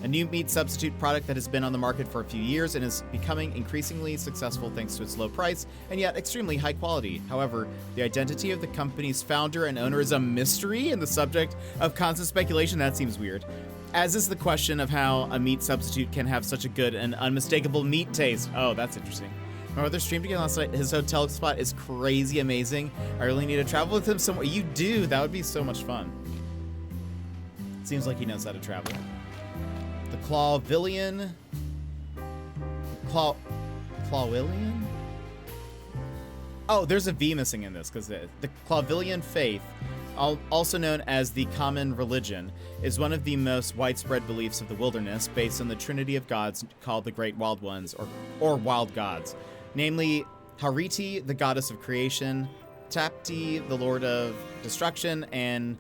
A new meat substitute product that has been on the market for a few years and is becoming increasingly successful thanks to its low price and yet extremely high quality. However, the identity of the company's founder and owner is a mystery and the subject of constant speculation. That seems weird. As is the question of how a meat substitute can have such a good and unmistakable meat taste. Oh, that's interesting. My brother streamed again last night. His hotel spot is crazy amazing. I really need to travel with him somewhere. You do. That would be so much fun. Seems like he knows how to travel. The Clawvillian. Clawvillian? Oh, there's a V missing in this because the Clawvillian faith, also known as the common religion, is one of the most widespread beliefs of the wilderness, based on the trinity of gods called the Great Wild Ones, or Wild Gods, namely Hariti, the goddess of creation, Tapti, the lord of destruction, and,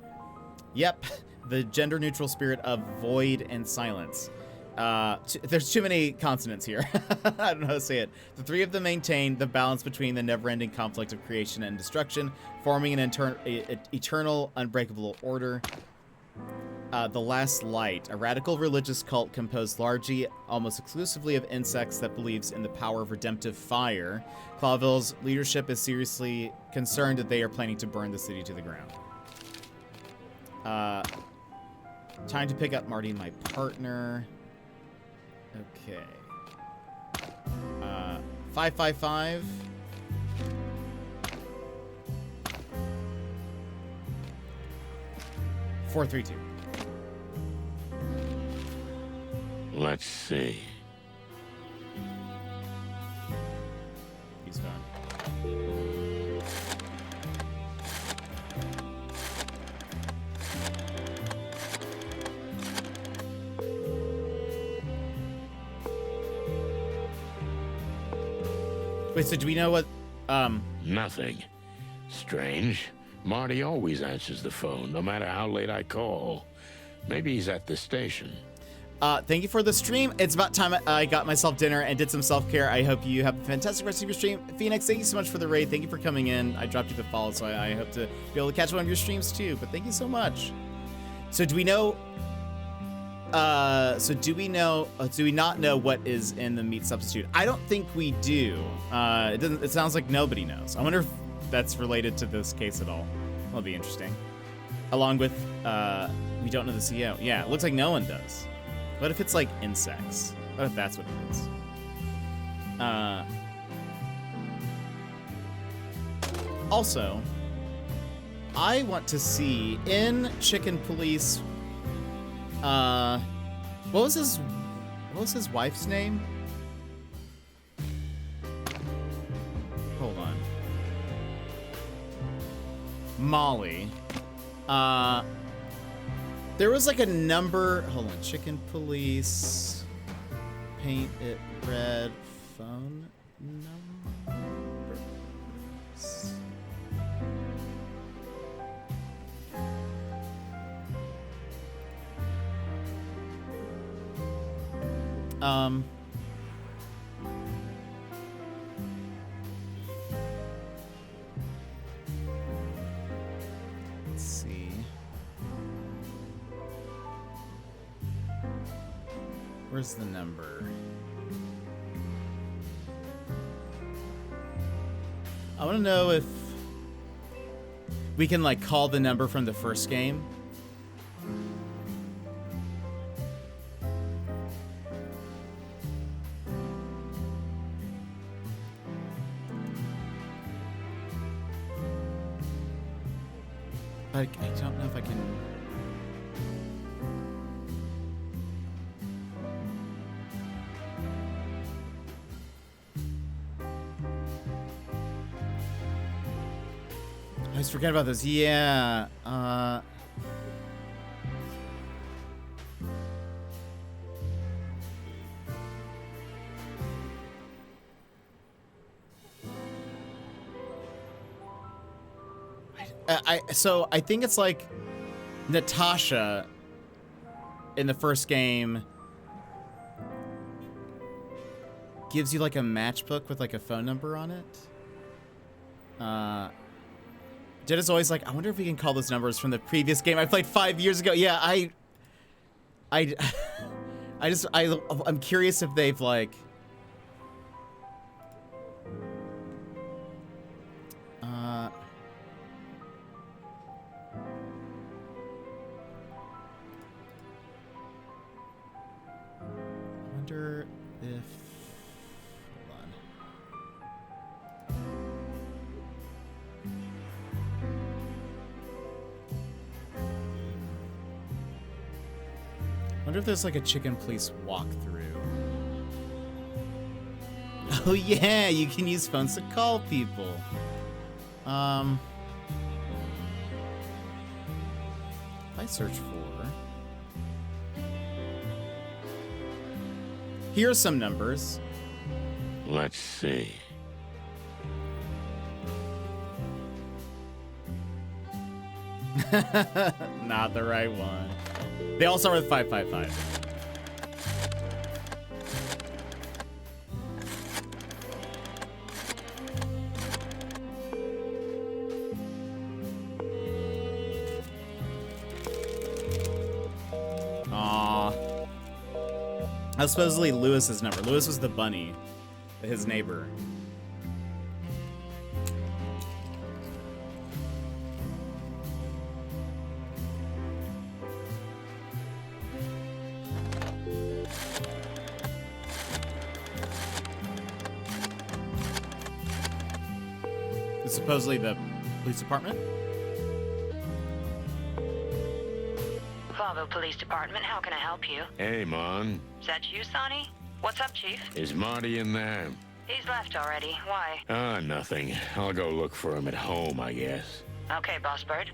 yep, the gender-neutral spirit of void and silence. There's too many consonants here. I don't know how to say it. The three of them maintain the balance between the never-ending conflict of creation and destruction, forming an eternal, unbreakable order. The Last Light, a radical religious cult composed largely, almost exclusively of insects that believes in the power of redemptive fire. Clawville's leadership is seriously concerned that they are planning to burn the city to the ground. Time to pick up Marty, my partner. Okay. 555. $432. Let's see. He's gone. Wait, so do we know what, Nothing. Strange. Marty always answers the phone, no matter how late I call. Maybe he's at the station. Thank you for the stream. It's about time I got myself dinner and did some self-care. I hope you have a fantastic rest of your stream. Phoenix, thank you so much for the raid. Thank you for coming in. I dropped you the follow, so I hope to be able to catch one of your streams too, but thank you so much. So do we know, do we not know what is in the meat substitute? I don't think we do. It sounds like nobody knows. I wonder if that's related to this case at all. That'll be interesting. Along with, we don't know the CEO. Yeah, it looks like no one does. What if it's like insects? What if that's what it is? Also, I want to see in Chicken Police, what was his wife's name? Hold on. Molly. There was like a number. Hold on. Chicken Police. Paint it red. Phone numbers. Let's see. Where's the number? I want to know if we can like call the number from the first game. I don't know if I can. I just forget about this. Yeah. So I think it's like Natasha in the first game gives you like a matchbook with like a phone number on it. Jed is always like, I wonder if we can call those numbers from the previous game I played 5 years ago. Yeah, I'm curious if they've like I wonder if hold on. I wonder if there's like a chicken police walkthrough. Oh yeah, you can use phones to call people. If I search for... Here's some numbers. Let's see. Not the right one. They all start with 555. Aww. That was supposedly Lewis's number. Lewis was the bunny, his neighbor. It's supposedly the police department. Volvo Police Department, how can I help you? Hey, Mon. Is that you, Sonny? What's up, Chief? Is Marty in there? He's left already. Why? Nothing. I'll go look for him at home, I guess. Okay, Boss Bird.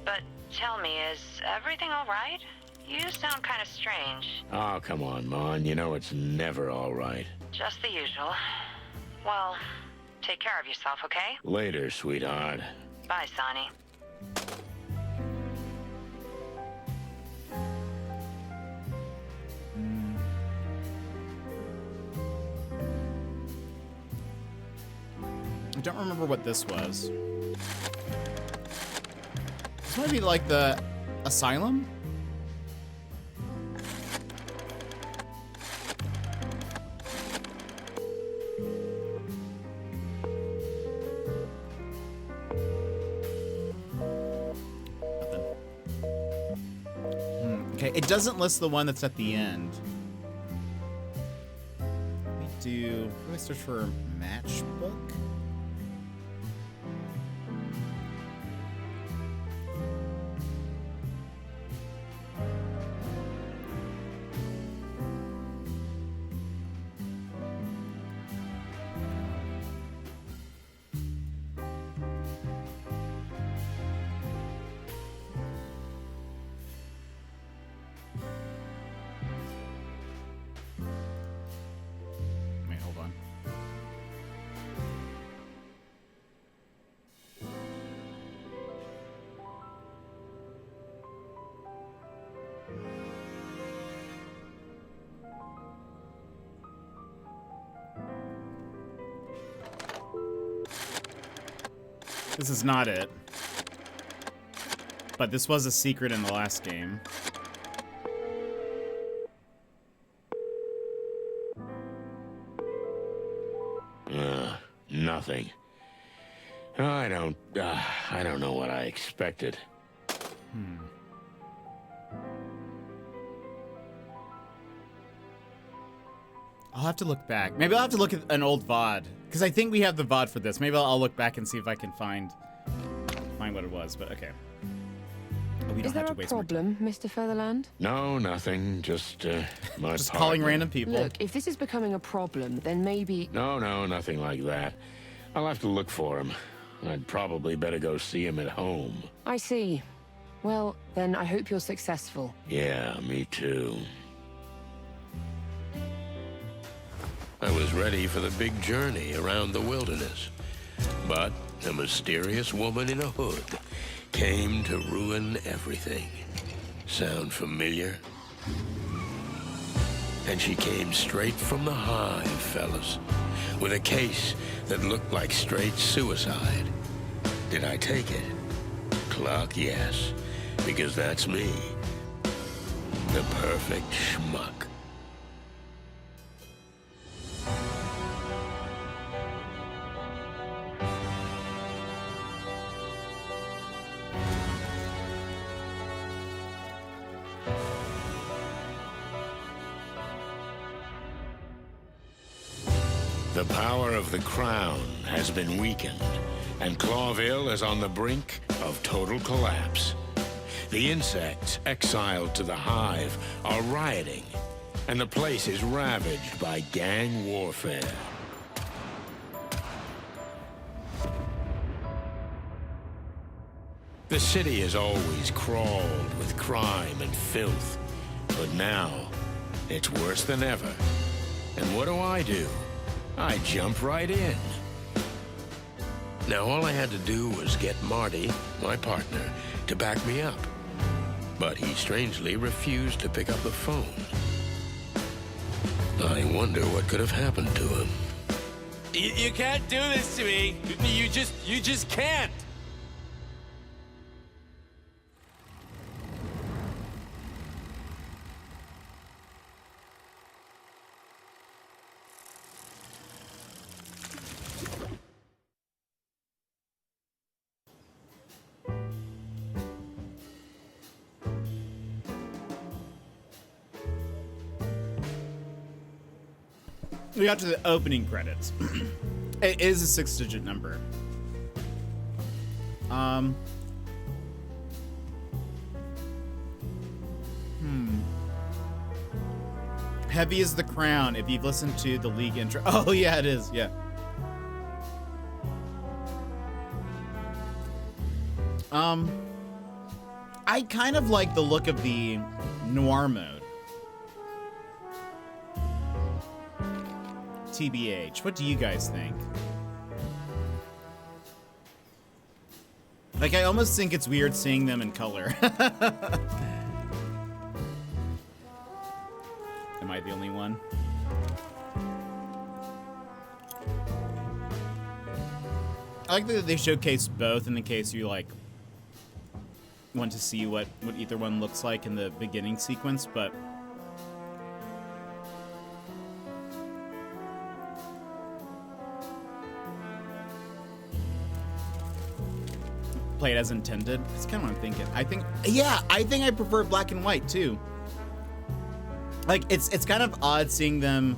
But tell me, is everything all right? You sound kind of strange. Oh, come on, Mon. You know it's never all right. Just the usual. Well, take care of yourself, okay? Later, sweetheart. Bye, Sonny. I don't remember what this was. This might be like the asylum? Okay, it doesn't list the one that's at the end. What do I search for matchbook? Wait, hold on. This is not it. But this was a secret in the last game. Nothing. I don't know what I expected. I'll have to look back. Maybe I'll have to look at an old VOD, because I think we have the VOD for this. Maybe I'll look back and see if I can find what it was, but okay. We don't Is there have to a waste more problem, Mr. Featherland? No, nothing. Just my Just calling partner. random people. Look, if this is becoming a problem, then maybe... No, nothing like that. I'll have to look for him. I'd probably better go see him at home. I see. Well, then I hope you're successful. Yeah, me too. I was ready for the big journey around the wilderness. But a mysterious woman in a hood came to ruin everything. Sound familiar? And she came straight from the Hive, fellas, with a case that looked like straight suicide. Did I take it? Clark, yes, because that's me. The perfect schmuck. The power of the crown has been weakened, and Clawville is on the brink of total collapse. The insects exiled to the Hive are rioting, and the place is ravaged by gang warfare. The city has always crawled with crime and filth, but now it's worse than ever. And what do? I jump right in. Now all I had to do was get Marty, my partner, to back me up. But he strangely refused to pick up the phone. I wonder what could have happened to him. You can't do this to me. You just can't. We got to the opening credits. It is a 6-digit number. Heavy is the crown. If you've listened to the League intro. Oh yeah, it is. Yeah. I kind of like the look of the noir mode. TBH, what do you guys think? Like, I almost think it's weird seeing them in color. Am I the only one? I like that they showcase both in the case you, like, want to see what either one looks like in the beginning sequence, but... play it as intended. That's kind of what I'm thinking. I think I prefer black and white too. Like it's kind of odd seeing them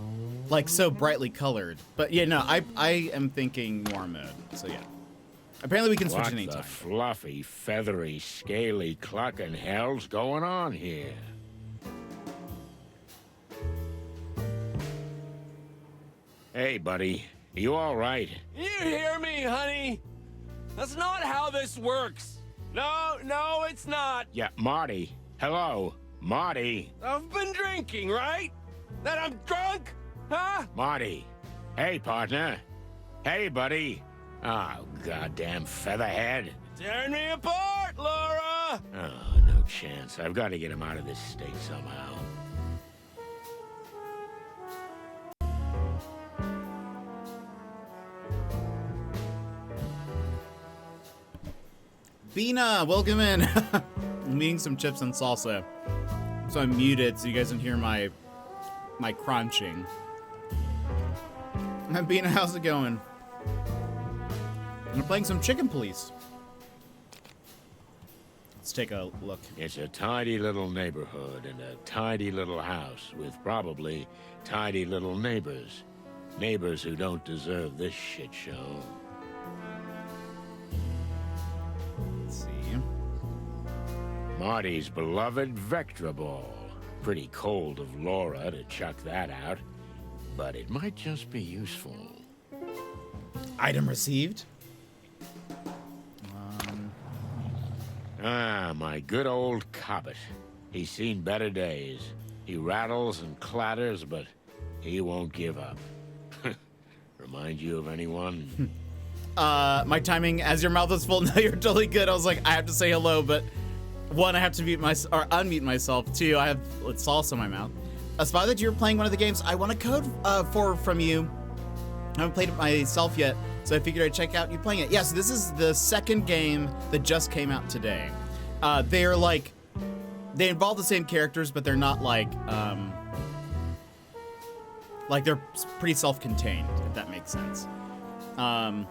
like so brightly colored. But yeah, no, I am thinking noir mode. So yeah. Apparently we can switch anytime. What the fluffy, feathery, scaly clucking hell's going on here? Hey, buddy. You all right? You hear me, honey? That's not how this works. No, it's not. Yeah, Marty. Hello, Marty. I've been drinking, right? That I'm drunk? Huh? Marty. Hey, partner. Hey, buddy. Oh, goddamn featherhead. Tearing me apart, Laura! Oh, no chance. I've got to get him out of this state somehow. Bina, welcome in. I'm eating some chips and salsa. So I'm muted so you guys don't hear my crunching. Bina, how's it going? I'm playing some Chicken Police. Let's take a look. It's a tidy little neighborhood and a tidy little house with probably tidy little neighbors. Neighbors who don't deserve this shit show. Let's see. Marty's beloved Vectra Ball. Pretty cold of Laura to chuck that out, but it might just be useful. Item received. My good old Cobbett. He's seen better days. He rattles and clatters, but he won't give up. Remind you of anyone? My timing as your mouth was full. No, you're totally good. I was like, I have to say hello, but one, I have to unmute myself. Two, I have salsa in my mouth. I spy that you were playing one of the games. I want a code from you. I haven't played it myself yet, so I figured I'd check out you playing it. Yes, this is the second game that just came out today. They're like, they involve the same characters, but they're not like they're pretty self-contained, if that makes sense. And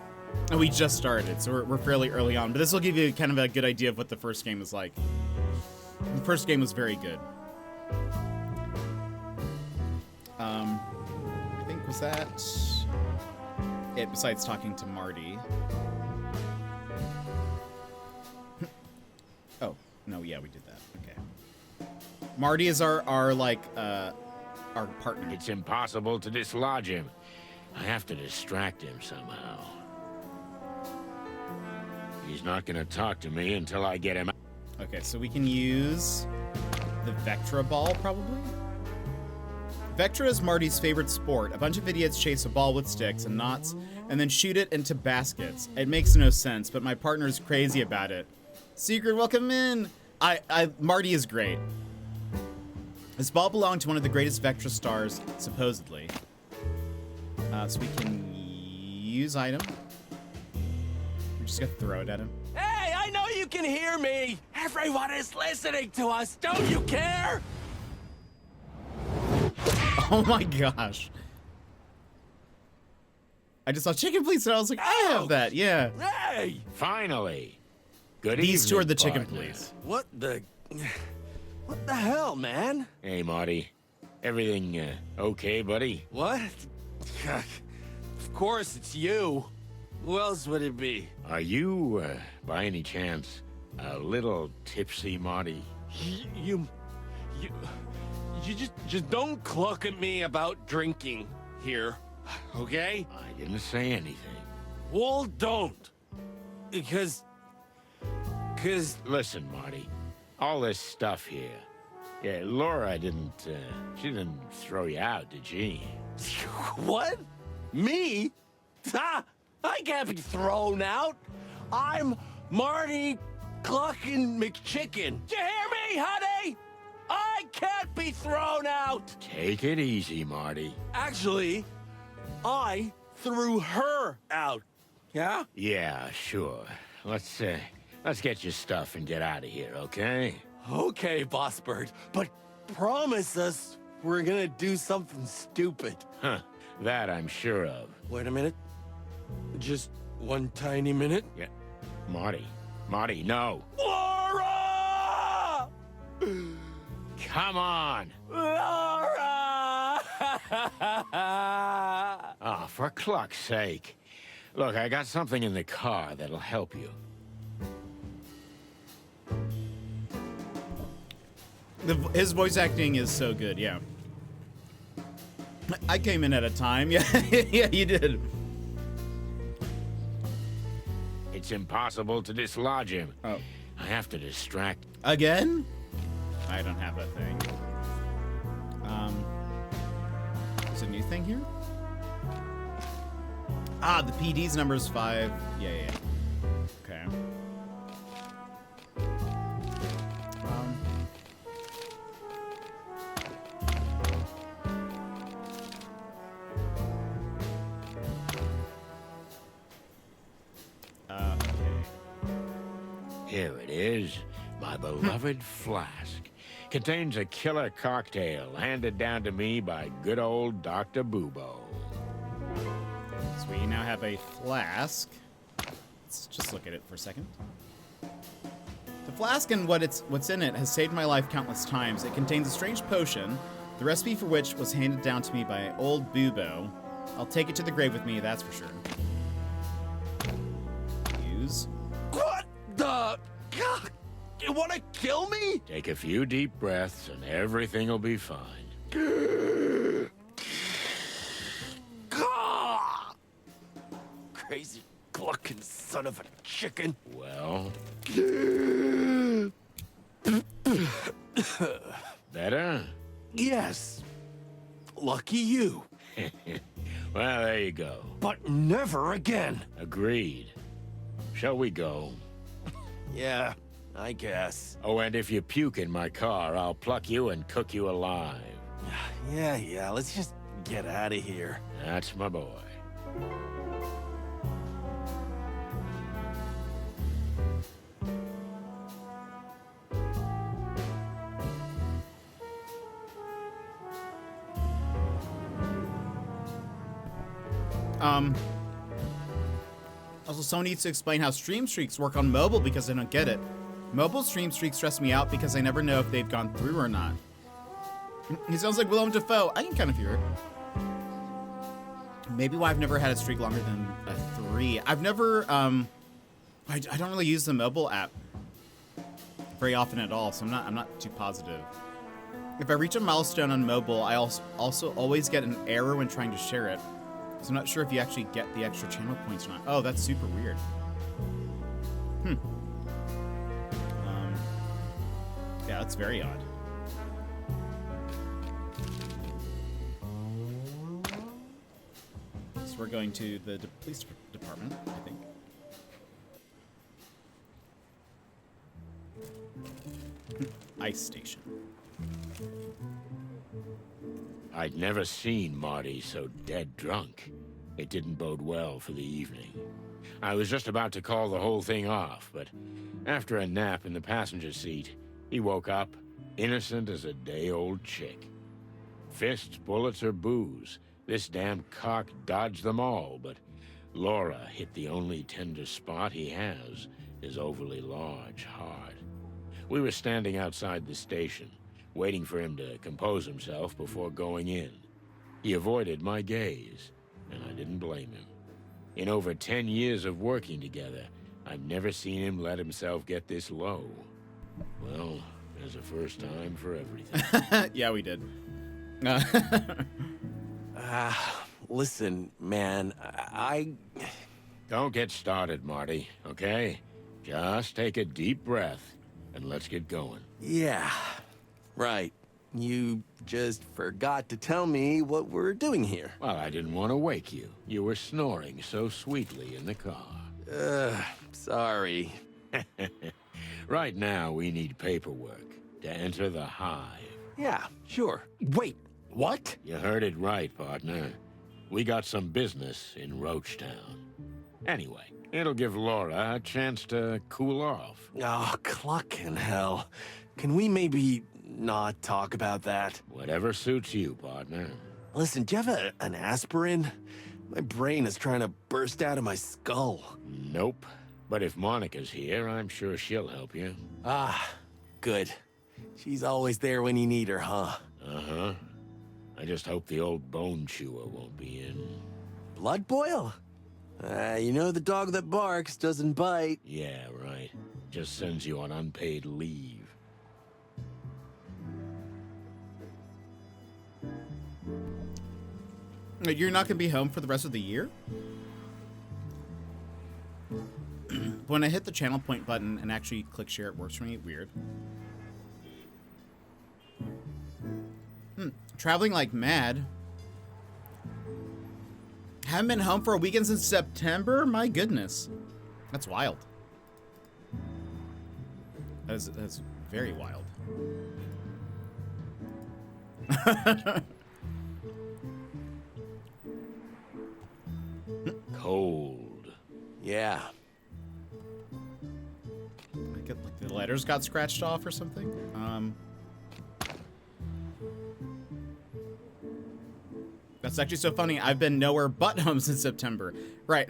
we just started, so we're fairly early on, but this will give you kind of a good idea of what the first game was like. The first game was very good. I think, was that it, besides talking to Marty? Oh, no, yeah, we did that. Okay. Marty is our partner. It's impossible to dislodge him. I have to distract him somehow. He's not gonna talk to me until I get him out. Okay, so we can use the Vectra ball, probably? Vectra is Marty's favorite sport. A bunch of idiots chase a ball with sticks and knots and then shoot it into baskets. It makes no sense, but my partner's crazy about it. Secret, welcome in! Marty is great. This ball belonged to one of the greatest Vectra stars, supposedly. So we can use item. We're just gonna throw it at him. Hey, I know you can hear me! Everyone is listening to us, don't you care? Oh my gosh. I just saw Chicken Police and I was like, I have that, yeah. Hey! Finally! Good These evening, two are the Chicken partner. Police. What the hell, man? Hey, Marty. Everything okay, buddy? What? Of course it's you. Who else would it be? Are you, by any chance, a little tipsy, Marty? You just don't cluck at me about drinking here, okay? I didn't say anything. Well, don't. Because... Listen, Marty. All this stuff here. Yeah, Laura didn't, she didn't throw you out, did she? What? Me? Ha! I can't be thrown out. I'm Marty Cluckin' McChicken. Do you hear me, honey? I can't be thrown out. Take it easy, Marty. Actually, I threw her out. Yeah? Yeah, sure. Let's get your stuff and get out of here, okay? Okay, Boss Bird, but promise us we're gonna do something stupid. Huh, that I'm sure of. Wait a minute. Just one tiny minute. Yeah. Marty, no. Laura! Come on! Laura! Oh, for cluck's sake. Look, I got something in the car that'll help you. His voice acting is so good, yeah. I came in at a time, yeah, yeah, you did. It's impossible to dislodge him. Oh. I have to distract. Again? I don't have that thing. There's a new thing here? Ah, the PD's number is 5. Yeah. Okay. Here it is, my beloved flask. Contains a killer cocktail handed down to me by good old Dr. Bubo. So we now have a flask. Let's just look at it for a second. The flask and what's in it has saved my life countless times. It contains a strange potion, the recipe for which was handed down to me by old Bubo. I'll take it to the grave with me, that's for sure. Use. What the? God, you want to kill me? Take a few deep breaths and everything will be fine. Crazy clucking son of a chicken. Well... Better? Yes. Lucky you. Well, there you go. But never again. Agreed. Shall we go? Yeah, I guess. Oh, and if you puke in my car, I'll pluck you and cook you alive. Yeah, let's just get out of here. That's my boy. Also, someone needs to explain how stream streaks work on mobile because I don't get it. Mobile stream streaks stress me out because I never know if they've gone through or not. He sounds like Willem Dafoe. I can kind of hear it. Maybe why I've never had a streak longer than a 3. I've never, I don't really use the mobile app very often at all, so I'm not too positive. If I reach a milestone on mobile, I also always get an error when trying to share it. So I'm not sure if you actually get the extra channel points or not. Oh, that's super weird. Yeah, that's very odd. So we're going to the police department, I think. Ice station. I'd never seen Marty so dead drunk. It didn't bode well for the evening. I was just about to call the whole thing off, but after a nap in the passenger seat, he woke up, innocent as a day-old chick. Fists, bullets, or booze, this damn cock dodged them all, but Laura hit the only tender spot he has, his overly large heart. We were standing outside the station, waiting for him to compose himself before going in. He avoided my gaze, and I didn't blame him. In over 10 years of working together, I've never seen him let himself get this low. Well, there's a first time for everything. Yeah, we did. Listen, man, I... Don't get started, Marty, okay? Just take a deep breath, and let's get going. Yeah, right. You just forgot to tell me what we're doing here. Well, I didn't want to wake you. You were snoring so sweetly in the car. Sorry. Right now, we need paperwork to enter the Hive. Yeah, sure. Wait, what? You heard it right, partner. We got some business in Roachtown. Anyway, it'll give Laura a chance to cool off. Oh, clucking hell. Can we maybe not talk about that? Whatever suits you, partner. Listen, do you have an aspirin? My brain is trying to burst out of my skull. Nope. But if Monica's here, I'm sure she'll help you. Ah, good. She's always there when you need her, huh? Uh-huh. I just hope the old bone chewer won't be in. Blood boil? You know the dog that barks doesn't bite. Yeah, right. Just sends you on unpaid leave. You're not going to be home for the rest of the year? When I hit the channel point button and actually click share, it works for me. Weird. Traveling like mad. Haven't been home for a weekend since September? My goodness. That's wild. That's very wild. Cold. Yeah. Like the letters got scratched off or something? That's actually so funny. I've been nowhere but home since September. Right.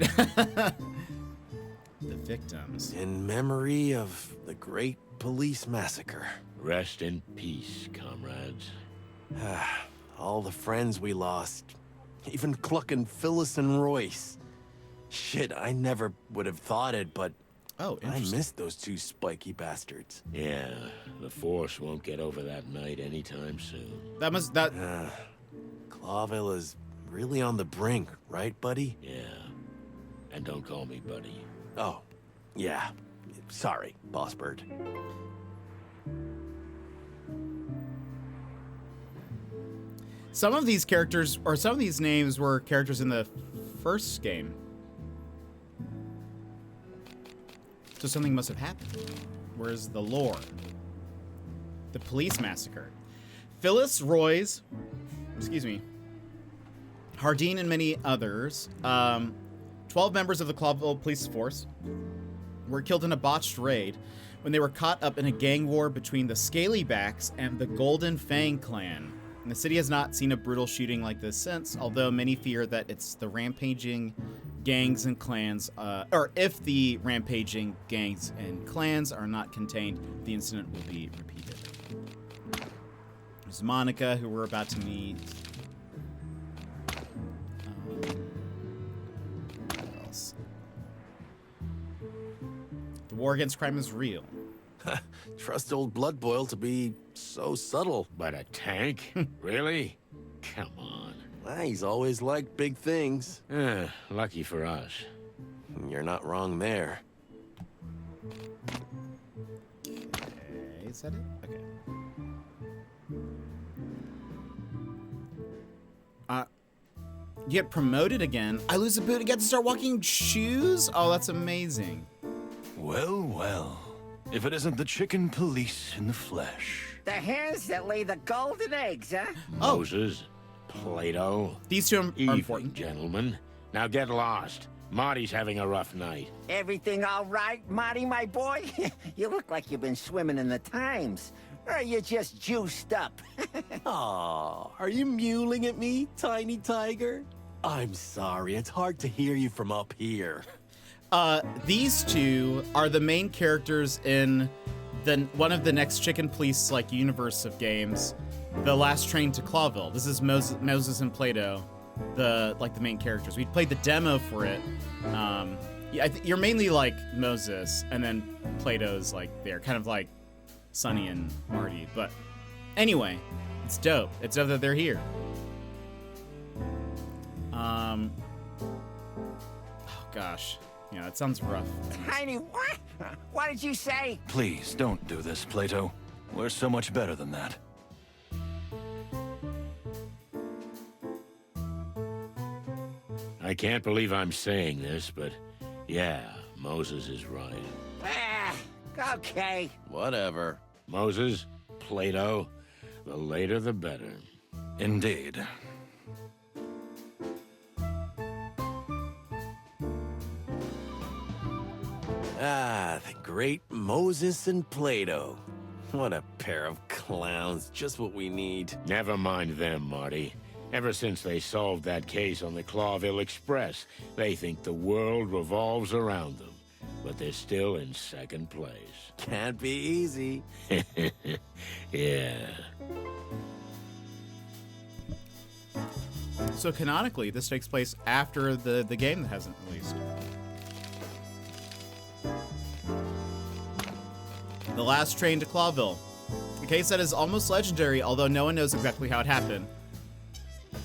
the victims. In memory of the great police massacre. Rest in peace, comrades. All the friends we lost. Even clucking Phyllis and Royce. Shit, I never would have thought it, but Oh, I interesting. missed those two spiky bastards. Yeah, the Force won't get over that night anytime soon. Clawville is really on the brink, right, buddy? Yeah. And don't call me buddy. Oh, yeah. Sorry, Boss Bird. Some of these characters, or some of these names were characters in the first game. So something must have happened. Where's the lore? The police massacre. Phyllis, Royce, Hardin, and many others, 12 members of the Clawville police force, were killed in a botched raid when they were caught up in a gang war between the Scalybacks and the Golden Fang clan. And the city has not seen a brutal shooting like this since, although many fear that it's the rampaging gangs and clans, or if the rampaging gangs and clans are not contained, the incident will be repeated. There's Monica, who we're about to meet. What else? The war against crime is real. Trust old Blood Boil to be so subtle. But a tank? Really? Come on. He's always liked big things. Lucky for us. You're not wrong there. Okay, is that it? Okay. You get promoted again. I lose a boot and get to start walking shoes? Oh, that's amazing. Well, well. If it isn't the chicken police in the flesh. The hens that lay the golden eggs, huh? Moses, Plato. These two are Evening, important. gentlemen. Now get lost. Marty's having a rough night. Everything all right, Marty, my boy? You look like you've been swimming in the Times. Or are you just juiced up? Aw, are you mewling at me, tiny tiger? I'm sorry, it's hard to hear you from up here. These two are the main characters in one of the next Chicken Police universe of games, The Last Train to Clawville. This is Moses and Plato, the main characters. We played the demo for it. Yeah, you're mainly like Moses, and then Plato's they're kind of like Sonny and Marty. But anyway, it's dope. It's dope that they're here. Oh gosh. Yeah, it sounds rough. Tiny what? What did you say? Please, don't do this, Plato. We're so much better than that. I can't believe I'm saying this, but yeah, Moses is right. Okay. Whatever. Moses, Plato, the later the better. Indeed. The great Moses and Plato. What a pair of clowns, just what we need. Never mind them, Marty. Ever since they solved that case on the Clawville Express, they think the world revolves around them. But they're still in second place. Can't be easy. Yeah. So canonically, this takes place after the game that hasn't released. The Last Train to Clawville. A case that is almost legendary, although no one knows exactly how it happened.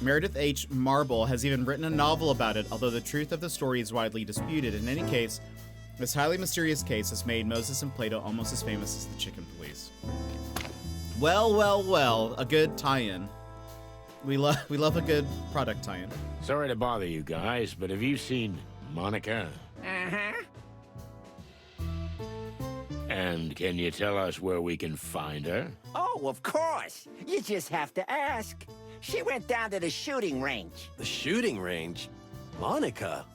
Meredith H. Marble has even written a novel about it, although the truth of the story is widely disputed. In any case, this highly mysterious case has made Moses and Plato almost as famous as the Chicken Police. Well, well, well, a good tie-in. We love a good product tie-in. Sorry to bother you guys, but have you seen Monica? Uh-huh. And can you tell us where we can find her? Oh, of course. You just have to ask. She went down to the shooting range. The shooting range? Monica?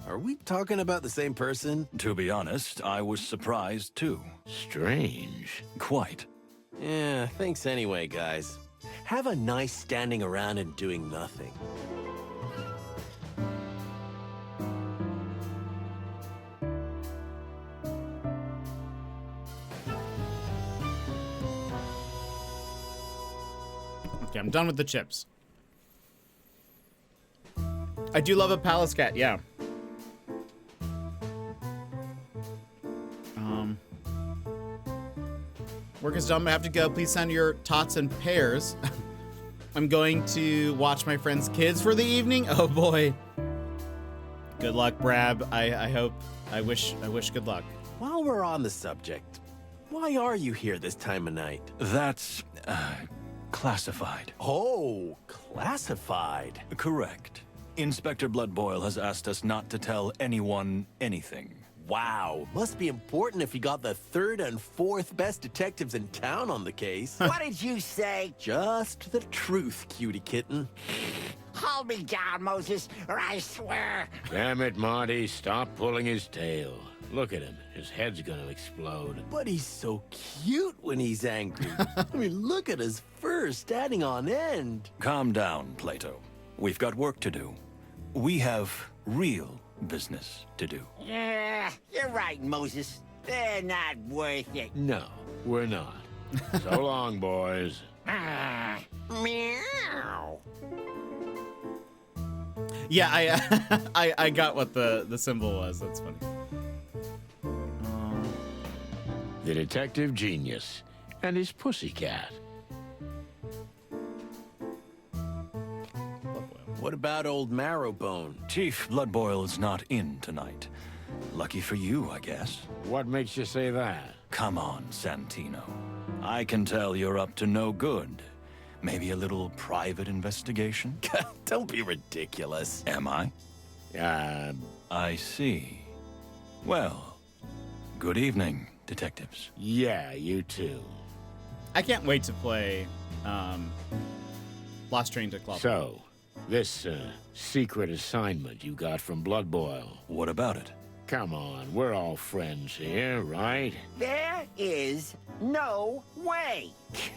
Are we talking about the same person? To be honest, I was surprised too. Strange. Quite. Yeah, thanks anyway, guys. Have a nice standing around and doing nothing. Okay, I'm done with the chips. I do love a palace cat, yeah. Work is done, I have to go. Please send your tots and pears. I'm going to watch my friend's kids for the evening. Oh boy. Good luck, Brab. I wish good luck. While we're on the subject, why are you here this time of night? That's, classified. Oh, classified. Correct. Inspector Bloodboil has asked us not to tell anyone anything. Wow, must be important if you got the 3rd and 4th best detectives in town on the case. What did you say? Just the truth, cutie kitten. Hold me down, Moses, or I swear. Damn it, Marty. Stop pulling his tail. Look at him. His head's gonna explode. But he's so cute when he's angry. I mean, look at his fur standing on end. Calm down, Plato. We've got work to do. We have real business to do. Yeah, you're right, Moses. They're not worth it. No, we're not. So long, boys. Meow. Yeah, I got what the symbol was. That's funny. The detective genius and his pussycat. What about old Marrowbone? Chief Bloodboil is not in tonight. Lucky for you, I guess. What makes you say that? Come on, Santino. I can tell you're up to no good. Maybe a little private investigation? Don't be ridiculous. Am I? I see. Well, good evening, detectives. Yeah, you too. I can't wait to play Lost Train to Club. So, this secret assignment you got from Bloodboil. What about it? Come on, we're all friends here, right? There is no way.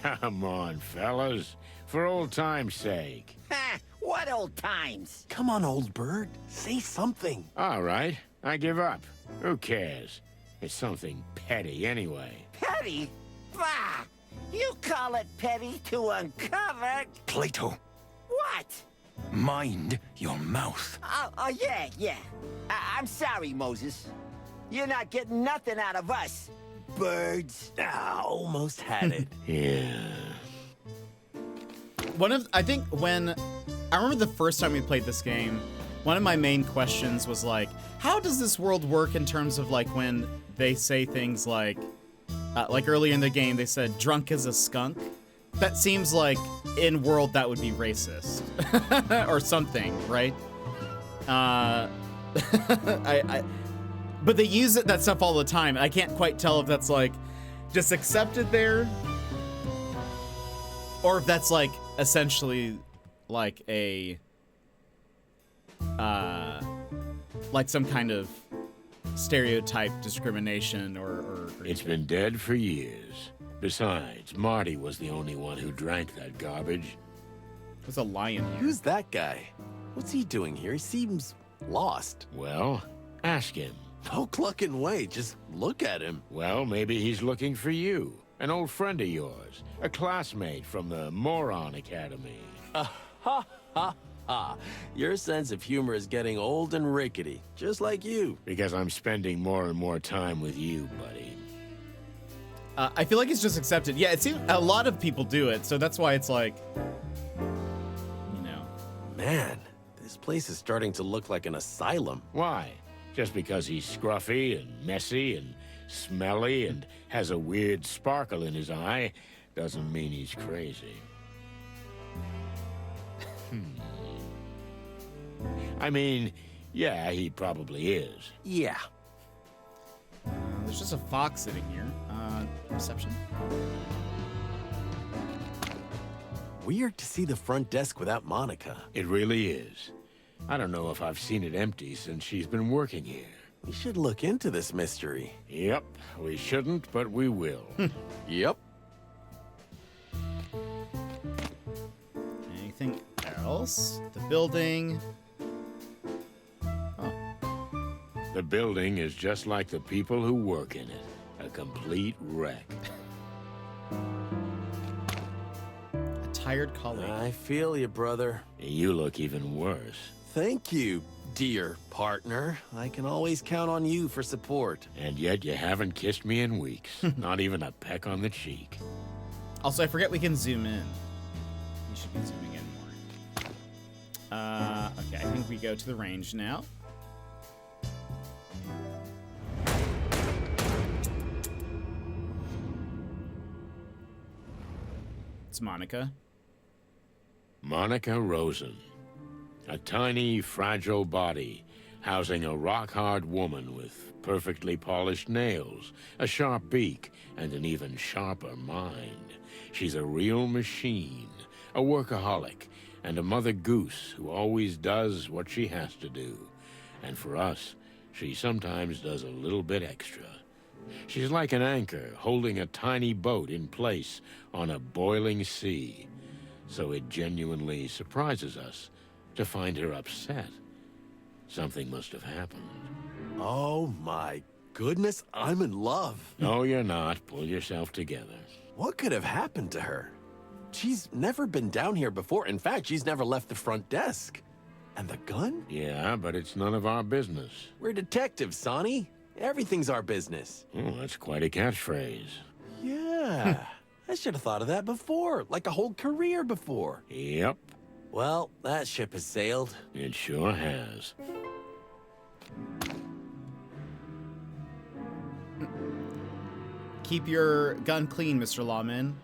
Come on, fellas. For old time's sake. Ha! What old times? Come on, old bird. Say something. All right, I give up. Who cares? It's something petty anyway. Petty? Bah! You call it petty to uncover... Plato, What? mind your mouth. Oh, yeah. I'm sorry, Moses. You're not getting nothing out of us, birds. Almost had it. Yeah. I think when I remember the first time we played this game, one of my main questions was like, how does this world work in terms of like when they say things like earlier in the game they said drunk as a skunk? That seems like in world that would be racist or something, right? But they use that stuff all the time. I can't quite tell if that's like just accepted there, or if that's like essentially like a like some kind of stereotype discrimination or It's been dead for years. Besides, Marty was the only one who drank that garbage. There's a lion here. Who's that guy? What's he doing here? He seems lost. Well, ask him. No clucking way. Just look at him. Well, maybe he's looking for you. An old friend of yours. A classmate from the Moron Academy. Ha! Your sense of humor is getting old and rickety, just like you. Because I'm spending more and more time with you, buddy. I feel like it's just accepted. Yeah, it seems a lot of people do it, so that's why it's like, you know. Man, this place is starting to look like an asylum. Why? Just because he's scruffy and messy and smelly and has a weird sparkle in his eye doesn't mean he's crazy. I mean, yeah, he probably is. Yeah. There's just a fox sitting here. Reception. Weird to see the front desk without Monica. It really is. I don't know if I've seen it empty since she's been working here. We should look into this mystery. Yep, we shouldn't, but we will. Yep. Anything else? The building. The building is just like the people who work in it. A complete wreck. A tired colleague. I feel you, brother. You look even worse. Thank you, dear partner. I can always count on you for support. And yet you haven't kissed me in weeks. Not even a peck on the cheek. Also, I forget we can zoom in. You should be zooming in more. Okay, I think we go to the range now. It's Monica. Monica Rosen. A tiny, fragile body housing a rock-hard woman with perfectly polished nails, a sharp beak, and an even sharper mind. She's a real machine, a workaholic, and a mother goose who always does what she has to do. And for us, she sometimes does a little bit extra. She's like an anchor holding a tiny boat in place on a boiling sea. So it genuinely surprises us to find her upset. Something must have happened. Oh my goodness, I'm in love. No, you're not. Pull yourself together. What could have happened to her? She's never been down here before. In fact, she's never left the front desk. And the gun? Yeah, but it's none of our business. We're detectives, Sonny. Everything's our business. Oh, that's quite a catchphrase. Yeah. I should have thought of that before, like a whole career before. Yep. Well, that ship has sailed. It sure has. Keep your gun clean, Mr. Lawman.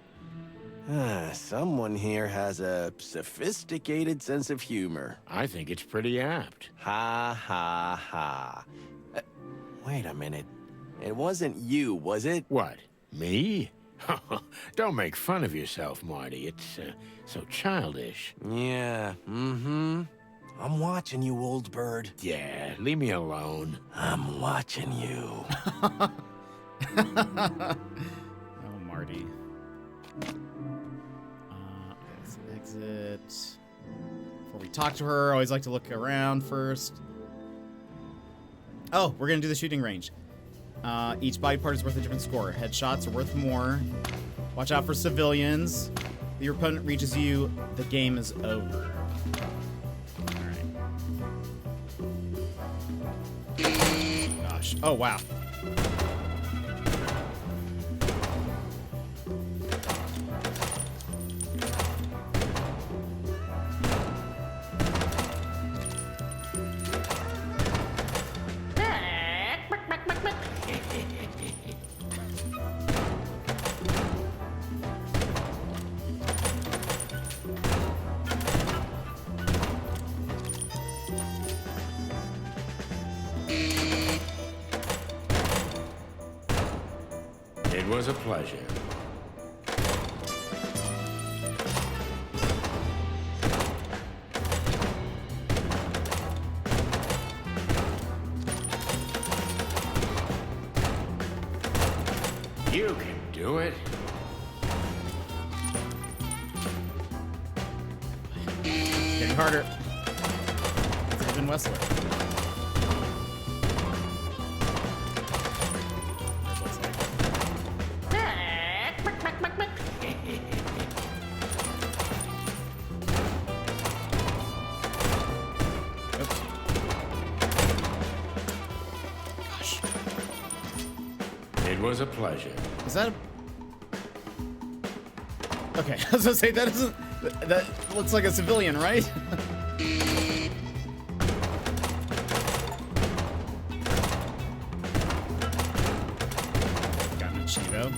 Someone here has a sophisticated sense of humor. I think it's pretty apt. Ha, ha, ha. Wait a minute. It wasn't you, was it? What? Me? Don't make fun of yourself, Marty. It's so childish. Yeah, I'm watching you, old bird. Yeah, leave me alone. I'm watching you. Oh, Marty. Let's exit. Before we talk to her, I always like to look around first. Oh, we're gonna do the shooting range. Each body part is worth a different score. Headshots are worth more. Watch out for civilians. If your opponent reaches you, the game is over. Alright. Gosh. Oh, wow. It was a pleasure. You can do it. Getting harder. Even Wessler. It was a pleasure. Is that a... Okay, I was gonna say, that isn't... That looks like a civilian, right? Got an Chivo.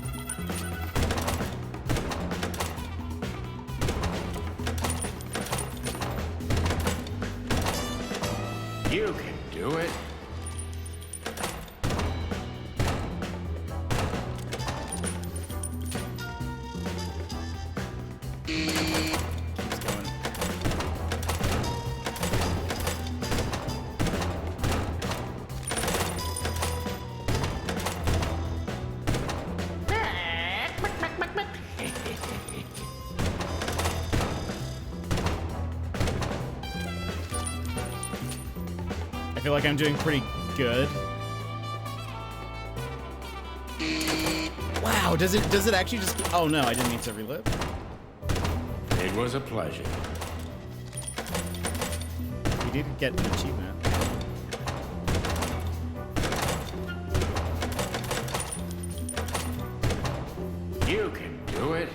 You can do it. I feel like I'm doing pretty good. Wow, does it actually just... Oh no, I didn't need to relive. It was a pleasure. You did get an achievement. You can do it.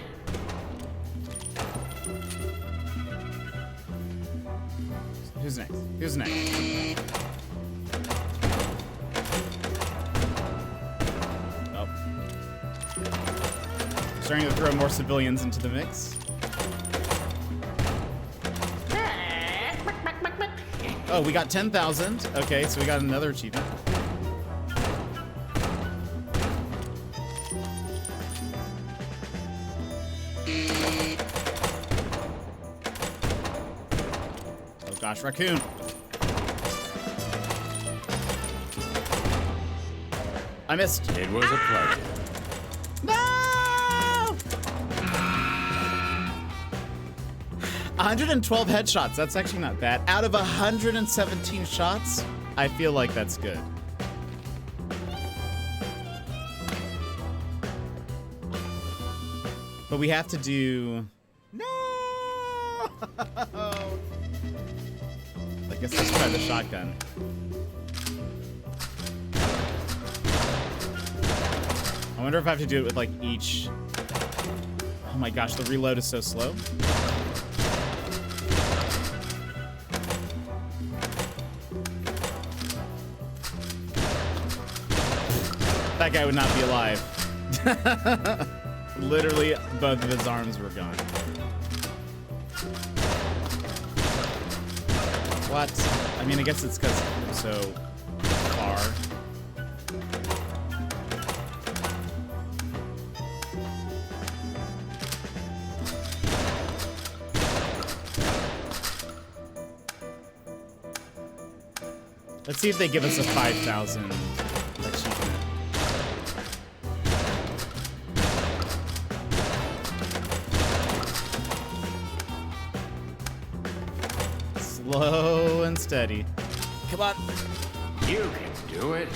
Who's next? Who's next? Oh. Starting to throw more civilians into the mix. Oh, we got 10,000. Okay, so we got another achievement. Oh gosh, raccoon. I missed. It was a pleasure. No! 112 headshots. That's actually not bad. Out of 117 shots, I feel like that's good. But we have to do... No! I guess let's try the shotgun. I wonder if I have to do it with like each... Oh my gosh, the reload is so slow. That guy would not be alive. Literally, both of his arms were gone. What? I mean, I guess it's because I'm so far. Let's see if they give us a 5,000 achievement. Slow and steady. Come on. You can do it.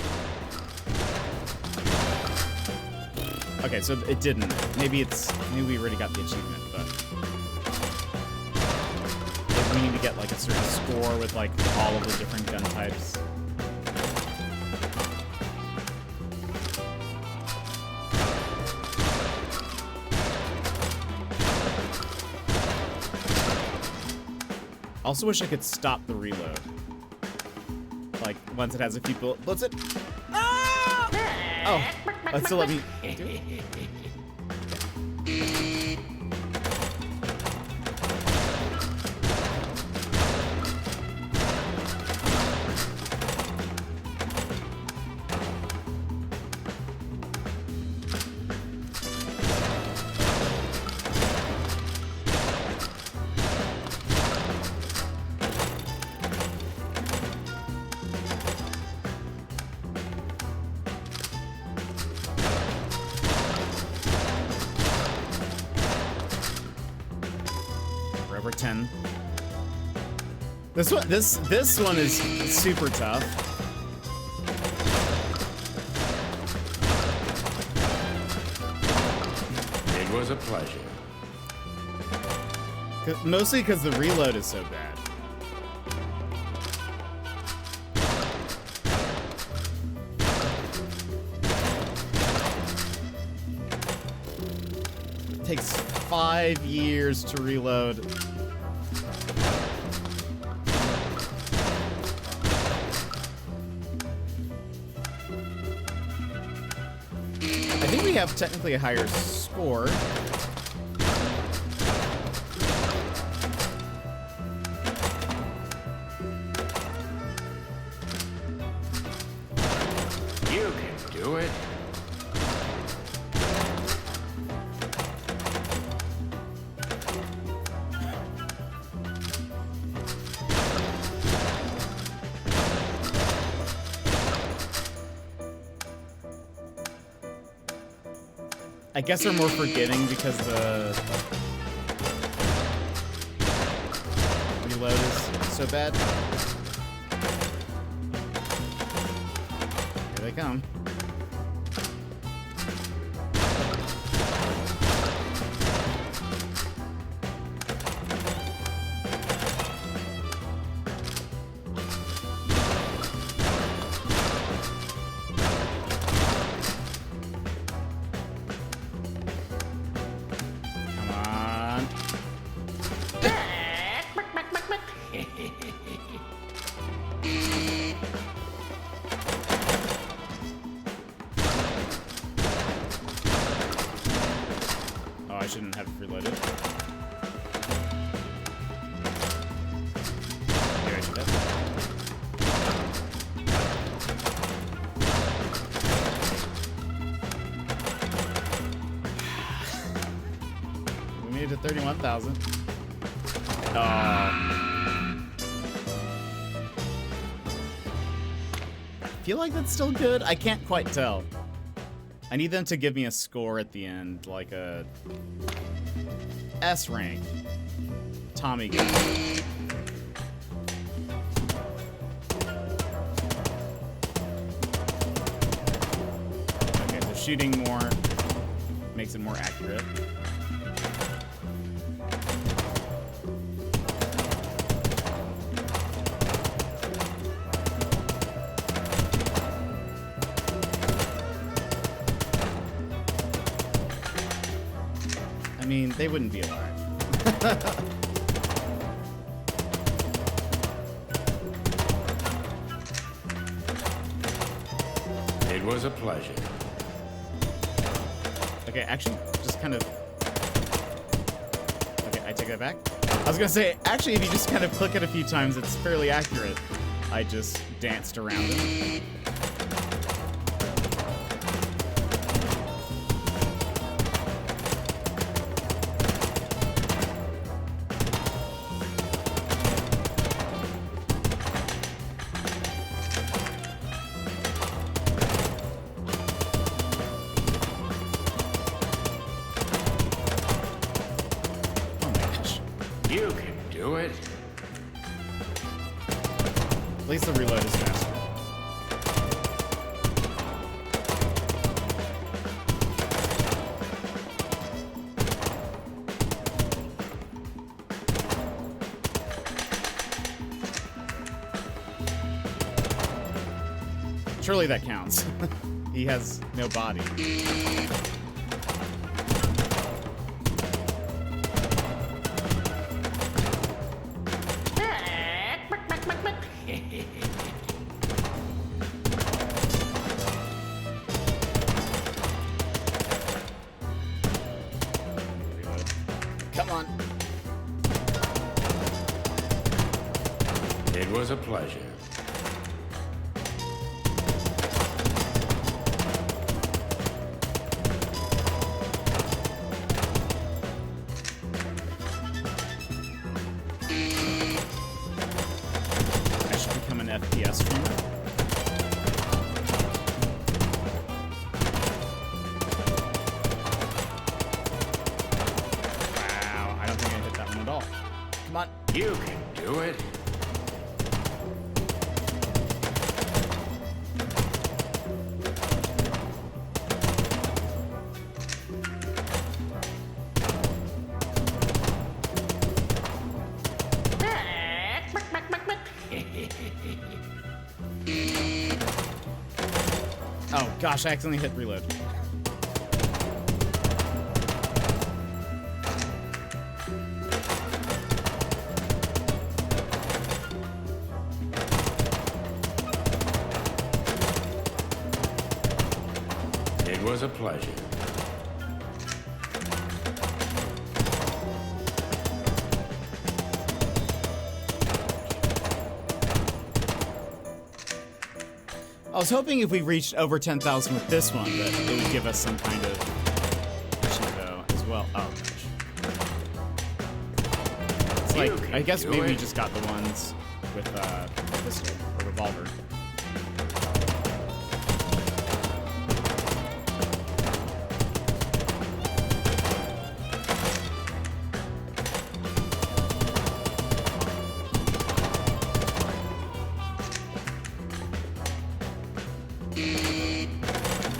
Okay, so it didn't. Maybe we already got the achievement, but like we need to get like a certain score with like all of the different gun types. Also wish I could stop the reload. Like, once it has a few bullets, it... Ah! Oh, still let me do it. Forever 10. This one is super tough. It was a pleasure. Mostly because the reload is so bad. It takes 5 years to reload. I think we have technically a higher score. You can do it. I guess they're more forgiving because the reload is so bad. Here they come. shouldn't have reloaded. Here, I see that. We made it to 31,000. Oh. I feel like that's still good. I can't quite tell. I need them to give me a score at the end, like a S rank. Tommy gun. Okay, so shooting more makes it more accurate. I mean, they wouldn't be alive. It was a pleasure. Okay, actually, just kind of... Okay, I take that back. I was gonna say, actually, if you just kind of click it a few times, it's fairly accurate. I just danced around it. You can do it. At least the reload is faster. Surely that counts. He has no body. Come on. It was a pleasure. I should become an FPS streamer. Wow, I don't think I hit that one at all. Come on. You can do it. Oh gosh, I accidentally hit reload. It was a pleasure. I was hoping if we reached over 10,000 with this one, that it would give us some kind of cheapo as well. Oh gosh. It's like, I guess maybe we just got the ones with a pistol or revolver.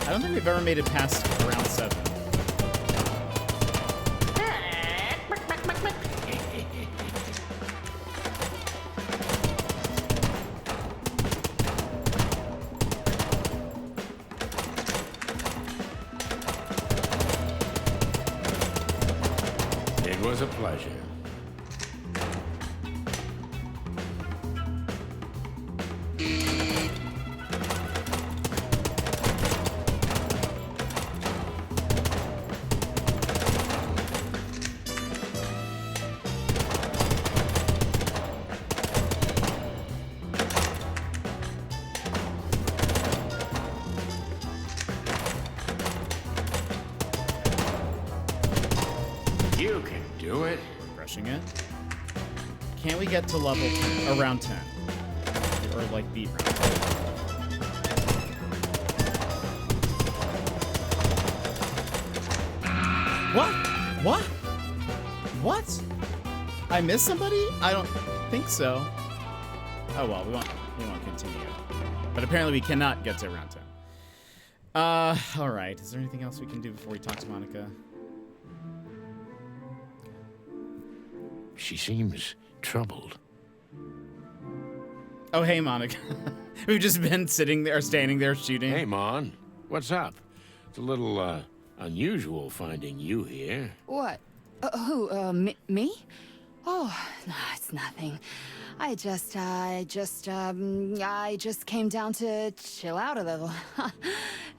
I don't think we've ever made it past round 7. It was a pleasure. do it. Crushing it. Can we get to level 10, around 10? Or like beat round 10? What? What? What? I missed somebody? I don't think so. Oh well, we won't continue. But apparently we cannot get to round 10. Alright. Is there anything else we can do before we talk to Monica? She seems troubled. Oh, hey, Monica. We've just been sitting there, standing there shooting. Hey, Mon. What's up? It's a little, unusual finding you here. What? Me? Oh, no, it's nothing. I just came down to chill out a little.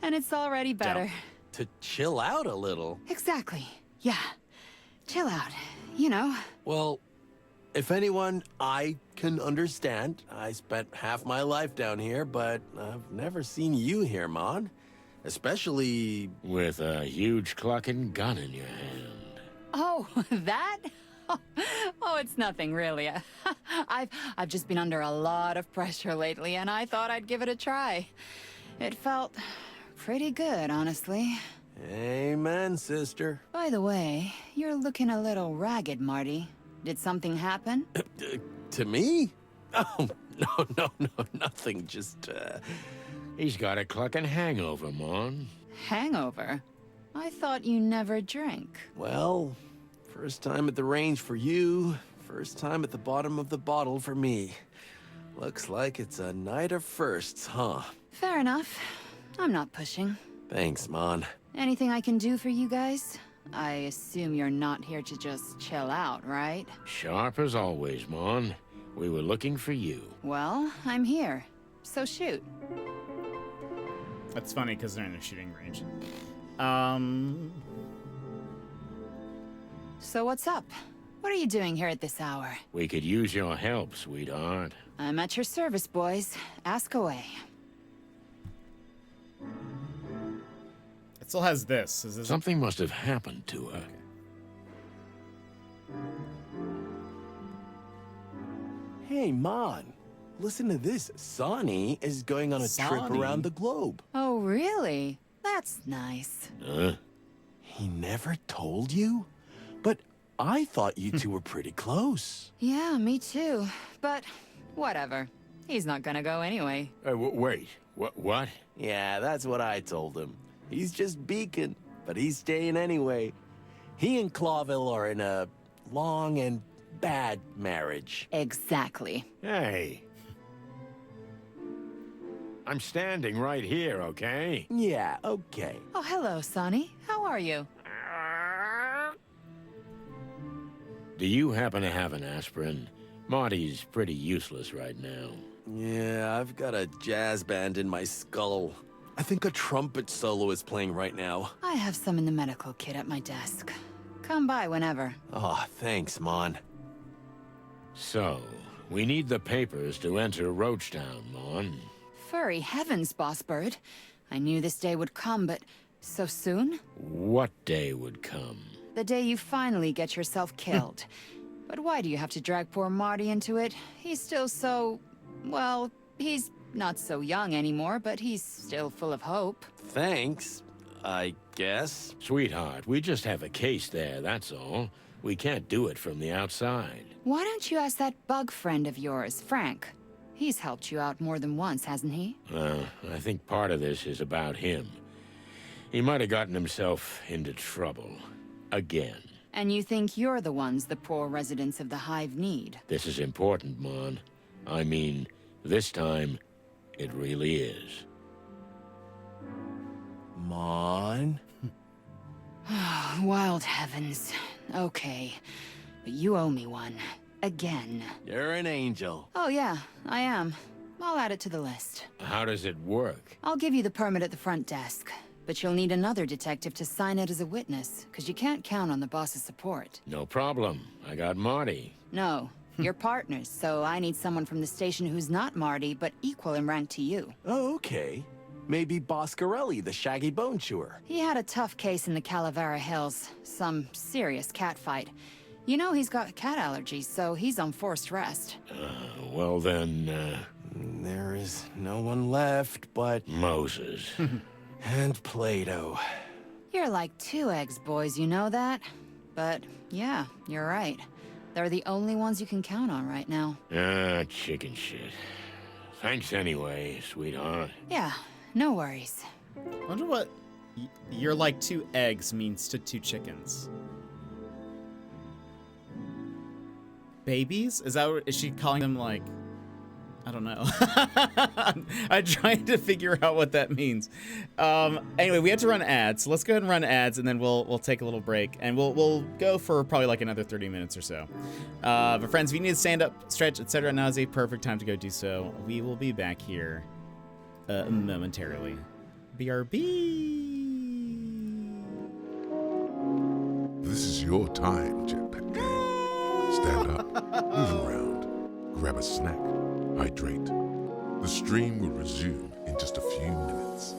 And it's already better. To chill out a little? Exactly. Yeah. Chill out. You know. Well, if anyone I can understand, I spent half my life down here, but I've never seen you here, Mon. Especially... with a huge clucking gun in your hand. Oh, that? Oh, it's nothing, really. I've just been under a lot of pressure lately, and I thought I'd give it a try. It felt pretty good, honestly. Amen, sister. By the way, you're looking a little ragged, Marty. Did something happen? To me? Oh, no, nothing. Just, He's got a clucking hangover, Mon. Hangover? I thought you never drank. Well, first time at the range for you, first time at the bottom of the bottle for me. Looks like it's a night of firsts, huh? Fair enough. I'm not pushing. Thanks, Mon. Anything I can do for you guys? I assume you're not here to just chill out, right? Sharp as always, Mon. We were looking for you. Well, I'm here. So shoot. That's funny because they're in a shooting range. So what's up? What are you doing here at this hour? We could use your help, sweetheart. I'm at your service, boys. Ask away. It still has this. Is this Something must have happened to her. Hey, Mon. Listen to this. Sonny is going on a trip Sonny? around the globe. Oh, really? That's nice. He never told you? But I thought you two were pretty close. Yeah, me too. But whatever. He's not gonna go anyway. Wait. What? Yeah, that's what I told him. He's just beacon, but he's staying anyway. He and Clawville are in a long and bad marriage. Exactly. Hey. I'm standing right here, okay? Yeah, okay. Oh, hello, Sonny. How are you? Do you happen to have an aspirin? Marty's pretty useless right now. Yeah, I've got a jazz band in my skull. I think a trumpet solo is playing right now. I have some in the medical kit at my desk. Come by whenever. Oh, thanks, Mon. So, we need the papers to enter Roachtown, Mon. Furry heavens, Boss Bird. I knew this day would come, but so soon? What day would come? The day you finally get yourself killed. But why do you have to drag poor Marty into it? He's still so... well, he's not so young anymore, but he's still full of hope. Thanks, I guess. Sweetheart, we just have a case there, that's all. We can't do it from the outside. Why don't you ask that bug friend of yours, Frank? He's helped you out more than once, hasn't he? I think part of this is about him. He might have gotten himself into trouble. Again. And you think you're the ones the poor residents of the Hive need? This is important, Mon. I mean, this time, it really is. Mon? Wild heavens. Okay. But you owe me one. Again. You're an angel. Oh yeah, I am. I'll add it to the list. How does it work? I'll give you the permit at the front desk. But you'll need another detective to sign it as a witness, because you can't count on the boss's support. No problem. I got Marty. No. You're partners, so I need someone from the station who's not Marty, but equal in rank to you. Oh, okay. Maybe Boscarelli, the shaggy bone chewer. He had a tough case in the Calavera Hills. Some serious catfight. You know he's got cat allergies, so he's on forced rest. Well then, There is no one left but Moses. and Plato. You're like 2 eggs, boys, you know that? But yeah, you're right. They're the only ones you can count on right now. Chicken shit. Thanks anyway, sweetheart. Yeah, no worries. I wonder what you're like 2 eggs means to 2 chickens. Babies? Is she calling them like, I don't know. I'm trying to figure out what that means. Anyway, we have to run ads. So let's go ahead and run ads, and then we'll take a little break, and we'll go for probably like another 30 minutes or so. But friends, if you need to stand up, stretch, etc., now is a perfect time to go do so. We will be back here momentarily. BRB. This is your time, Jetpack Gang. Stand up, move around, grab a snack, hydrate. The stream will resume in just a few minutes.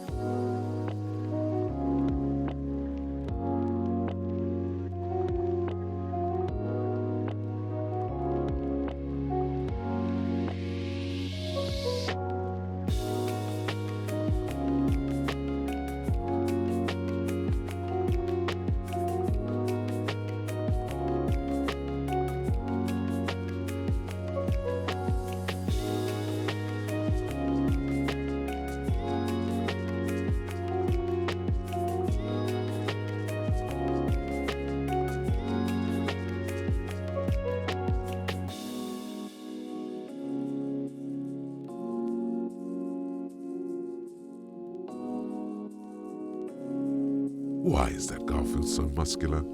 Why is that Garfield so muscular?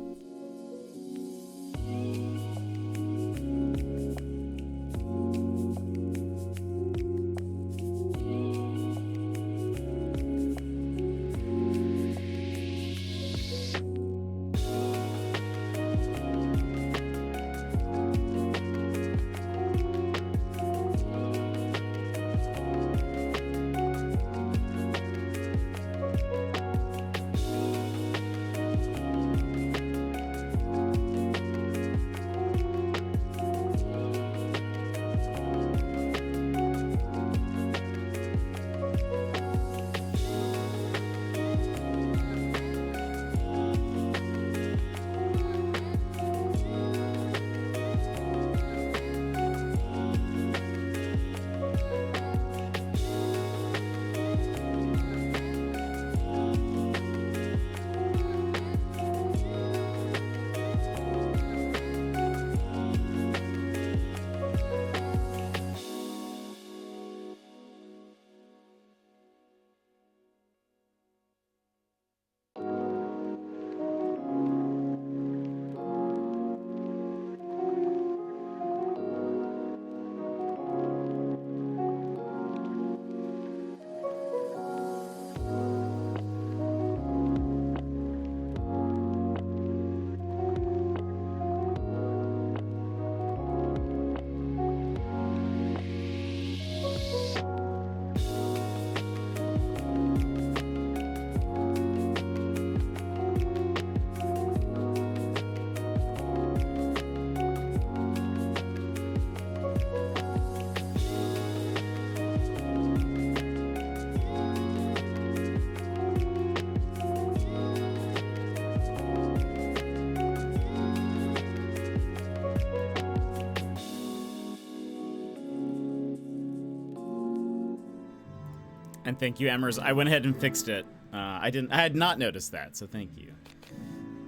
And thank you, Emmers. I went ahead and fixed it. I had not noticed that, so thank you.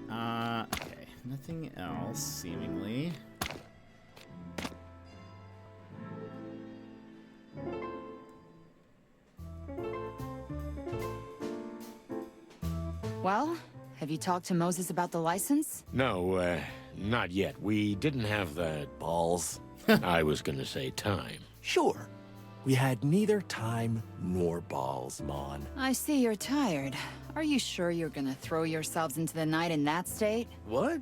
Okay, nothing else, seemingly. Well, have you talked to Moses about the license? No, not yet. We didn't have the balls. I was gonna say time. Sure. We had neither time nor balls, Mon. I see you're tired. Are you sure you're gonna throw yourselves into the night in that state? What?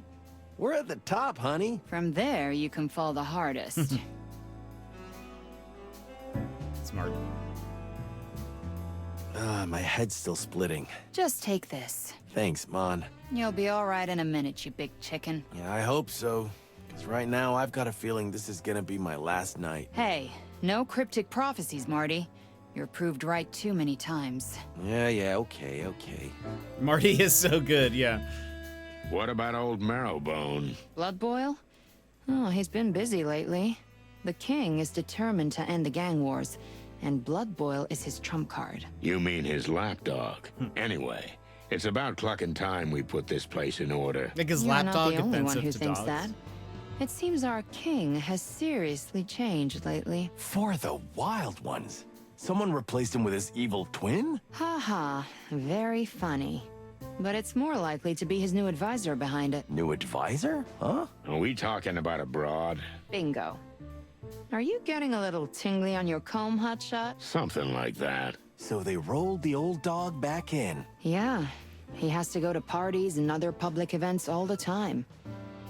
We're at the top, honey. From there, you can fall the hardest. Smart. My head's still splitting. Just take this. Thanks, Mon. You'll be all right in a minute, you big chicken. Yeah, I hope so. 'Cause right now, I've got a feeling this is gonna be my last night. Hey, no cryptic prophecies, Marty. You're proved right too many times. Yeah, okay. Marty is so good, yeah. What about old Marrowbone? Blood Boil? Oh, he's been busy lately. The king is determined to end the gang wars, and Blood Boil is his trump card. You mean his lapdog? Anyway, it's about clucking time we put this place in order. Because You're not lapdog the only one offensive who to thinks dogs. that. It seems our king has seriously changed lately. For the Wild Ones. Someone replaced him with his evil twin? Haha, very funny. But it's more likely to be his new advisor behind it. New advisor? Huh? Are we talking about a broad? Bingo. Are you getting a little tingly on your comb, Hotshot? Something like that. So they rolled the old dog back in. Yeah. He has to go to parties and other public events all the time.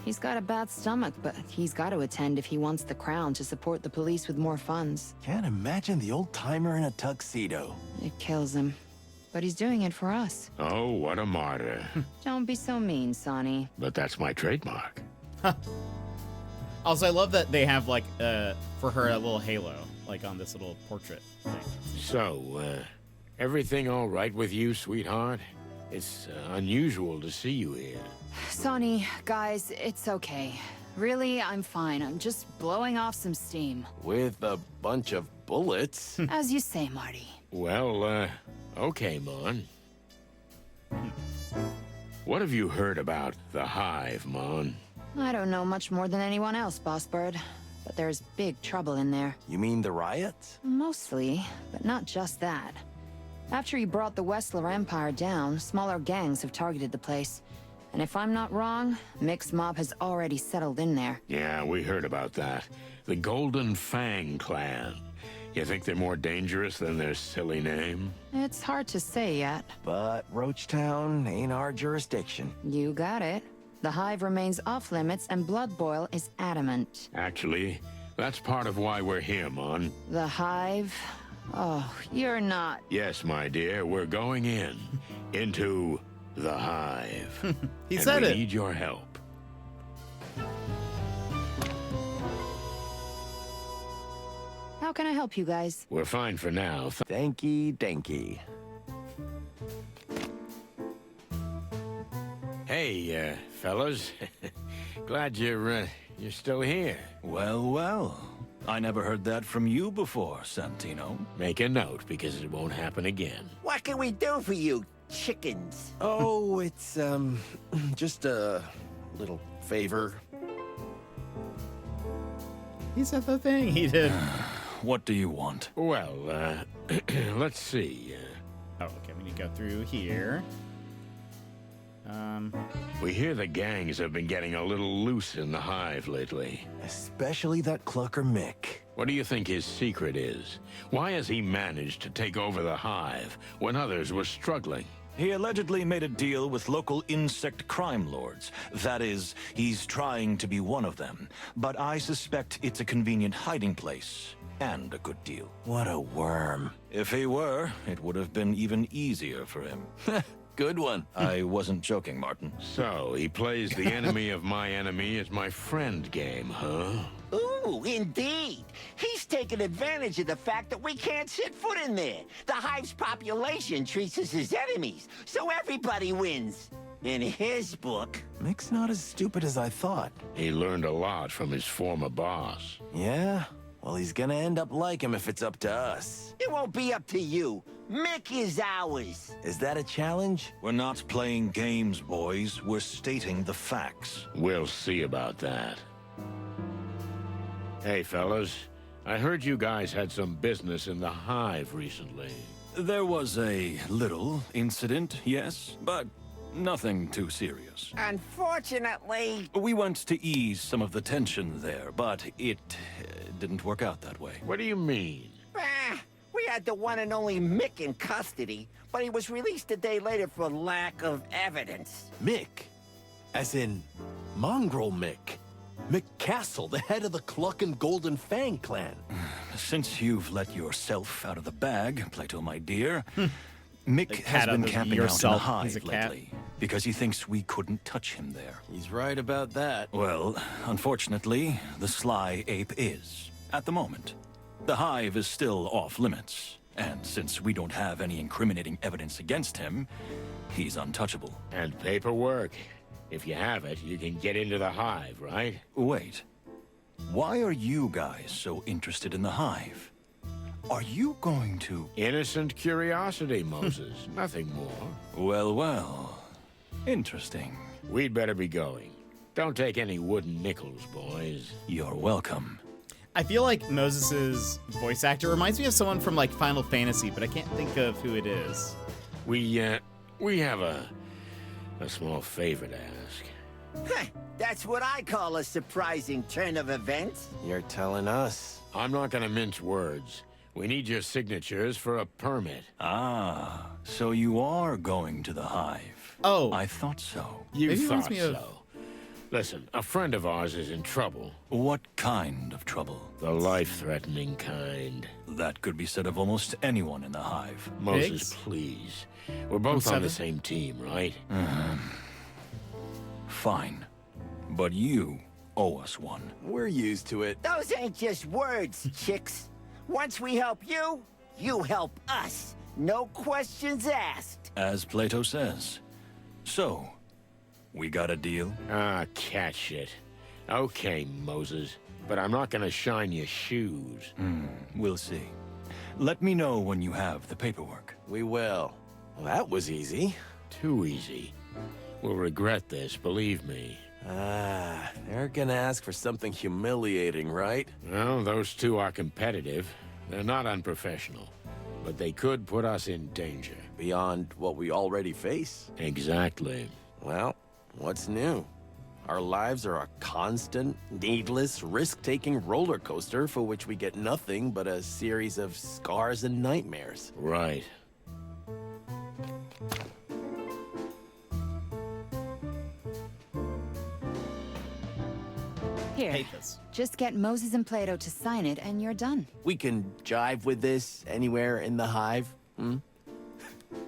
He's got a bad stomach, but he's got to attend if he wants the crown to support the police with more funds. Can't imagine the old timer in a tuxedo. It kills him. But he's doing it for us. Oh, what a martyr. Don't be so mean, Sonny. But that's my trademark. Also, I love that they have, like, for her, a little halo, like, on this little portrait thing. So, everything all right with you, sweetheart? It's unusual to see you here. Sonny, guys, it's okay. Really, I'm fine. I'm just blowing off some steam. With a bunch of bullets. As you say, Marty. Well, okay, Mon. What have you heard about the Hive, Mon? I don't know much more than anyone else, Boss Bird. But there's big trouble in there. You mean the riots? Mostly, but not just that. After you brought the Westler Empire down, smaller gangs have targeted the place. And if I'm not wrong, Mick's mob has already settled in there. Yeah, we heard about that. The Golden Fang Clan. You think they're more dangerous than their silly name? It's hard to say yet. But Roachtown ain't our jurisdiction. You got it. The Hive remains off-limits and Blood Boil is adamant. Actually, that's part of why we're here, Mon. The Hive? Oh, you're not... Yes, my dear, we're going in. Into the Hive. He said we it. need your help. How can I help you guys? We're fine for now. Danky. Hey, fellas. Glad you're still here. Well. I never heard that from you before, Santino. Make a note, because it won't happen again. What can we do for you, chickens? Oh, it's, just a little favor. He said the thing he did. What do you want? Well, let's see. Oh, okay, we need to go through here. We hear the gangs have been getting a little loose in the Hive lately. Especially that clucker Mick. What do you think his secret is? Why has he managed to take over the Hive when others were struggling? He allegedly made a deal with local insect crime lords. That is, he's trying to be one of them. But I suspect it's a convenient hiding place. And a good deal. What a worm. If he were, it would have been even easier for him. Good one. I wasn't joking, Martin. So, he plays the enemy of my enemy as my friend game, huh? Ooh, indeed. He's taken advantage of the fact that we can't set foot in there. The Hive's population treats us as enemies, so everybody wins. In his book. Mick's not as stupid as I thought. He learned a lot from his former boss. Yeah? Well, he's gonna end up like him if it's up to us. It won't be up to you. Mick is ours. Is that a challenge? We're not playing games, boys. We're stating the facts. We'll see about that. Hey, fellas. I heard you guys had some business in the Hive recently. There was a little incident, yes, but nothing too serious. Unfortunately... We went to ease some of the tension there, but it didn't work out that way. What do you mean? We had the one and only Mick in custody, but he was released a day later for lack of evidence. Mick? As in, Mongrel Mick. Mick Castle, the head of the Cluckin' Golden Fang clan. Since you've let yourself out of the bag, Plato, my dear, Mick has been camping out in the Hive lately. because he thinks we couldn't touch him there. He's right about that. Well, unfortunately, the sly ape is, at the moment. The Hive is still off limits, and since we don't have any incriminating evidence against him, he's untouchable. And paperwork. If you have it, you can get into the Hive, right? Wait. Why are you guys so interested in the Hive? Are you going to... Innocent curiosity, Moses. Nothing more. Well, well. Interesting. We'd better be going. Don't take any wooden nickels, boys. You're welcome. I feel like Moses's voice actor reminds me of someone from like Final Fantasy, but I can't think of who it is. We have a small favor to ask. That's what I call a surprising turn of events. You're telling us. I'm not gonna mince words. We need your signatures for a permit. Ah, so you are going to the Hive. Oh. I thought so. You Maybe reminds thought me of- so. Listen, a friend of ours is in trouble. What kind of trouble? The life-threatening kind. That could be said of almost anyone in the Hive. Moses, Biggs? please. We're both on the Seven? same team, right? Fine. But you owe us one. We're used to it. Those ain't just words, chicks. Once we help you, you help us. No questions asked. As Plato says. So, we got a deal? Ah, cat shit. Okay, Moses. But I'm not gonna shine your shoes. We'll see. Let me know when you have the paperwork. We will. Well, that was easy. Too easy. We'll regret this, believe me. Ah, they're gonna ask for something humiliating, right? Well, those two are competitive. They're not unprofessional. But they could put us in danger. Beyond what we already face. Exactly. Well, what's new? Our lives are a constant, needless, risk-taking roller coaster for which we get nothing but a series of scars and nightmares. Right. Here, Hate this. just get Moses and Plato to sign it and you're done. We can jive with this anywhere in the Hive,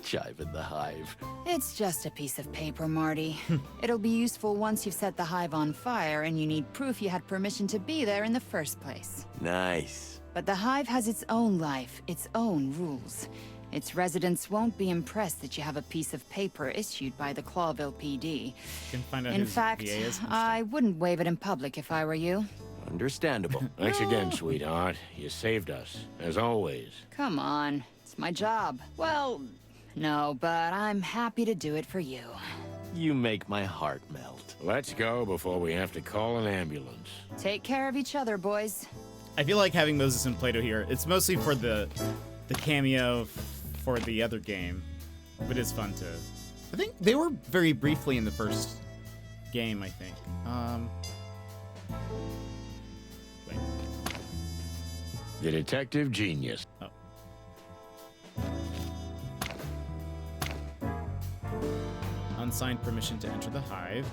Jive in the Hive. It's just a piece of paper, Marty. It'll be useful once you've set the Hive on fire and you need proof you had permission to be there in the first place. Nice. But the Hive has its own life, its own rules. Its residents won't be impressed that you have a piece of paper issued by the Clawville PD. Can find out In whose fact, VA is. I wouldn't wave it in public if I were you. Understandable. Thanks again, sweetheart. You saved us, as always. Come on, it's my job. Well, no, but I'm happy to do it for you. You make my heart melt. Let's go before we have to call an ambulance. Take care of each other, boys. I feel like having Moses and Plato here, it's mostly for the cameo for the other game, but it's fun to... I think they were very briefly in the first game, I think. Wait. The detective genius. Oh. Unsigned permission to enter the Hive.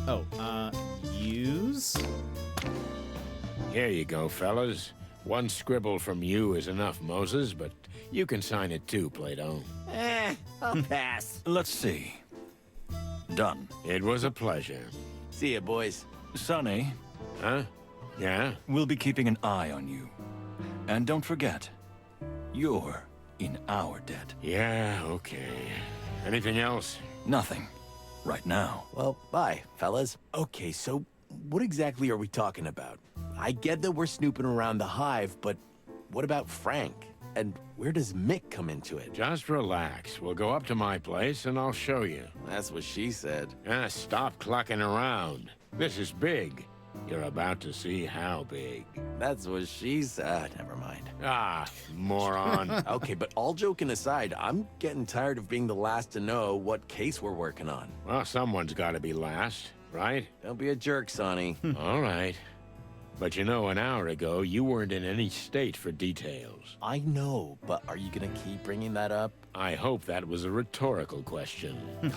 Oh, use? Here you go, fellas. One scribble from you is enough, Moses, but you can sign it too, Plato. I'll pass. Let's see. Done. It was a pleasure. See ya, boys. Sonny, Huh? Yeah? we'll be keeping an eye on you. And don't forget, you're in our debt. Yeah, okay. Anything else? Nothing. Right now. Well, bye, fellas. Okay, so what exactly are we talking about? I get that we're snooping around the Hive, but what about Frank? And where does Mick come into it? Just relax. We'll go up to my place and I'll show you. That's what she said. Ah, stop clucking around. This is big. You're about to see how big. That's what she said. Never mind. Ah, moron. Okay, but all joking aside, I'm getting tired of being the last to know what case we're working on. Well, someone's got to be last, right? Don't be a jerk, Sonny. All right. But you know, an hour ago, you weren't in any state for details. I know, but are you gonna keep bringing that up? I hope that was a rhetorical question.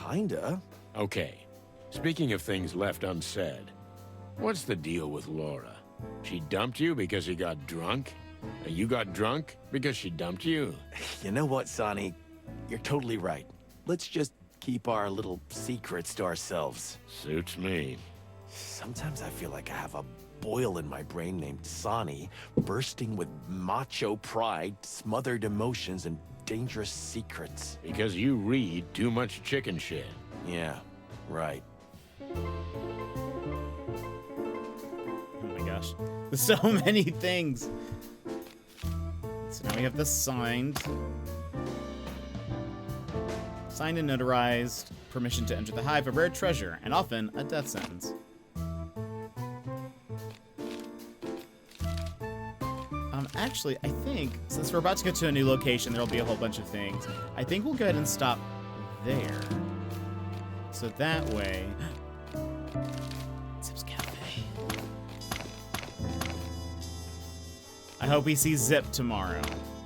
Kinda. Okay. Speaking of things left unsaid, what's the deal with Laura? She dumped you because you got drunk? You got drunk because she dumped you? You know what, Sonny? You're totally right. Let's just keep our little secrets to ourselves. Suits me. Sometimes I feel like I have a boil in my brain named Sonny, bursting with macho pride, smothered emotions, and dangerous secrets. Because you read too much chicken shit. Yeah, right. Oh my gosh. There's so many things. So now we have this signed. Signed and notarized. Permission to enter the Hive, a rare treasure, and often a death sentence. Actually, I think, since we're about to go to a new location, there'll be a whole bunch of things. I think we'll go ahead and stop there. So that way... Zip's Cafe. I hope we see Zip tomorrow.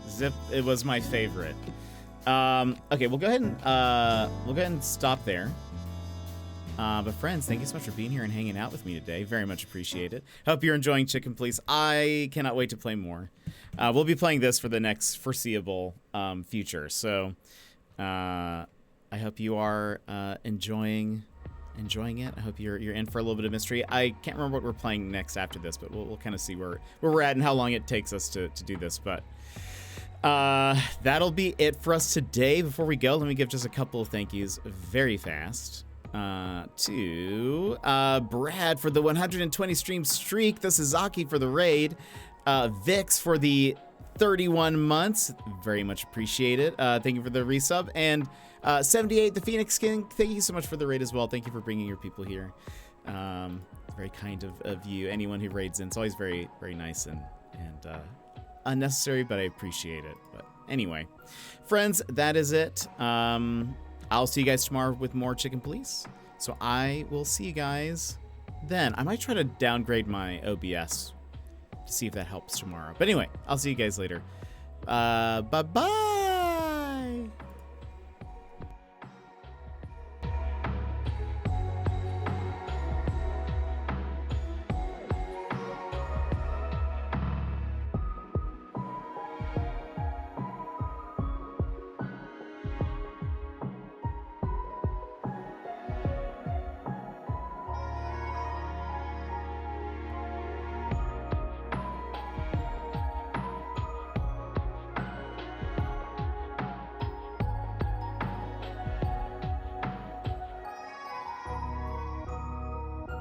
Zip, it was my favorite. Okay, we'll go ahead and stop there. But friends, thank you so much for being here and hanging out with me today. Very much appreciate it. Hope you're enjoying Chicken Police. I cannot wait to play more. We'll be playing this for the next foreseeable future. So I hope you are enjoying it. I hope you're in for a little bit of mystery. I can't remember what we're playing next after this, but we'll kind of see where we're at and how long it takes us to do this. But that'll be it for us today. Before we go, let me give just a couple of thank yous very fast. To Brad for the 120 stream streak, the Suzaki for the raid, Vix for the 31 months, very much appreciated. Thank you for the resub, and 78 the Phoenix King, thank you so much for the raid as well. Thank you for bringing your people here. Very kind of you. Anyone who raids in, it's always very, very nice and unnecessary, but I appreciate it. But anyway, friends, that is it. I'll see you guys tomorrow with more Chicken Police. So I will see you guys then. I might try to downgrade my OBS to see if that helps tomorrow. But anyway, I'll see you guys later. Bye-bye.